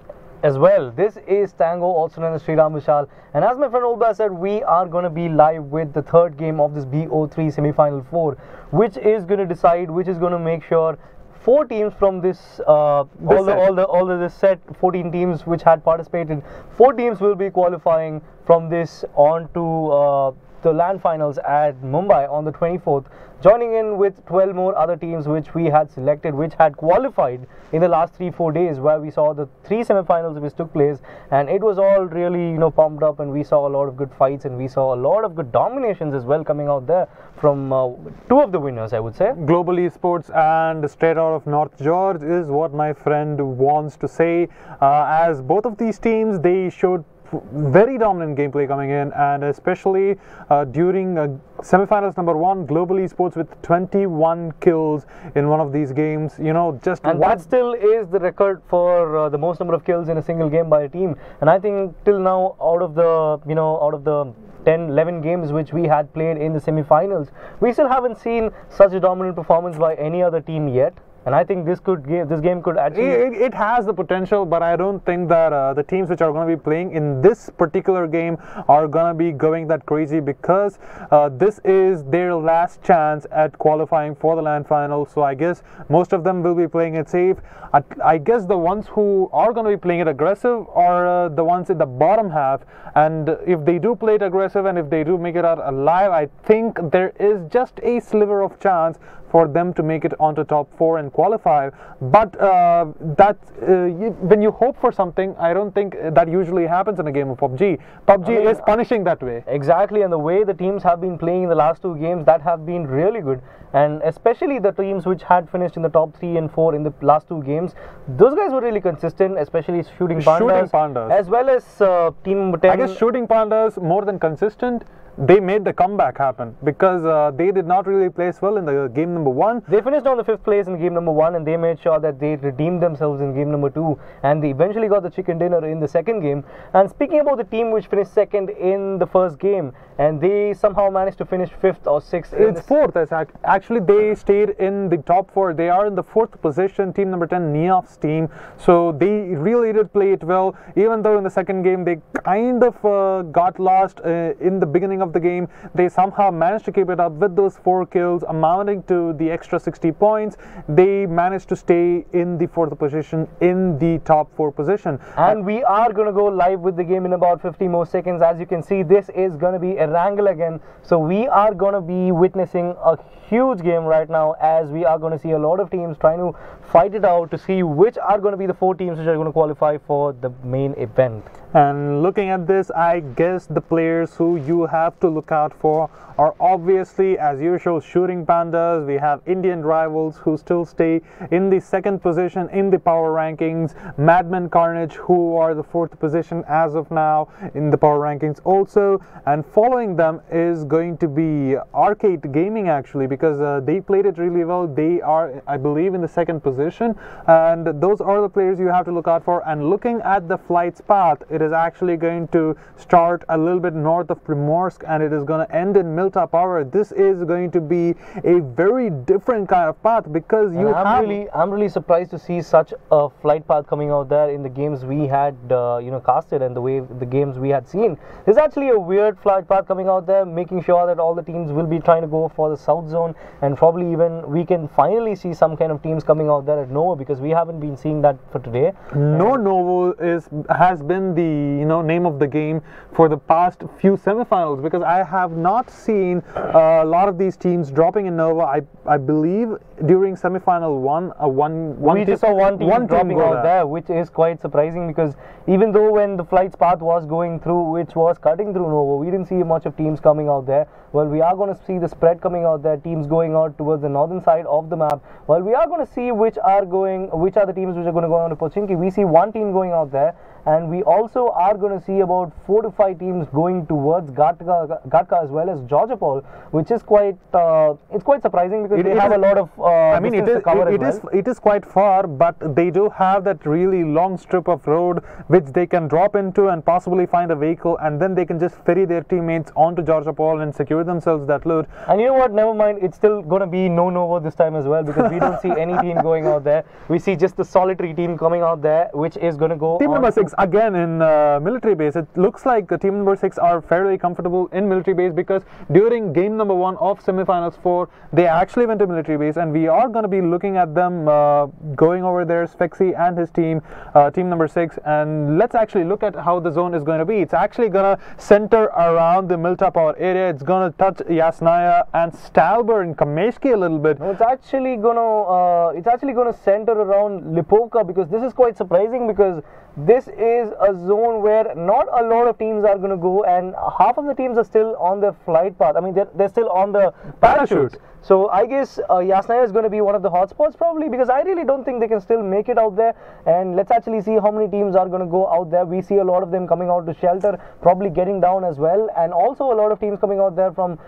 Speaker 3: as well. This is Tango, also known as Sriram Vishal, and as my friend Olba said, we are going to be live with the third game of this BO3 semi-final 4, which is going to decide, which is going to make sure 4 teams from this this set, 14 teams which had participated, 4 teams will be qualifying from this on to the LAN finals at Mumbai on the 24th, joining in with 12 more other teams which we had selected, which had qualified in the last 3-4 days, where we saw the 3 semi-finals which took place, and it was all really pumped up, and we saw a lot of good fights, and we saw a lot of good dominations as well coming out there from 2 of the winners, I would say.
Speaker 2: Global Esports and straight out of North George is what my friend wants to say, as both of these teams, they showed very dominant gameplay coming in, and especially during semi-finals number 1, Global Esports with 21 kills in one of these games.
Speaker 3: That still is the record for the most number of kills in a single game by a team. And I think till now, out of the 10-11 games which we had played in the semi-finals, we still haven't seen such a dominant performance by any other team yet. And I think this game could actually...
Speaker 2: It has the potential, but I don't think that the teams which are going to be playing in this particular game are going to be going that crazy, because this is their last chance at qualifying for the LAN final. So I guess most of them will be playing it safe. I guess the ones who are going to be playing it aggressive are the ones in the bottom half. And if they do play it aggressive and if they do make it out alive, I think there is just a sliver of chance for them to make it onto top 4 and qualify. But when you hope for something, I don't think that usually happens in a game of PUBG. PUBG is punishing that way.
Speaker 3: Exactly, and the way the teams have been playing in the last 2 games, that have been really good. And especially the teams which had finished in the top 3 and 4 in the last 2 games, those guys were really consistent, especially Shooting Pandas. As well as team number 10.
Speaker 2: I guess Shooting Pandas, more than consistent, they made the comeback happen, because they did not really place well in the game number 1.
Speaker 3: They finished on the 5th place in game number 1, and they made sure that they redeemed themselves in game number 2, and they eventually got the chicken dinner in the 2nd game. And speaking about the team which finished 2nd in the 1st game, and they somehow managed to finish 5th or 6th.
Speaker 2: It's 4th. Actually, they stayed in the top 4. They are in the 4th position, team number 10, Neof's team. So they really did play it well, even though in the 2nd game they kind of got lost in the beginning of the game. They somehow managed to keep it up with those 4 kills, amounting to the extra 60 points. They managed to stay in the 4th position, in the top 4 position.
Speaker 3: And we are going to go live with the game in about 50 more seconds. As you can see, this is going to be Erangel again. So we are going to be witnessing a huge game right now, as we are going to see a lot of teams trying to fight it out to see which are going to be the 4 teams which are going to qualify for the main event.
Speaker 2: And looking at this, I guess the players who you have to look out for are obviously, as usual, Shooting Pandas. We have Indian rivals who still stay in the 2nd position in the power rankings. Madman Carnage, who are the 4th position as of now in the power rankings also. And following them is going to be Arcade Gaming, actually, because they played it really well. They are, I believe, in the 2nd position. And those are the players you have to look out for. And looking at the flight's path, it is actually going to start a little bit north of Primorsk, and it is going to end in Milta Power. This is going to be a very different kind of path, because
Speaker 3: I'm really surprised to see such a flight path coming out there in the games we had casted, and the way the games we had seen. There's actually a weird flight path coming out there, making sure that all the teams will be trying to go for the south zone, and probably even we can finally see some kind of teams coming out there at Nova, because we haven't been seeing that for today.
Speaker 2: Nova has been the name of the game for the past few semifinals, because I have not seen a lot of these teams dropping in Nova. I believe during semifinal 1,
Speaker 3: we just saw one team dropping out there, which is quite surprising, because even though when the flight's path was going through, which was cutting through Nova, we didn't see much of teams coming out there. Well, we are going to see the spread coming out there, teams going out towards the northern side of the map. Well, we are going to see which are the teams which are going to go on to Pochinki. We see one team going out there, and we also are going to see about 4 to 5 teams going towards Gatka as well as Georgopol, which is quite it's quite surprising because they have a lot of
Speaker 2: I mean, it is quite far, but they do have that really long strip of road which they can drop into and possibly find a vehicle, and then they can just ferry their teammates onto Georgopol and secure themselves that loot.
Speaker 3: And you know what, never mind, it's still going to be no this time as well, because we don't see any team going out there. We see just the solitary team coming out there, which is going to go
Speaker 2: team number 6 again in military base. It looks like team number 6 are fairly comfortable in military base, because during game number 1 of semifinals 4 they actually went to military base, and we are going to be looking at them going over there, Spexy and his team, team number 6. And let's actually look at how the zone is going to be. It's actually going to center around the Milta Power area. It's going to touch Yasnaya and Stalber and Kameshki a little bit.
Speaker 3: No, it's actually going to center around Lipovka, because this is quite surprising, because this is a zone where not a lot of teams are going to go, and half of the teams are still on their flight path. I mean, they're still on the parachute. So I guess Yasnaya is going to be one of the hotspots probably, because I really don't think they can still make it out there. And let's actually see how many teams are going to go out there. We see a lot of them coming out to shelter, probably getting down as well, and also a lot of teams coming out there from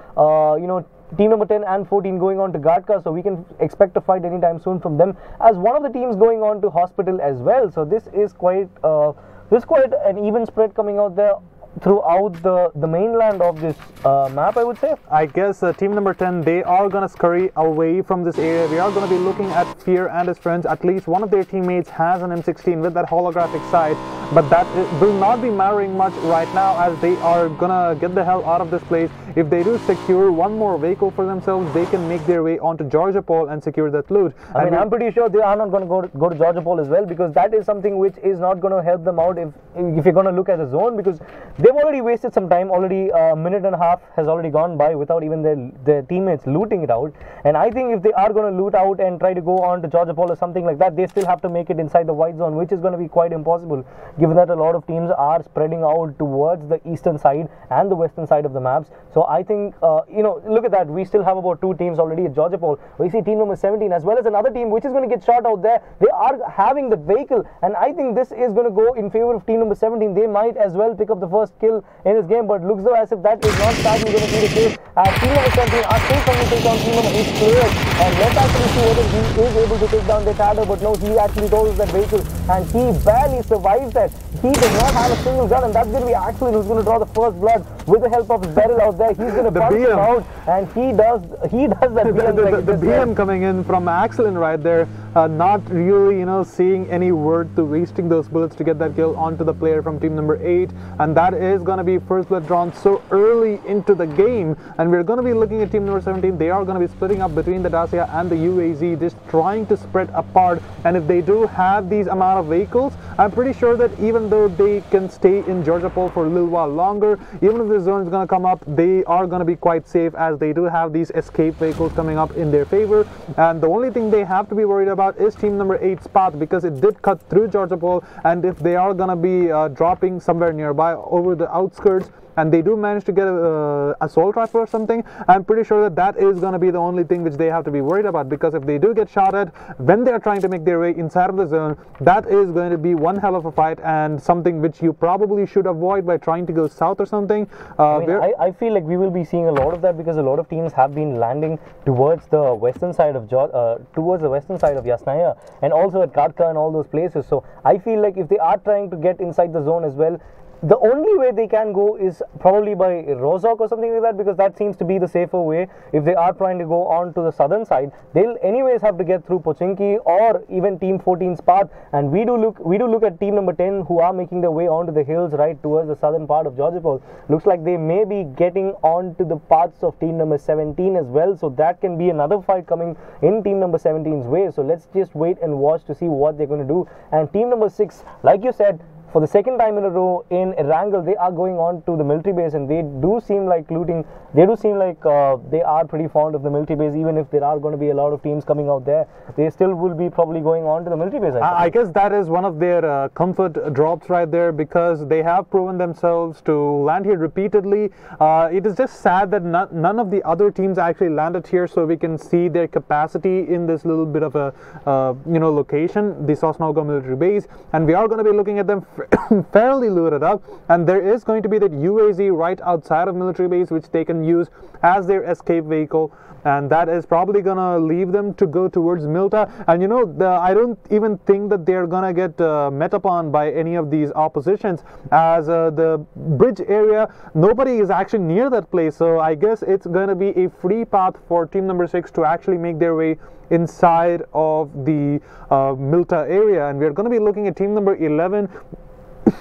Speaker 3: team number 10 and 14 going on to Gatka, so we can expect a fight anytime soon from them, as one of the teams going on to hospital as well. So this is quite an even spread coming out there throughout the mainland of this map, I would say.
Speaker 2: I guess team number 10, they are going to scurry away from this area. We are going to be looking at Fear and his friends. At least one of their teammates has an M16 with that holographic sight, but that will not be mattering much right now, as they are going to get the hell out of this place. If they do secure one more vehicle for themselves, they can make their way onto Georgopol and secure that loot.
Speaker 3: I mean, I'm pretty sure they are not going to go to Georgopol as well, because that is something which is not going to help them out if you're going to look at the zone, because they've already wasted some time. Already a minute and a half has already gone by without even their teammates looting it out. And I think if they are going to loot out and try to go on to Georgopol or something like that, they still have to make it inside the white zone, which is going to be quite impossible, given that a lot of teams are spreading out towards the eastern side and the western side of the maps. So I think, look at that. We still have about 2 teams already at Georgopol. We see team number 17 as well as another team which is going to get shot out there. They are having the vehicle, and I think this is going to go in favor of team number 17. They might as well pick up the first kill in this game, but looks though as if that is not sadly going to be the case, as team number 17 are still trying to take down team number 8 players. And let's actually see whether he is able to take down the Tadder, but no, he actually totals that vehicle, and he barely survives that. He does not have a single gun, and that's going to be Axel who's going to draw the first blood with the help of his barrel out there. He's going to punch him out, and he does that BM.
Speaker 2: The BM coming in from Axel right there, not really seeing any worth to wasting those bullets to get that kill onto the player from team number 8, and that is going to be first blood drawn so early into the game. And we're going to be looking at team number 17. They are going to be splitting up between the Dacia and the UAZ, just trying to spread apart. And if they do have these amount of vehicles, I'm pretty sure that even though they can stay in Georgopol for a little while longer, even if the zone is going to come up, they are going to be quite safe, as they do have these escape vehicles coming up in their favor. And the only thing they have to be worried about is team number 8's path, because it did cut through Georgopol, and if they are going to be dropping somewhere nearby over the outskirts, and they do manage to get a assault rifle or something, I'm pretty sure that that is going to be the only thing which they have to be worried about, because if they do get shot at when they are trying to make their way inside of the zone, that is going to be one hell of a fight, and something which you probably should avoid by trying to go south or something.
Speaker 3: I feel like we will be seeing a lot of that, because a lot of teams have been landing towards the western side of Yasnaya, and also at Gatka and all those places. So I feel like if they are trying to get inside the zone as well, the only way they can go is probably by Rozhok or something like that, because that seems to be the safer way. If they are trying to go on to the southern side, they'll anyways have to get through Pochinki or even team 14's path. And we do look at team number 10, who are making their way onto the hills right towards the southern part of Georgopol. Looks like they may be getting onto the paths of team number 17 as well, so that can be another fight coming in team number 17's way. So let's just wait and watch to see what they're going to do. And team number 6, like you said, for the second time in a row in Erangel, they are going on to the military base, and they do seem like looting. They do seem like they are pretty fond of the military base. Even if there are going to be a lot of teams coming out there, they still will be probably going on to the military base.
Speaker 2: I guess that is one of their comfort drops right there, because they have proven themselves to land here repeatedly. It is just sad that none of the other teams actually landed here, so we can see their capacity in this little bit of a location, the Sosnoga military base, and we are going to be looking at them fairly looted up. And there is going to be that UAZ right outside of military base, which they can use as their escape vehicle, and that is probably gonna leave them to go towards Milta. And I don't even think that they're gonna get met upon by any of these oppositions, as the bridge area, nobody is actually near that place, so I guess it's gonna be a free path for team number 6 to actually make their way inside of the Milta area. And we're going to be looking at team number 11.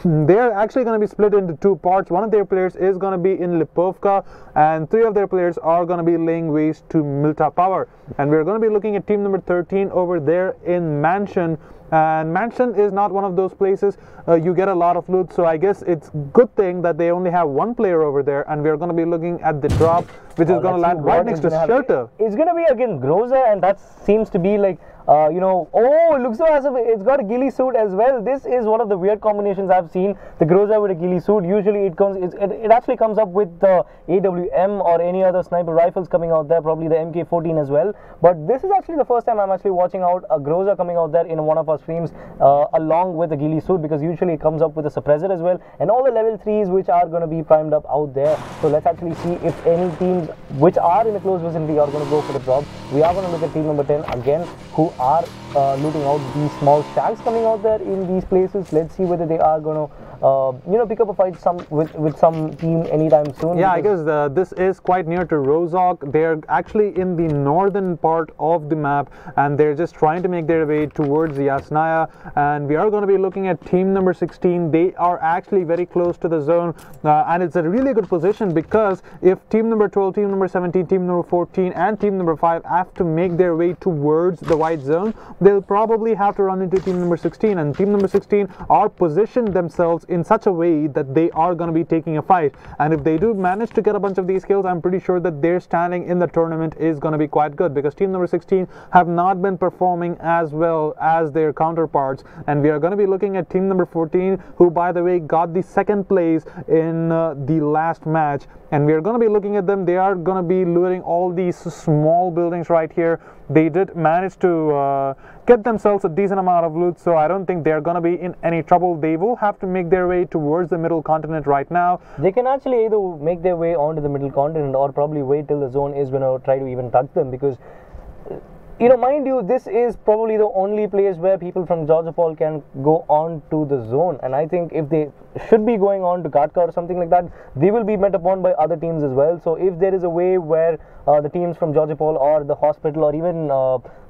Speaker 2: They are actually going to be split into two parts. One of their players is going to be in Lipovka, and 3 of their players are going to be laying waste to Milta Power. And we're going to be looking at team number 13 over there in Mansion. And Mansion is not one of those places you get a lot of loot, so I guess it's good thing that they only have 1 player over there. And we're going to be looking at the drop, which is going to land right next to Shelter.
Speaker 3: It's going to be again Groza, and that seems to be like oh, it looks so as if it's got a ghillie suit as well. This is one of the weird combinations I've seen. The Groza with a ghillie suit. Usually it actually comes up with the AWM or any other sniper rifles coming out there, probably the MK14 as well. But this is actually the first time I'm actually watching out a Groza coming out there in one of our streams along with a ghillie suit, because usually it comes up with a suppressor as well, and all the level 3s which are going to be primed up out there. So let's actually see if any teams which are in a close vicinity are going to go for the drop. We are going to look at team number 10 again, who are looting out these small shacks coming out there in these places. Let's see whether they are going to pick up a fight with some team anytime soon.
Speaker 2: Yeah, I guess this is quite near to Rozhok. They're actually in the northern part of the map, and they're just trying to make their way towards Yasnaya. And we are going to be looking at team number 16. They are actually very close to the zone, and it's a really good position, because if team number 12, team number 17, team number 14 and team number 5 have to make their way towards the white zone, they'll probably have to run into team number 16, and team number 16 are positioned themselves in such a way that they are going to be taking a fight. And if they do manage to get a bunch of these kills, I'm pretty sure that their standing in the tournament is going to be quite good, because team number 16 have not been performing as well as their counterparts. And we are going to be looking at team number 14, who by the way got the 2nd place in the last match. And we are going to be looking at them. They are going to be looting all these small buildings right here. They did manage to get themselves a decent amount of loot, so I don't think they're going to be in any trouble. They will have to make their way towards the middle continent right now.
Speaker 3: They can actually either make their way onto the middle continent, or probably wait till the zone is going to try to even touch them, because mind you, this is probably the only place where people from Georgopol can go on to the zone. And I think if they should be going on to Katka or something like that, they will be met upon by other teams as well. So if there is a way where the teams from Georgopol or the hospital, or even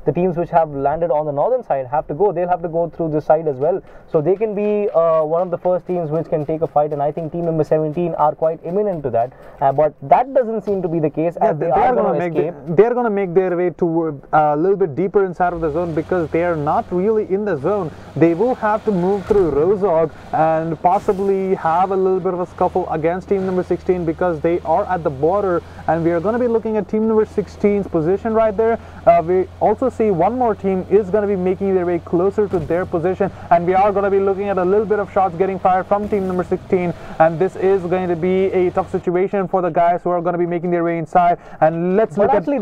Speaker 3: the teams which have landed on the northern side have to go, they'll have to go through this side as well. So they can be one of the first teams which can take a fight, and I think team number 17 are quite imminent to that. But that doesn't seem to be the case, as they are going to escape.
Speaker 2: They're going to make their way to a little bit deeper inside of the zone, because they are not really in the zone. They will have to move through Rozhok and possibly have a little bit of a scuffle against team number 16, because they are at the border. And we are going to be looking at team number 16's position right there. We also see one more team is going to be making their way closer to their position, and we are going to be looking at a little bit of shots getting fired from team number 16, and this is going to be a tough situation for the guys who are going to be making their way inside. And let's look
Speaker 3: at... But actually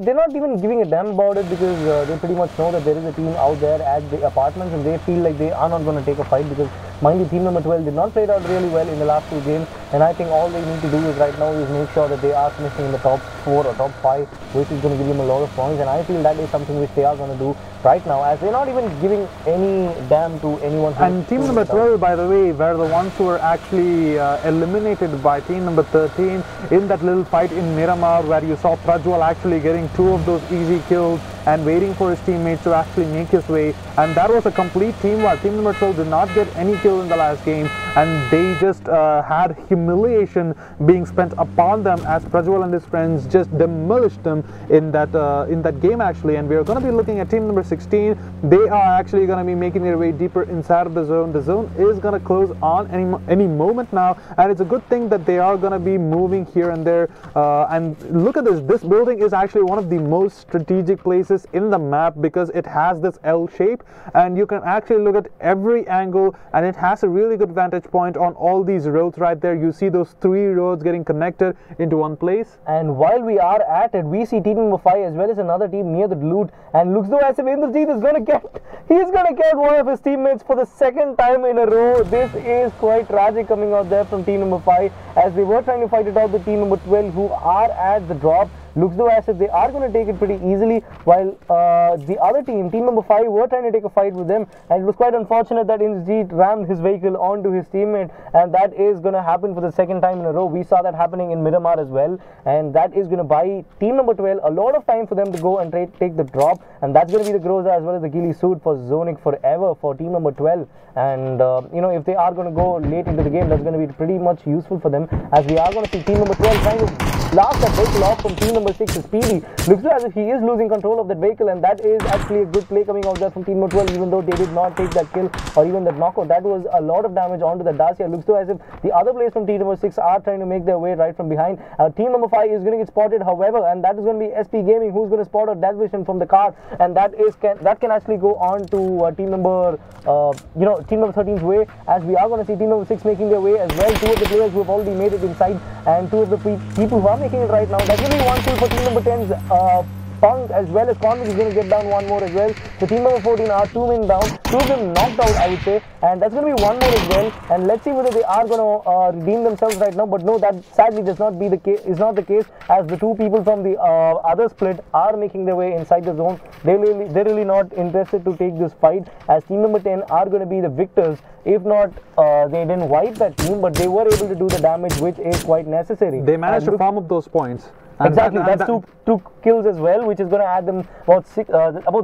Speaker 3: they're not even giving a damn about it, because they pretty much know that there is a team out there at the apartments, and they feel like they are not going to take a fight, because mind you, team number 12 did not play it out really well in the last 2 games, and I think all they need to do is right now is make sure that they are finishing in the top 4 or top 5, which is going to give them a lot of points. And I feel that is something which they are going to do right now, as they're not even giving any damn to anyone.
Speaker 2: And team number 12, by the way, were the ones who were actually eliminated by team number 13 in that little fight in Miramar, where you saw Prajwal actually getting 2 of those easy kills. and waiting for his teammates to actually make his way, and that was a complete teamwork. Team number 12 did not get any kill in the last game, and they just had humiliation being spent upon them as Prajwal and his friends just demolished them in that game actually. And we are going to be looking at team number 16. They are actually going to be making their way deeper inside of the zone. The zone is going to close on any moment now, and it's a good thing that they are going to be moving here and there. And look at this. This building is actually one of the most strategic places in the map because it has this L shape, and you can actually look at every angle, and it has a really good vantage point on all these roads right there. You see those 3 roads getting connected into one place.
Speaker 3: And while we are at it, we see team number 5 as well as another team near the loot, and looks though as if Indrajit is going to get one of his teammates for the second time in a row. This is quite tragic coming out there from team number 5, as they were trying to fight it out with team number 12, who are at the drop. Looks though as if they are going to take it pretty easily, while the other team number 5, were trying to take a fight with them, and it was quite unfortunate that Indrajit rammed his vehicle onto his teammate, and that is going to happen for the second time in a row. We saw that happening in Miramar as well, and that is going to buy team number 12 a lot of time for them to go and take the drop, and that's going to be the Groza as well as the ghillie suit for zoning forever for team number 12. And you know, if they are going to go late into the game, that's going to be pretty much useful for them, as we are going to see team number 12 trying to blast that vehicle off from team number 6 is Speedy. Looks as if he is losing control of that vehicle, and that is actually a good play coming out there from team number 12, even though they did not take that kill or even that knockout. That was a lot of damage onto the Dacia. Looks as if the other players from team number 6 are trying to make their way right from behind. Team number 5 is going to get spotted, however, and that is going to be SP Gaming, who's going to spot out that vision from the car, and that can actually go on to team number team number 13's way, as we are going to see team number 6 making their way as well. 2 of the players who have already made it inside, and 2 of the people who are making it right now. That's going to be 1 kill for team number 10's Punk, as well as Convict is going to get down 1 more as well. So team number 14 are 2 men down, 2 of them knocked out, I would say, and that's going to be 1 more as well. And let's see whether they are going to redeem themselves right now. But no, that sadly does not be the case. Is not the case, as the 2 people from the other split are making their way inside the zone. They're really not interested to take this fight, as team number 10 are going to be the victors. If not, they didn't wipe that team, but they were able to do the damage, which is quite necessary.
Speaker 2: They managed to farm up those points.
Speaker 3: Exactly, that's two kills as well, which is going to add them about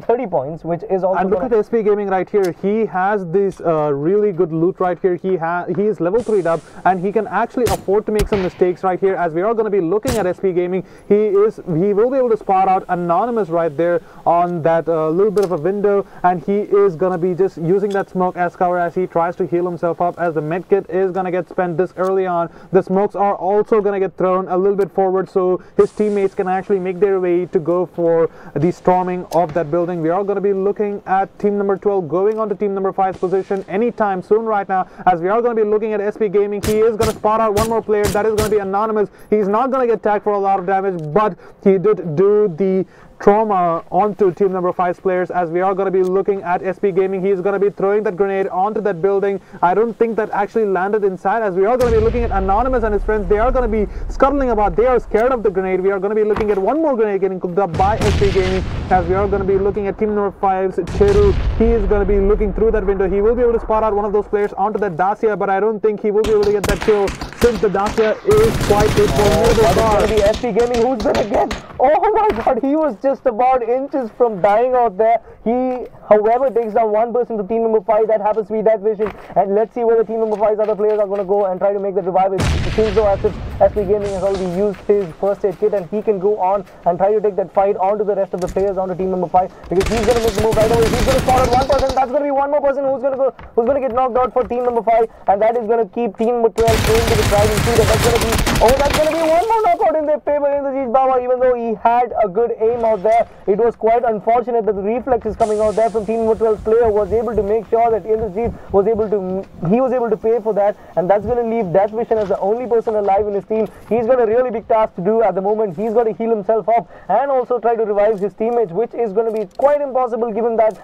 Speaker 3: 30 points, which is also.
Speaker 2: And look at SP Gaming right here. He has this really good loot right here. He is level 3'd up, and he can actually afford to make some mistakes right here. As we are going to be looking at SP Gaming, he will be able to spot out Anonymous right there on that little bit of a window, and he is going to be just using that smoke as cover as he tries to heal himself up. As the medkit is going to get spent this early on, the smokes are also going to get thrown a little bit forward, so his teammates can actually make their way to go for the storming of that building. We are going to be looking at team number 12 going on to team number 5's position anytime soon right now, as we are going to be looking at SP Gaming. He is going to spot out 1 more player. That is going to be Anonymous. He's not going to get tagged for a lot of damage, but he did do the trauma onto team number 5's players. As we are going to be looking at SP Gaming, he is going to be throwing that grenade onto that building. I don't think that actually landed inside, as we are going to be looking at Anonymous and his friends. They are going to be scuttling about. They are scared of the grenade. We are going to be looking at 1 more grenade getting cooked up by SP Gaming, as we are going to be looking at team number 5's Cheru. He is going to be looking through that window. He will be able to spot out 1 of those players onto that Dacia, but I don't think he will be able to get that kill, since the Dacia is quite good for
Speaker 3: It's going to be SP Gaming who's going to get. Oh my god, he was just about inches from dying out there. He, however, takes down 1 person to team number 5. That happens to be that vision. And let's see whether team number 5's other players are going to go and try to make the revive. It seems though as if SP Gaming has already used his first aid kit, and he can go on and try to take that fight onto the rest of the players onto team number 5, because he's going to make the move right away. He's going to spot out 1 person. That's going to be 1 more person who's going to get knocked out for team number 5, and that is going to keep team number 12 into the driving seat. That's going to be 1 more knockout in their favor in the Baba, even though he had a good aim out there. It was quite unfortunate that the reflexes coming out there from team number 12's player was able to make sure that Indrajit was able to pay for that, and that's going to leave Death Vision as the only person alive in his team. He's got a really big task to do at the moment. He's got to heal himself up and also try to revive his teammates, which is going to be quite impossible given that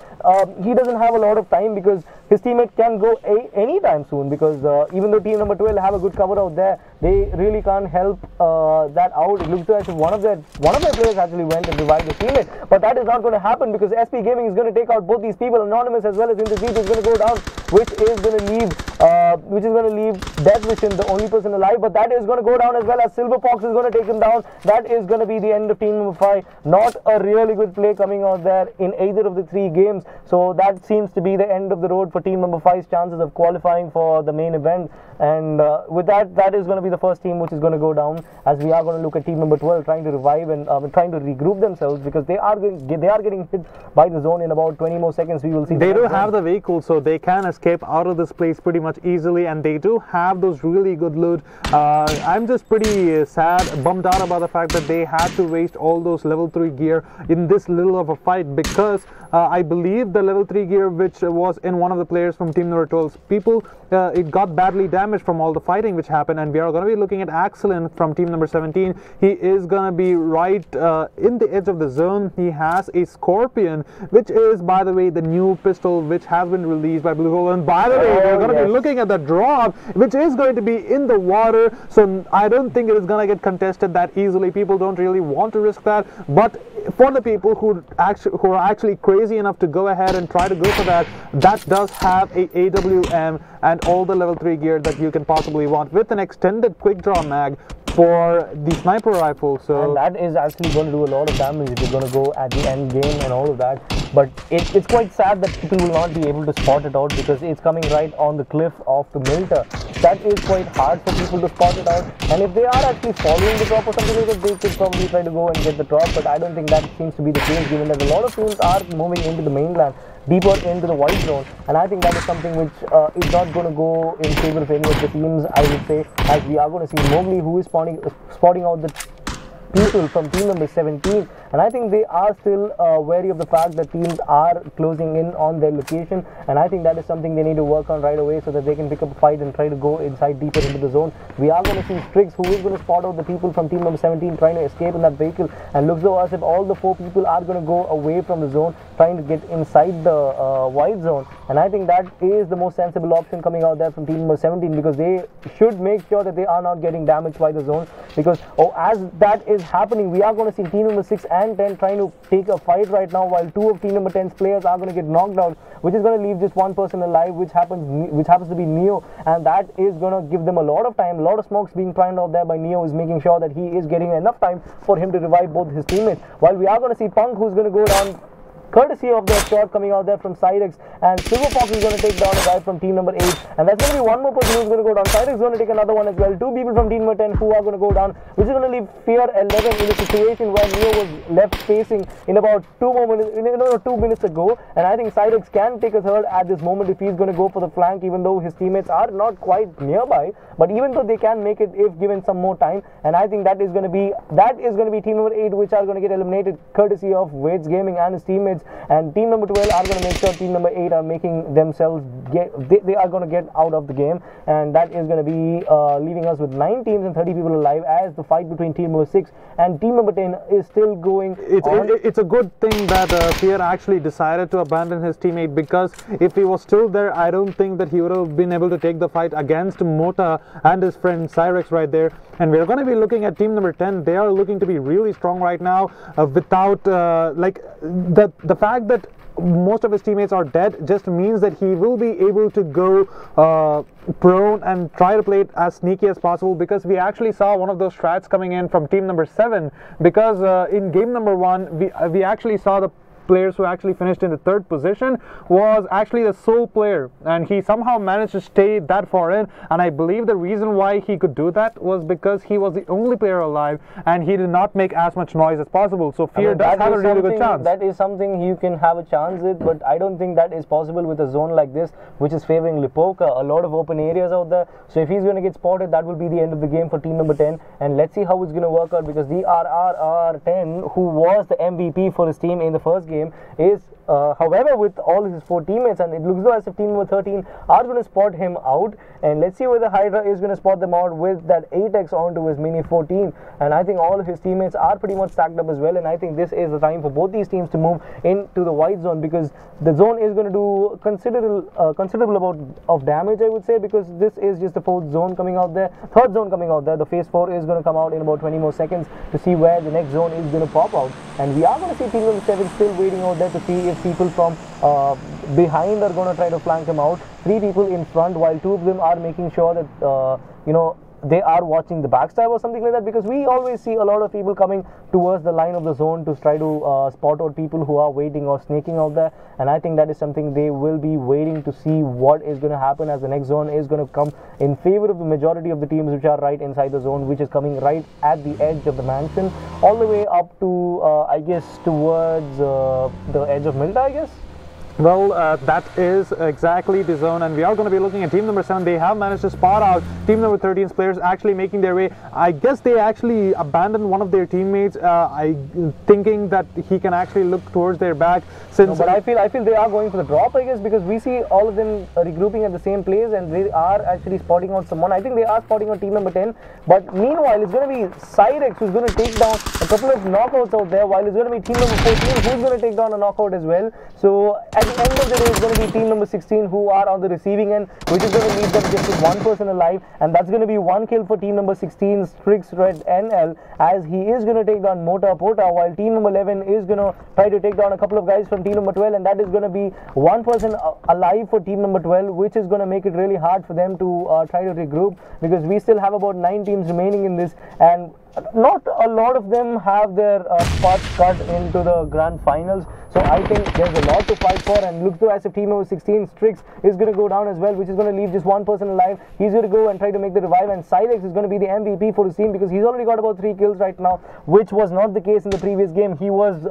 Speaker 3: he doesn't have a lot of time, because his teammate can go anytime soon, because even though team number 12 have a good cover out there, they really can't help that out. It looks as if one of their players actually went and revived his teammate, but that is not going to happen because SP Gaming is going to take out both these people. Anonymous as well as In the Deep is going to go down, which is going to leave Death Vision, the only person alive, but that is going to go down as well as Silver Fox is going to take him down. That is going to be the end of team number 5. Not a really good play coming out there in either of the 3 games, so that seems to be the end of the road for team number 5's chances of qualifying for the main event. And with that is going to be the first team which is going to go down, as we are going to look at team number 12 trying to revive and trying to regroup themselves, because they are getting hit by the zone in about 20 more seconds. We will see.
Speaker 2: They do have the vehicle, so they can escape out of this place pretty much easily, and they do have those really good loot. I'm just pretty sad, bummed out about the fact that they had to waste all those level 3 gear in this little of a fight, because I believe the level 3 gear which was in one of the players from team number 12's people, it got badly damaged from all the fighting which happened. And we are going to be looking at Axelin from team number 17. He is going to be right in the edge of the zone. He has a Scorpion, which is, by the way, the new pistol which has been released by Blue Hole. And by the way, we're going to be looking at the drop, which is going to be in the water, so I don't think it is going to get contested that easily. People don't really want to risk that, but for the people who are actually crazy enough to go ahead and try to go for that, that does have a AWM and all the level 3 gear that you can possibly want, with an extended quick draw mag for the sniper rifle. So
Speaker 3: and that is actually going to do a lot of damage if you're going to go at the end game and all of that. But it's quite sad that people will not be able to spot it out, because it's coming right on the cliff of the Milter. That is quite hard for people to spot it out, and if they are actually following the drop or something like that, they could probably try to go and get the drop, but I don't think that seems to be the case, given that a lot of teams are moving into the mainland, deeper into the white zone, and I think that is something which is not going to go in favor of any of the teams, I would say, as we are going to see Mowgli, who is spotting out the people from team number 17, and I think they are still wary of the fact that teams are closing in on their location, and I think that is something they need to work on right away so that they can pick up a fight and try to go inside deeper into the zone. We are going to see Strix, who is going to spot out the people from team number 17 trying to escape in that vehicle, and looks though as if all the 4 people are going to go away from the zone, trying to get inside the white zone, and I think that is the most sensible option coming out there from team number 17, because they should make sure that they are not getting damaged by the zone, because as that is happening, we are going to see team number 6 and 10 trying to take a fight right now, while 2 of team number 10's players are going to get knocked out, which is going to leave just 1 person alive, which happens to be Neo, and that is going to give them a lot of time. A lot of smokes being thrown out there by Neo is making sure that he is getting enough time for him to revive both his teammates, while we are going to see Punk, who's going to go down courtesy of the shot coming out there from Cyrex, and Silver Fox is going to take down a guy from team number 8, and that's going to be 1 more person who's going to go down. Cyrex is going to take another one as well. 2 people from team number 10 who are going to go down, which is going to leave Fear 11 in a situation where Neo was left facing in about 2 minutes ago, and I think Cyrex can take a third at this moment if he's going to go for the flank, even though his teammates are not quite nearby, but even though they can make it if given some more time, and I think that is going to be team number 8 which are going to get eliminated courtesy of Wade's Gaming and his teammates, and team number 12 are going to make sure team number 8 are making themselves they are going to get out of the game, and that is going to be leaving us with 9 teams and 30 people alive, as the fight between team number 6 and team number 10 is still going on.
Speaker 2: It's a good thing that Fear actually decided to abandon his teammate, because if he was still there, I don't think that he would have been able to take the fight against Mota and his friend Cyrex right there. And we're going to be looking at team number 10. They are looking to be really strong right now, without like the fact that most of his teammates are dead just means that he will be able to go prone and try to play it as sneaky as possible, because we actually saw one of those strats coming in from team number 7, because in game number 1 we actually saw the players who actually finished in the 3rd position was actually the sole player, and he somehow managed to stay that far in, and I believe the reason why he could do that was because he was the only player alive and he did not make as much noise as possible. So Fear does have a really good chance.
Speaker 3: That is something you can have a chance with, but I don't think that is possible with a zone like this, which is favoring Lipoka. A lot of open areas out there, so if he's going to get spotted, that will be the end of the game for team number 10, and let's see how it's going to work out, because the RRR10, who was the MVP for his team in the first game, game is however, with all his 4 teammates, and it looks as if team number 13 are going to spot him out, and let's see whether Hydra is going to spot them out with that 8x onto his Mini 14, and I think all his teammates are pretty much stacked up as well, and I think this is the time for both these teams to move into the white zone, because the zone is going to do considerable amount of damage, I would say, because this is just the 4th zone coming out there, 3rd zone coming out there. The phase 4 is going to come out in about 20 more seconds to see where the next zone is going to pop out, and we are going to see team number 7 still waiting out there to see if people from behind are going to try to flank him out. 3 people in front, while 2 of them are making sure that they are watching the backstab or something like that, because we always see a lot of people coming towards the line of the zone to try to spot out people who are waiting or sneaking out there, and I think that is something they will be waiting to see what is going to happen, as the next zone is going to come in favor of the majority of the teams which are right inside the zone, which is coming right at the edge of the mansion, all the way up to I guess towards the edge of Milta, I guess.
Speaker 2: Well, that is exactly the zone, and we are going to be looking at team number 7. They have managed to spot out team number 13's players actually making their way. I guess they actually abandoned one of their teammates, thinking that he can actually look towards their back. Since
Speaker 3: no, but I feel they are going for the drop, I guess, because we see all of them regrouping at the same place, and they are actually spotting out someone. I think they are spotting out team number 10, but meanwhile it's going to be Cyrex who's going to take down a couple of knockouts out there, while it's going to be team number 14 who's going to take down a knockout as well. So at the end of the day, it's going to be team number 16 who are on the receiving end, which is going to leave them just with 1 person alive, and that's going to be 1 kill for team number 16's Strix Red NL, as he is going to take down Mota Pota, while team number 11 is going to try to take down a couple of guys from team number 12, and that is going to be 1 person alive for team number 12, which is going to make it really hard for them to try to regroup, because we still have about 9 teams remaining in this, and not a lot of them have their spots cut into the grand finals. So I think there's a lot to fight for, and looks as if team number 16 Strix is going to go down as well, which is going to leave just 1 person alive. He's going to go and try to make the revive, and Cyrex is going to be the MVP for his team, because he's already got about 3 kills right now, which was not the case in the previous game. He was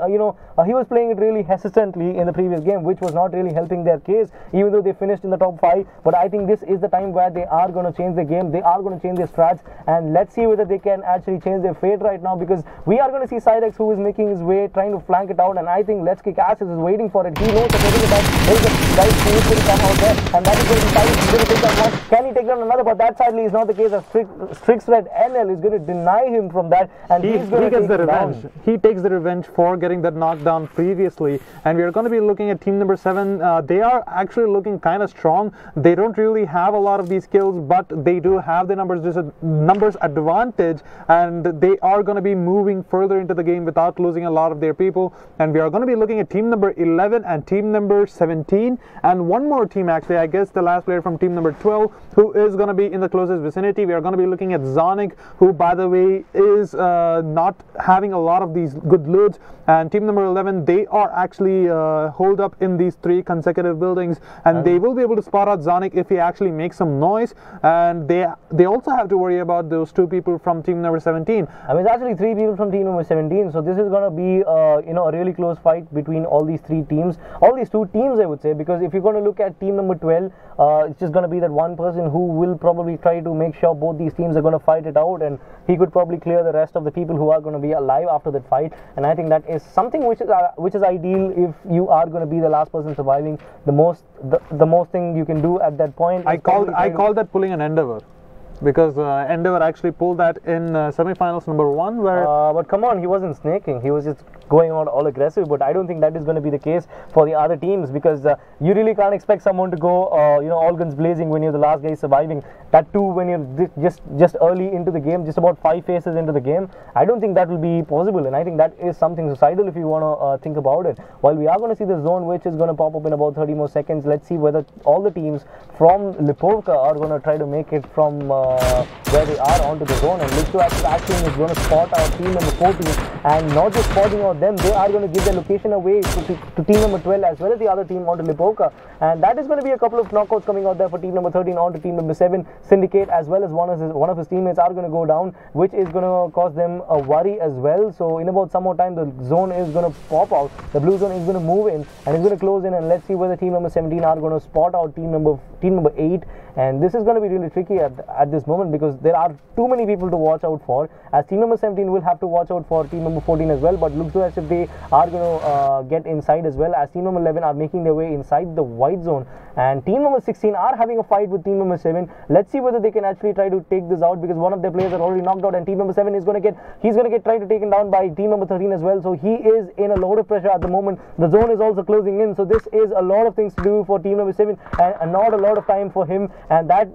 Speaker 3: he was playing it really hesitantly in the previous game, which was not really helping their case, even though they finished in the top 5. But I think this is the time where they are going to change the game, they are going to change their strats, and let's see whether they can actually change their fate right now, because we are going to see Cyrex, who is making his way, trying to flank it out, and I think Let's Kick Asses is waiting for it. He knows that there is a guy who is going to come out there, and that is going to be Cyrex. He's going to take down one. Can he take down another? But that sadly is not the case, as Strix Red NL is going to deny him from that, and he's going to take the revenge.
Speaker 2: He takes the revenge for getting that knockdown previously, and we are going to be looking at team number 7. They are actually looking kind of strong. They don't really have a lot of these kills, but they do have the numbers advantage, and they are going to be moving further into the game without losing a lot of their people. And we are going to be looking at team number 11 and team number 17, and one more team, actually, I guess the last player from team number 12, who is going to be in the closest vicinity. We are going to be looking at Zonic, who, by the way, is not having a lot of these good loots, and team number 11, they are actually holed up in these 3 consecutive buildings, and they will be able to spot out Zonic if he actually makes some noise, and they also have to worry about those 2 people from team number 17.
Speaker 3: I mean, it's actually 3 people from team number 17, so this is going to be a really close fight between all these 3 teams, all these 2 teams, I would say, because if you're going to look at team number 12, it's just going to be that 1 person who will probably try to make sure both these teams are going to fight it out, and he could probably clear the rest of the people who are going to be alive after that fight. And I think that is something which is ideal if you are going to be the last person surviving. The most thing you can do at that point.
Speaker 2: I call that pulling an Endeavor, because Endeavor actually pulled that in semi-finals number 1, where
Speaker 3: but come on, he wasn't snaking, he was just going on all aggressive. But I don't think that is going to be the case for the other teams, because you really can't expect someone to go all guns blazing when you're the last guy surviving, that too when you're just early into the game, just about 5 phases into the game. I don't think that will be possible, and I think that is something suicidal if you want to think about it. While we are going to see the zone, which is going to pop up in about 30 more seconds, let's see whether all the teams from Lipovka are going to try to make it from where they are onto the zone, and Lithuanian Action is going to spot our team number 14, and not just spotting out them, they are going to give their location away to team number 12 as well as the other team onto Lipovka, and that is going to be a couple of knockouts coming out there for team number 13 onto team number 7. Syndicate as well as one of his teammates are going to go down, which is going to cause them a worry as well. So in about some more time, the zone is going to pop out, the blue zone is going to move in and it's going to close in, and let's see whether team number 17 are going to spot out team number 8, and this is going to be really tricky at this moment, because there are too many people to watch out for, as team number 17 will have to watch out for team number number 14 as well, but looks as if they are going to get inside as well, as team number 11 are making their way inside the white zone, and team number 16 are having a fight with team number 7. Let's see whether they can actually try to take this out, because one of their players are already knocked out, and team number 7 is going to get tried to taken down by team number 13 as well. So he is in a lot of pressure at the moment. The zone is also closing in, so this is a lot of things to do for team number 7 and not a lot of time for him, and that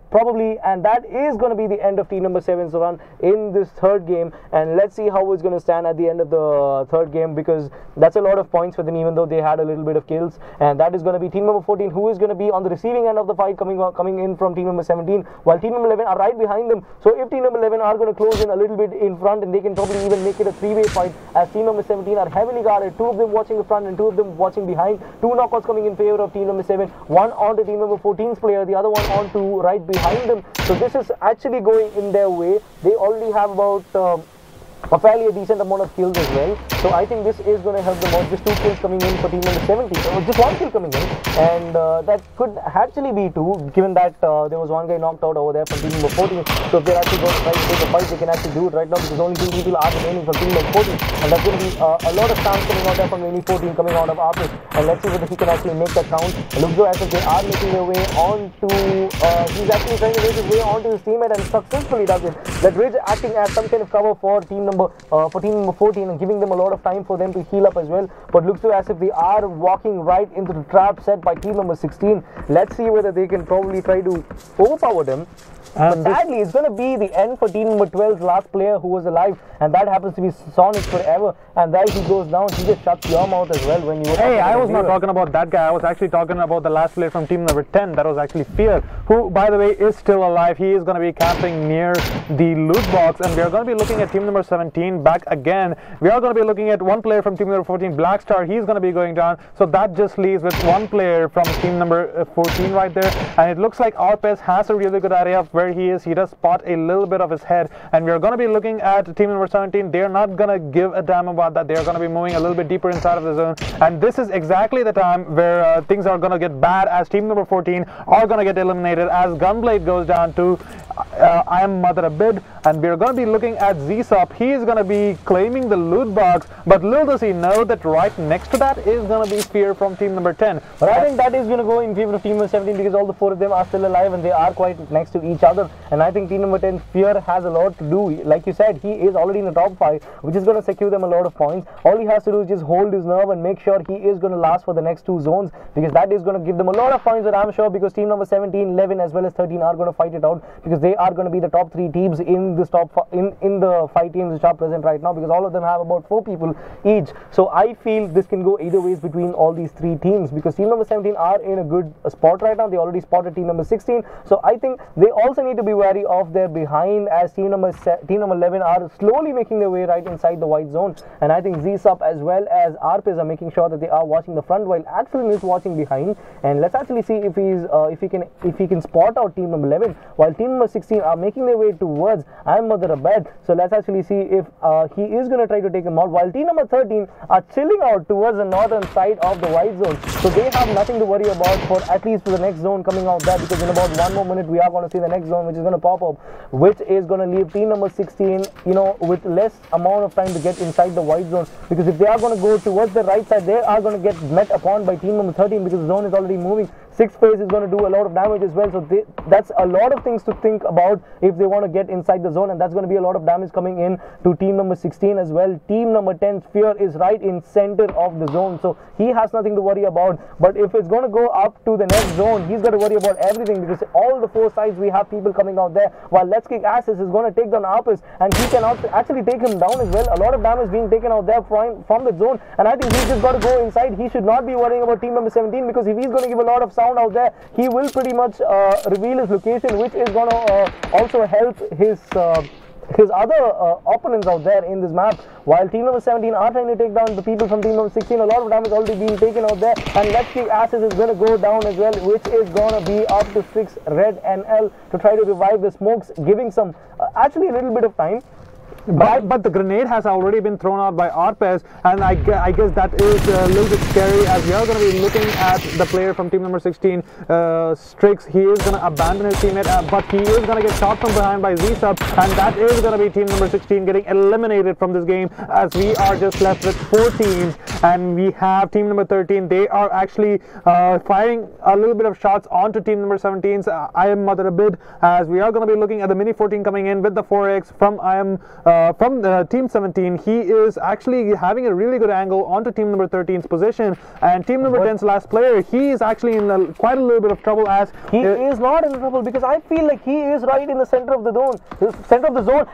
Speaker 3: is going to be the end of team number 7's run in this third game. And let's see how it's going to stand at the end of the third game, because that's a lot of points for them, even though they had a little bit of kills. And that is going to be team number 14, who is going to be on the receiving end of the fight, coming in from team number 17, while team number 11 are right behind them. So if team number 11 are going to close in a little bit in front, and they can probably even make it a three-way fight, as team number 17 are heavily guarded, 2 of them watching the front and 2 of them watching behind. 2 knockouts coming in favor of team number 7, one onto team number 14's player, the other one onto right behind them. So this is actually going in their way. They already have about a fairly decent amount of kills as well, so I think this is going to help them out. Just 2 kills coming in for team number 17, just 1 kill coming in, and that could actually be 2, given that there was 1 guy knocked out over there from team number 14. So if they're actually going to try to take a fight, they can actually do it right now, because only 2 people are remaining from team number 14, and that's going to be a lot of stamps coming out there from any 14 coming out of Arpis. And let's see whether he can actually make that count. It looks as if they are making their way on to he's actually trying to make his way onto his teammate, and successfully does it. That Ridge acting as some kind of cover for team number 14 and giving them a lot of time for them to heal up as well. But looks as if they are walking right into the trap set by team number 16. Let's see whether they can probably try to overpower them. But sadly, it's going to be the end for team number 12's last player who was alive, and that happens to be Sonic Forever. And there he goes down. He just shuts your mouth as well when you.
Speaker 2: Hey, I was not talking about that guy. I was actually talking about the last player from team number 10. That was actually Fear, who, by the way, is still alive. He is going to be camping near the loot box, and we are going to be looking at team number 17 back again. We are going to be looking at 1 player from team number 14, Blackstar. He's going to be going down. So that just leaves with 1 player from team number 14 right there. And it looks like Arpes has a really good idea of where he is. He does spot a little bit of his head, and we are going to be looking at team number 17. They are not going to give a damn about that. They are going to be moving a little bit deeper inside of the zone, and this is exactly the time where things are going to get bad, as team number 14 are going to get eliminated, as Gunblade goes down to I am Mother Abid, and we are going to be looking at Zsop. He is going to be claiming the loot box, but little does he know that right next to that is going to be Spear from team number 10.
Speaker 3: But I think that is going to go in favor of team number 17, because all the 4 of them are still alive and they are quite next to each other. And I think team number 10, Fear, has a lot to do. Like you said, he is already in the top 5, which is going to secure them a lot of points. All he has to do is just hold his nerve and make sure he is going to last for the next 2 zones, because that is going to give them a lot of points. But I'm sure, because team number 17, 11 as well as 13 are going to fight it out, because they are going to be the top 3 teams in this in the 5 teams which are present right now, because all of them have about 4 people each. So I feel this can go either ways between all these 3 teams, because team number 17 are in a good spot right now. They already spotted team number 16, so I think they also need to be wary of their behind, as team number 11 are slowly making their way right inside the white zone. And I think Zsop as well as Arpes are making sure that they are watching the front, while Axel is watching behind. And let's actually see if he can spot out team number 11, while team number 16 are making their way towards I'm Mother Abed. So let's actually see if he is going to try to take him out, while team number 13 are chilling out towards the northern side of the white zone. So they have nothing to worry about, for at least for the next zone coming out there, because in about 1 more minute we are going to see the next zone which is going to pop up, which is going to leave team number 16 with less amount of time to get inside the white zone. Because if they are going to go towards the right side, they are going to get met upon by team number 13, because the zone is already moving. 6 phase is going to do a lot of damage as well, so that's a lot of things to think about if they want to get inside the zone, and that's going to be a lot of damage coming in to team number 16 as well. Team number 10, Fear, is right in center of the zone, so he has nothing to worry about. But if it's going to go up to the next zone, he's got to worry about everything, because all the 4 sides we have people coming out there, while Let's Kick Asses is going to take down Arpis, and he can actually take him down as well. A lot of damage being taken out there from the zone, and I think he's just got to go inside. He should not be worrying about team number 17, because if he's going to give a lot of sound out there, he will pretty much reveal his location, which is going to also help his other opponents out there in this map. While team number 17 are trying to take down the people from team number 16, a lot of damage already being taken out there, and Let's Kick Asses is going to go down as well, which is going to be up to 6 red and L to try to revive the smokes, giving some actually a little bit of time.
Speaker 2: But the grenade has already been thrown out by Arpez, and I guess that is a little bit scary, as we are going to be looking at the player from team number 16, Strix. He is going to abandon his teammate, but he is going to get shot from behind by Z-Sub, and that is going to be team number 16 getting eliminated from this game, as we are just left with 4 teams, and we have team number 13. They are actually firing a little bit of shots onto team number 17's I am Mother Abid, as we are going to be looking at the Mini 14 coming in with the 4X from from team 17. He is actually having a really good angle onto team number 13's position, and team number 10's last player, he is actually in quite a little bit of trouble, as
Speaker 3: he is not in trouble, because I feel like he is right in the center of the zone,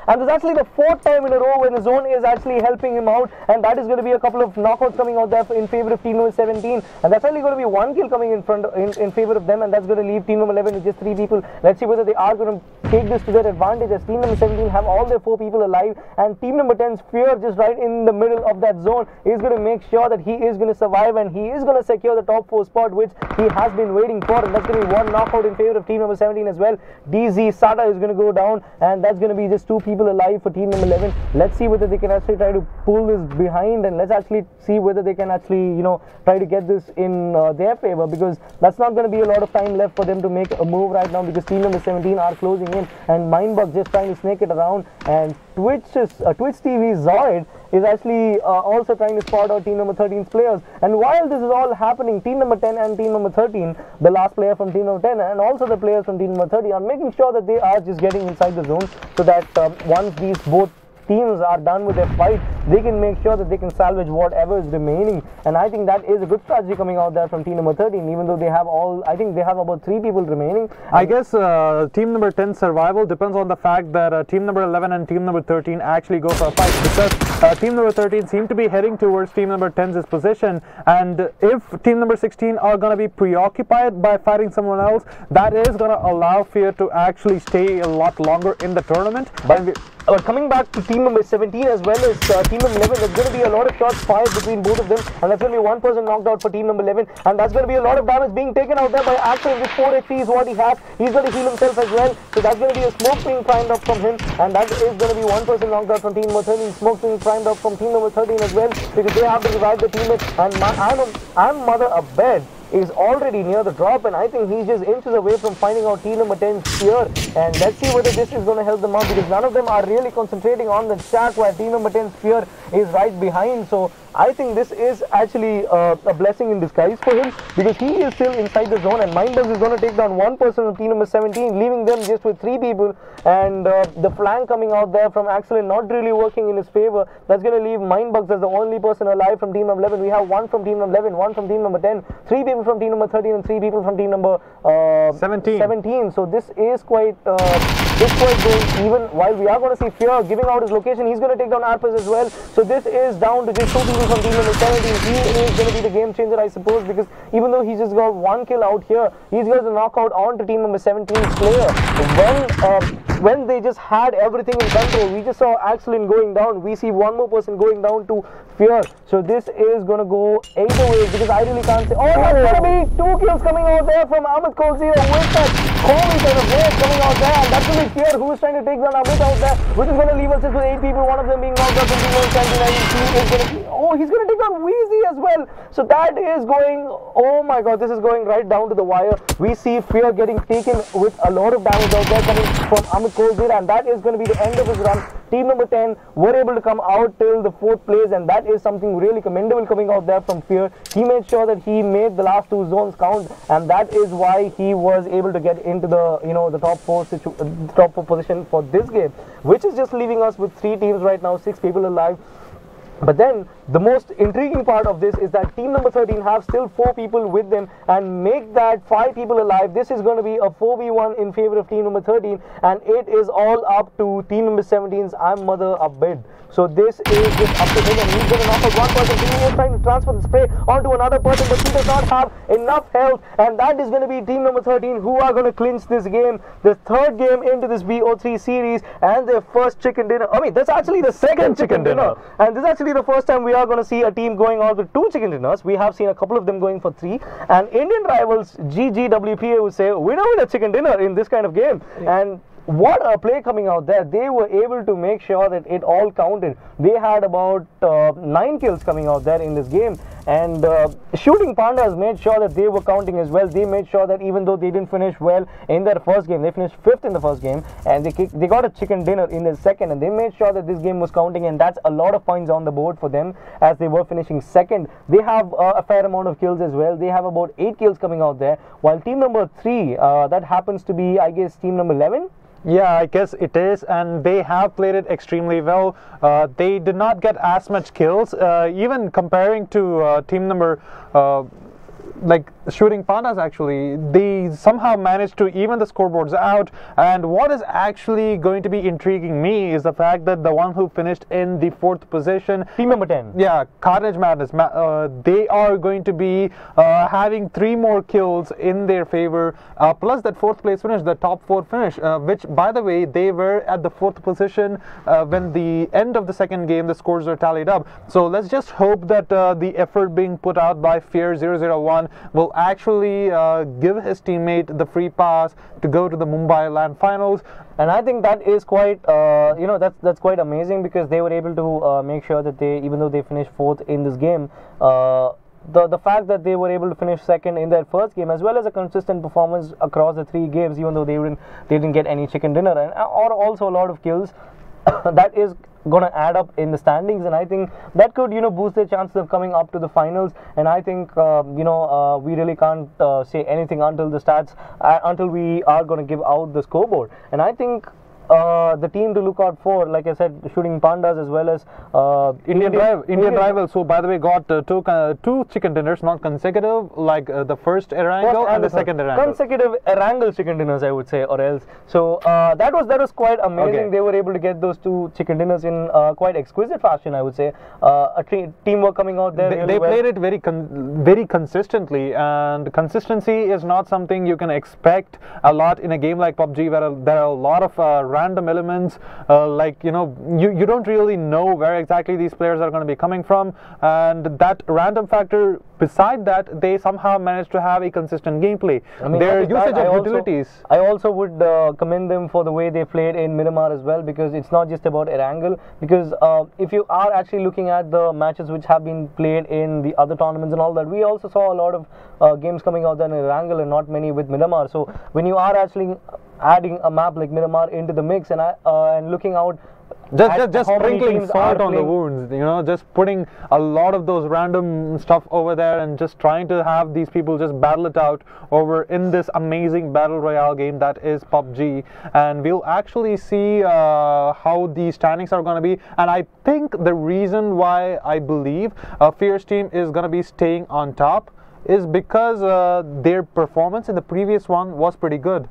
Speaker 3: and there's actually the 4th time in a row when the zone is actually helping him out, and that is going to be a couple of knockouts coming out there in favor of team number 17, and that's only going to be 1 kill coming in favor of them, and that's going to leave team number 11 with just 3 people. Let's see whether they are going to take this to their advantage, as team number 17 have all their 4 people alive, and team number 10's Fear, just right in the middle of that zone, is going to make sure that he is going to survive, and he is going to secure the top 4 spot, which he has been waiting for, and that's going to be 1 knockout in favor of team number 17 as well. DZ Sada is going to go down, and that's going to be just 2 people alive for team number 11. Let's see whether they can actually try to pull this behind, and let's actually see whether they can actually, you know, try to get this in their favor, because that's not going to be a lot of time left for them to make a move right now, because team number 17 are closing in, and Mindbug just trying to snake it around, and Twitch TV Zoid is actually also trying to spot out team number 13's players. And while this is all happening, team number 10 and team number 13, the last player from team number 10 and also the players from team number 30, are making sure that they are just getting inside the zone, so that once these both teams are done with their fight, they can make sure that they can salvage whatever is remaining. And I think that is a good strategy coming out there from team number 13, even though they have I think they have about 3 people remaining.
Speaker 2: I guess team number 10's survival depends on the fact that team number 11 and team number 13 actually go for a fight, because team number 13 seem to be heading towards team number 10's position, and if team number 16 are going to be preoccupied by fighting someone else, that is going to allow Fear to actually stay a lot longer in the tournament.
Speaker 3: But coming back to team number 17 as well as team number 11, there's going to be a lot of shots fired between both of them, and that's going to be 1 person knocked out for team number 11, and that's going to be a lot of damage being taken out there by Axel. With 4 HP is what he has. He's going to heal himself as well, so that's going to be a smoke being primed up from him, and that is going to be 1 person knocked out from team number 13. Smoke being primed up from team number 13 as well, because they have to revive the teammates, and I'm Mother Abed is already near the drop, and I think he's just inches away from finding out team number 10's Fear, and let's see whether this is going to help them out, because none of them are really concentrating on the shack, while team number 10's Fear is right behind. So I think this is actually a blessing in disguise for him, because he is still inside the zone, and Mindbugs is going to take down 1 person of team number 17, leaving them just with 3 people, and the flank coming out there from Axel not really working in his favor. That's going to leave Mindbugs as the only person alive from team number 11. We have 1 from team number 11, 1 from team number 10, 3 people from team number 13, and 3 people from team number 17. So this is quite going even. While we are going to see Fear giving out his location, he's going to take down Arpez as well. So this is down to just 2 people from team number 17. He is going to be the game changer, I suppose, because even though he's just got 1 kill out here, he's going to knock out on to team number 17's player. When they just had everything in control, we just saw Axelin going down. We see 1 more person going down to Fear. So this is going to go either ways, because I really can't say. Oh, that's going to be 2 kills coming out there from Amit Kolzira with that calling kind of wave coming out there, and that's going to be Fear who is trying to take down Amit out there, which is going to leave us just with 8 people, 1 of them being knocked out from team 179. He's going to take down Wheezy as well. So that is going, oh my god, this is going right down to the wire. We see Fear getting taken with a lot of damage out there coming from Amit Kolzira, and that is going to be the end of his run. Team number 10 were able to come out till the 4th place, and that is something really commendable coming out there from Fear. He made sure that he made the last 2 zones count, and that is why he was able to get into the the top 4 position for this game, which is just leaving us with 3 teams right now, 6 people alive. But then the most intriguing part of this is that team number 13 have still 4 people with them, and make that 5 people alive. This is going to be a 4v1 in favor of team number 13, and it is all up to team number 17's I'm Mother Abed. So this is just up to him, and he's going to knock out 1 person. He is trying to transfer the spray onto another person, but he does not have enough health, and that is going to be team number 13 who are going to clinch this game, the 3rd game into this BO3 series, and their first chicken dinner. I mean, that's actually the 2nd chicken dinner, and this is actually the first time we are going to see a team going out with 2 chicken dinners. We have seen a couple of them going for 3, and Indian rivals GGWPA would say, we don't win a chicken dinner in this kind of game. And what a play coming out there. They were able to make sure that it all counted. They had about 9 kills coming out there in this game, and Shooting Pandas made sure that they were counting as well. They made sure that even though they didn't finish well in their first game, they finished 5th in the first game, and they got a chicken dinner in the second, and they made sure that this game was counting, and that's a lot of points on the board for them as they were finishing second. They have a fair amount of kills as well. They have about 8 kills coming out there, while team number 3, that happens to be, I guess, team number 11.
Speaker 2: Yeah, I guess it is, and they have played it extremely well. They did not get as much kills, even comparing to team number like Shooting Pandas. Actually, they somehow managed to even the scoreboards out. And what is actually going to be intriguing me is the fact that the one who finished in the 4th position,
Speaker 3: team number 10,
Speaker 2: yeah, Carnage Madness, they are going to be having 3 more kills in their favor, plus that 4th place finish, the top 4 finish, which, by the way, they were at the 4th position when the end of the second game the scores are tallied up. So let's just hope that the effort being put out by Fear 001 will actually give his teammate the free pass to go to the Mumbai LAN finals.
Speaker 3: And I think that is quite, that's quite amazing, because they were able to make sure that they, even though they finished 4th in this game, the fact that they were able to finish 2nd in their first game, as well as a consistent performance across the 3 games, even though they didn't get any chicken dinner, and or also a lot of kills, that is going to add up in the standings, and I think that could boost their chances of coming up to the finals. And I think we really can't say anything until the stats, until we are going to give out the scoreboard. And I think the team to look out for, like I said, Shooting Pandas, as well as
Speaker 2: Indian Rival. So, by the way, got two chicken dinners, not consecutive, like the first Erangel and the second Erangel.
Speaker 3: Consecutive Erangel chicken dinners, I would say, or else. So that was quite amazing. Okay. They were able to get those 2 chicken dinners in quite exquisite fashion, I would say. Teamwork coming out there.
Speaker 2: They played it very consistently, and consistency is not something you can expect a lot in a game like PUBG, where there are a lot of random elements, like you don't really know where exactly these players are going to be coming from, and that random factor, beside that, they somehow managed to have a consistent gameplay. I mean, their usage of utilities.
Speaker 3: I also would commend them for the way they played in Miramar as well, because it's not just about Erangel, because if you are actually looking at the matches which have been played in the other tournaments and all that, we also saw a lot of games coming out there in Erangel and not many with Miramar. So when you are actually adding a map like Miramar into the mix, and looking out,
Speaker 2: just sprinkling salt on the wounds, just putting a lot of those random stuff over there, and just trying to have these people just battle it out over in this amazing battle royale game that is PUBG. And we'll actually see how the standings are going to be. And I think the reason why I believe Fierce team is going to be staying on top is because their performance in the previous one was pretty good.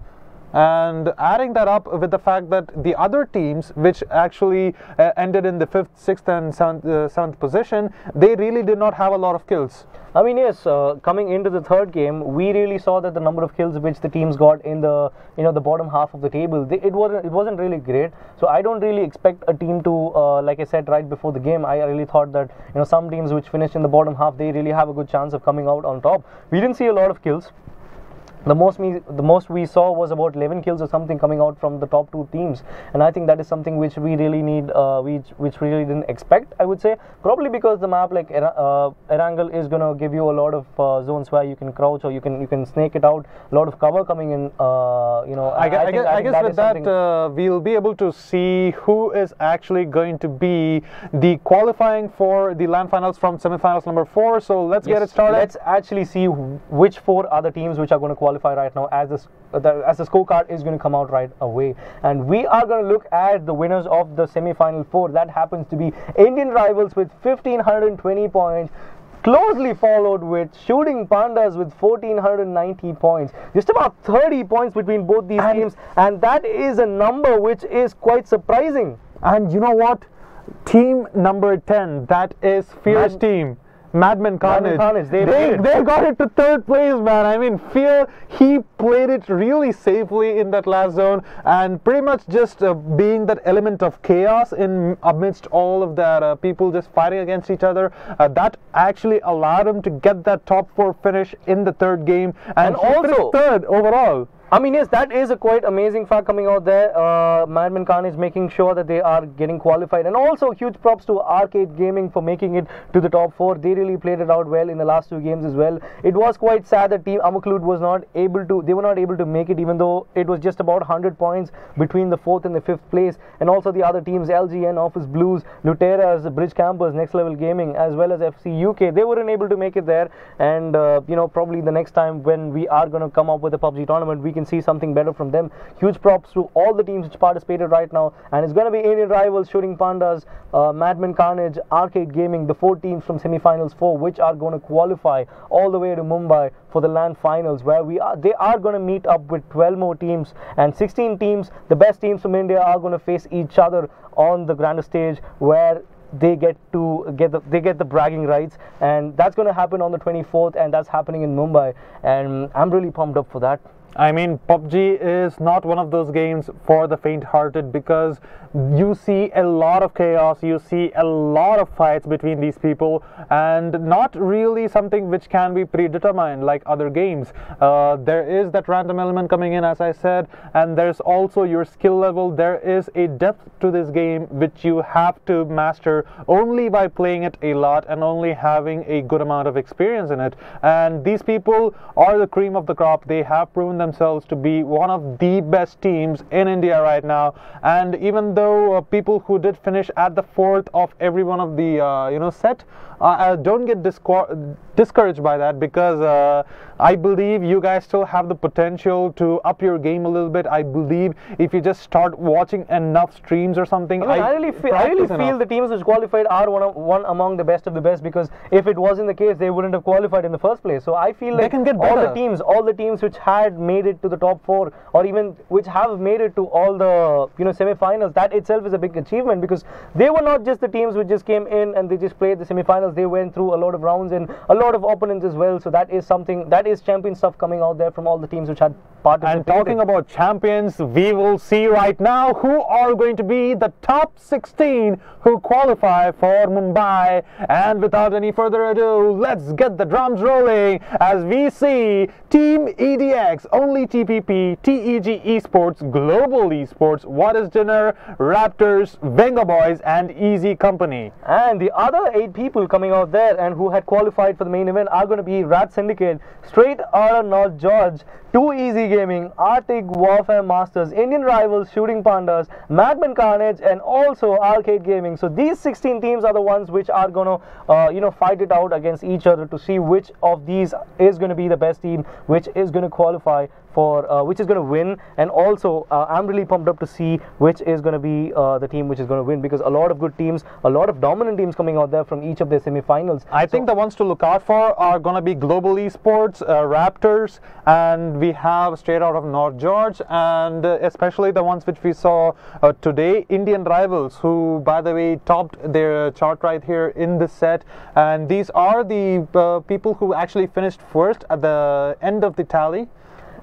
Speaker 2: And adding that up with the fact that the other teams, which actually ended in the 5th, 6th and 7th position, they really did not have a lot of kills.
Speaker 3: I mean, yes, coming into the 3rd game, we really saw that the number of kills which the teams got in the the bottom half of the table, it wasn't really great. So I don't really expect a team to, like I said right before the game, I really thought that some teams which finished in the bottom half, they really have a good chance of coming out on top. We didn't see a lot of kills. The most we saw was about 11 kills or something coming out from the top 2 teams, and I think that is something which we really need, which we really didn't expect, I would say, probably because the map like Erangel is going to give you a lot of zones where you can crouch, or you can snake it out, a lot of cover coming in.
Speaker 2: I guess with that we'll be able to see who is actually going to be the qualifying for the LAN finals from semifinals number 4. So let's get it started.
Speaker 3: Let's actually see which 4 other teams which are going to qualify right now, as the scorecard is going to come out right away. And we are going to look at the winners of the semi-final 4. That happens to be Indian Rivals with 1520 points, closely followed with Shooting Pandas with 1490 points. Just about 30 points between both these teams, and that is a number which is quite surprising.
Speaker 2: And you know what? Team number 10, that is Fierce team. Madman Carnage. They got it to 3rd place, man. I mean, Fear, he played it really safely in that last zone, and pretty much just being that element of chaos amidst all of that people just fighting against each other, that actually allowed him to get that top 4 finish in the 3rd game, and also 3rd overall.
Speaker 3: I mean, yes, that is a quite amazing fact coming out there. Madman Carnage making sure that they are getting qualified, and also huge props to Arcade Gaming for making it to the top 4. They really played it out well in the last 2 games as well. It was quite sad that Team Amaklud was not able to. They were not able to make it, even though it was just about 100 points between the 4th and the 5th place. And also the other teams, LGN, Office Blues, Luteras, Bridge Campers, Next Level Gaming, as well as FC UK. They weren't able to make it there, and probably the next time when we are going to come up with a PUBG tournament, we can see something better from them. Huge props to all the teams which participated right now, and it's going to be Indian Rivals, Shooting Pandas, Madman Carnage, Arcade Gaming, the 4 teams from semi-finals 4, which are going to qualify all the way to Mumbai for the LAN finals, where they are going to meet up with 12 more teams, and 16 teams, the best teams from India, are going to face each other on the grander stage, where they get the bragging rights, and that's going to happen on the 24th, and that's happening in Mumbai, and I'm really pumped up for that.
Speaker 2: I mean, PUBG is not one of those games for the faint-hearted, because you see a lot of chaos, you see a lot of fights between these people, and not really something which can be predetermined like other games. There is that random element coming in, as I said, and there's also your skill level. There is a depth to this game which you have to master only by playing it a lot and only having a good amount of experience in it. And these people are the cream of the crop. They have proven themselves to be one of the best teams in India right now, and even though people who did finish at the 4th of every one of the set, don't get discouraged by that, because I believe you guys still have the potential to up your game a little bit. I believe if you just start watching enough streams or something.
Speaker 3: I really feel the teams which qualified are one among the best of the best, because if it wasn't the case, they wouldn't have qualified in the first place. So I feel like all the teams which had made it to the top 4, or even which have made it to all the semi-finals, that itself is a big achievement, because they were not just the teams which just came in and they just played the semi-finals. They went through a lot of rounds and a lot of opponents as well. So that is something, that is champion stuff coming out there from all the teams which had participated.
Speaker 2: And talking about champions, we will see right now who are going to be the top 16 who qualify for Mumbai. And without any further ado, let's get the drums rolling as we see Team EDX, Only TPP, TEG Esports, Global Esports, What is Dinner, Raptors, Venga Boys, and Easy Company.
Speaker 3: And the other 8 people coming out there and who had qualified for the main event are going to be Rat Syndicate, Straight Outta North George, 2 Easy Gaming, Arctic Warfare Masters, Indian Rivals, Shooting Pandas, Madman Carnage, and also Arcade Gaming. So these 16 teams are the ones which are going to fight it out against each other to see which of these is going to be the best team, which is going to qualify for which is going to win. And also I'm really pumped up to see which is going to be the team which is going to win, because a lot of good teams, a lot of dominant teams coming out there from each of their semi-finals.
Speaker 2: I think the ones to look out for are going to be Global Esports, Raptors, and we have Straight Out of North George, and especially the ones which we saw today, Indian Rivals, who by the way topped their chart right here in this set. And these are the people who actually finished first at the end of the tally.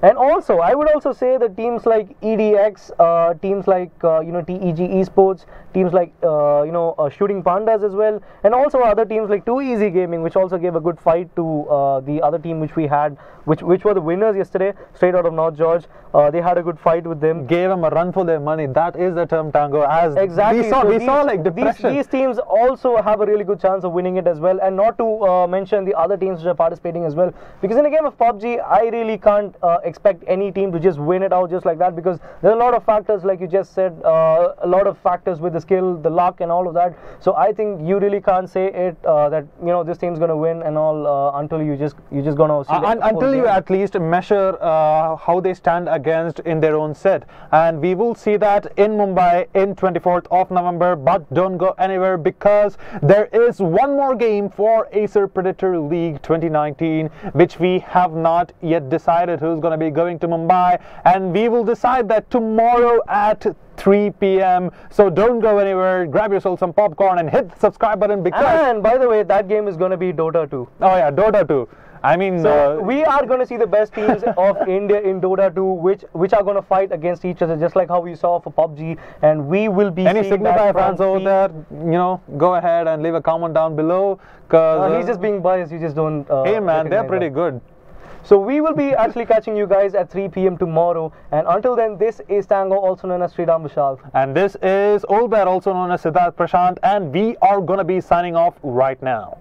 Speaker 3: And also, I would also say that teams like EDX, teams like TEG Esports, teams like Shooting Pandas as well, and also other teams like 2 Easy Gaming, which also gave a good fight to the other team which we had, which were the winners yesterday, Straight Out of North George. They had a good fight with them.
Speaker 2: Gave them a run for their money. That is the term, Tango. As
Speaker 3: exactly,
Speaker 2: we saw like depression.
Speaker 3: These teams also have a really good chance of winning it as well, and not to mention the other teams which are participating as well. Because in a game of PUBG, I really can't expect any team to just win it out just like that, because there are a lot of factors, like you just said, a lot of factors with the skill, the luck, and all of that. So I think you really can't say it that this team's going to win and all until you just gonna see
Speaker 2: until you at least measure how they stand against in their own set. And we will see that in Mumbai in 24th of November. But don't go anywhere, because there is one more game for Acer Predator League 2019 which we have not yet decided who's going to be going to Mumbai, and we will decide that tomorrow at 3 p.m. So don't go anywhere. Grab yourself some popcorn and hit the subscribe button, because...
Speaker 3: And by the way, that game is going to be Dota 2.
Speaker 2: Oh yeah, Dota 2. I mean,
Speaker 3: so we are going to see the best teams of India in Dota 2, which are going to fight against each other, just like how we saw for PUBG. And we will be
Speaker 2: any Signify fans over there, go ahead and leave a comment down below. Cause
Speaker 3: he's just being biased. You just don't.
Speaker 2: Hey man, they're pretty good.
Speaker 3: So we will be actually catching you guys at 3 p.m. tomorrow. And until then, this is Tango, also known as Sridham Vishal.
Speaker 2: And this is Olbert, also known as Siddharth Prashant, and we are going to be signing off right now.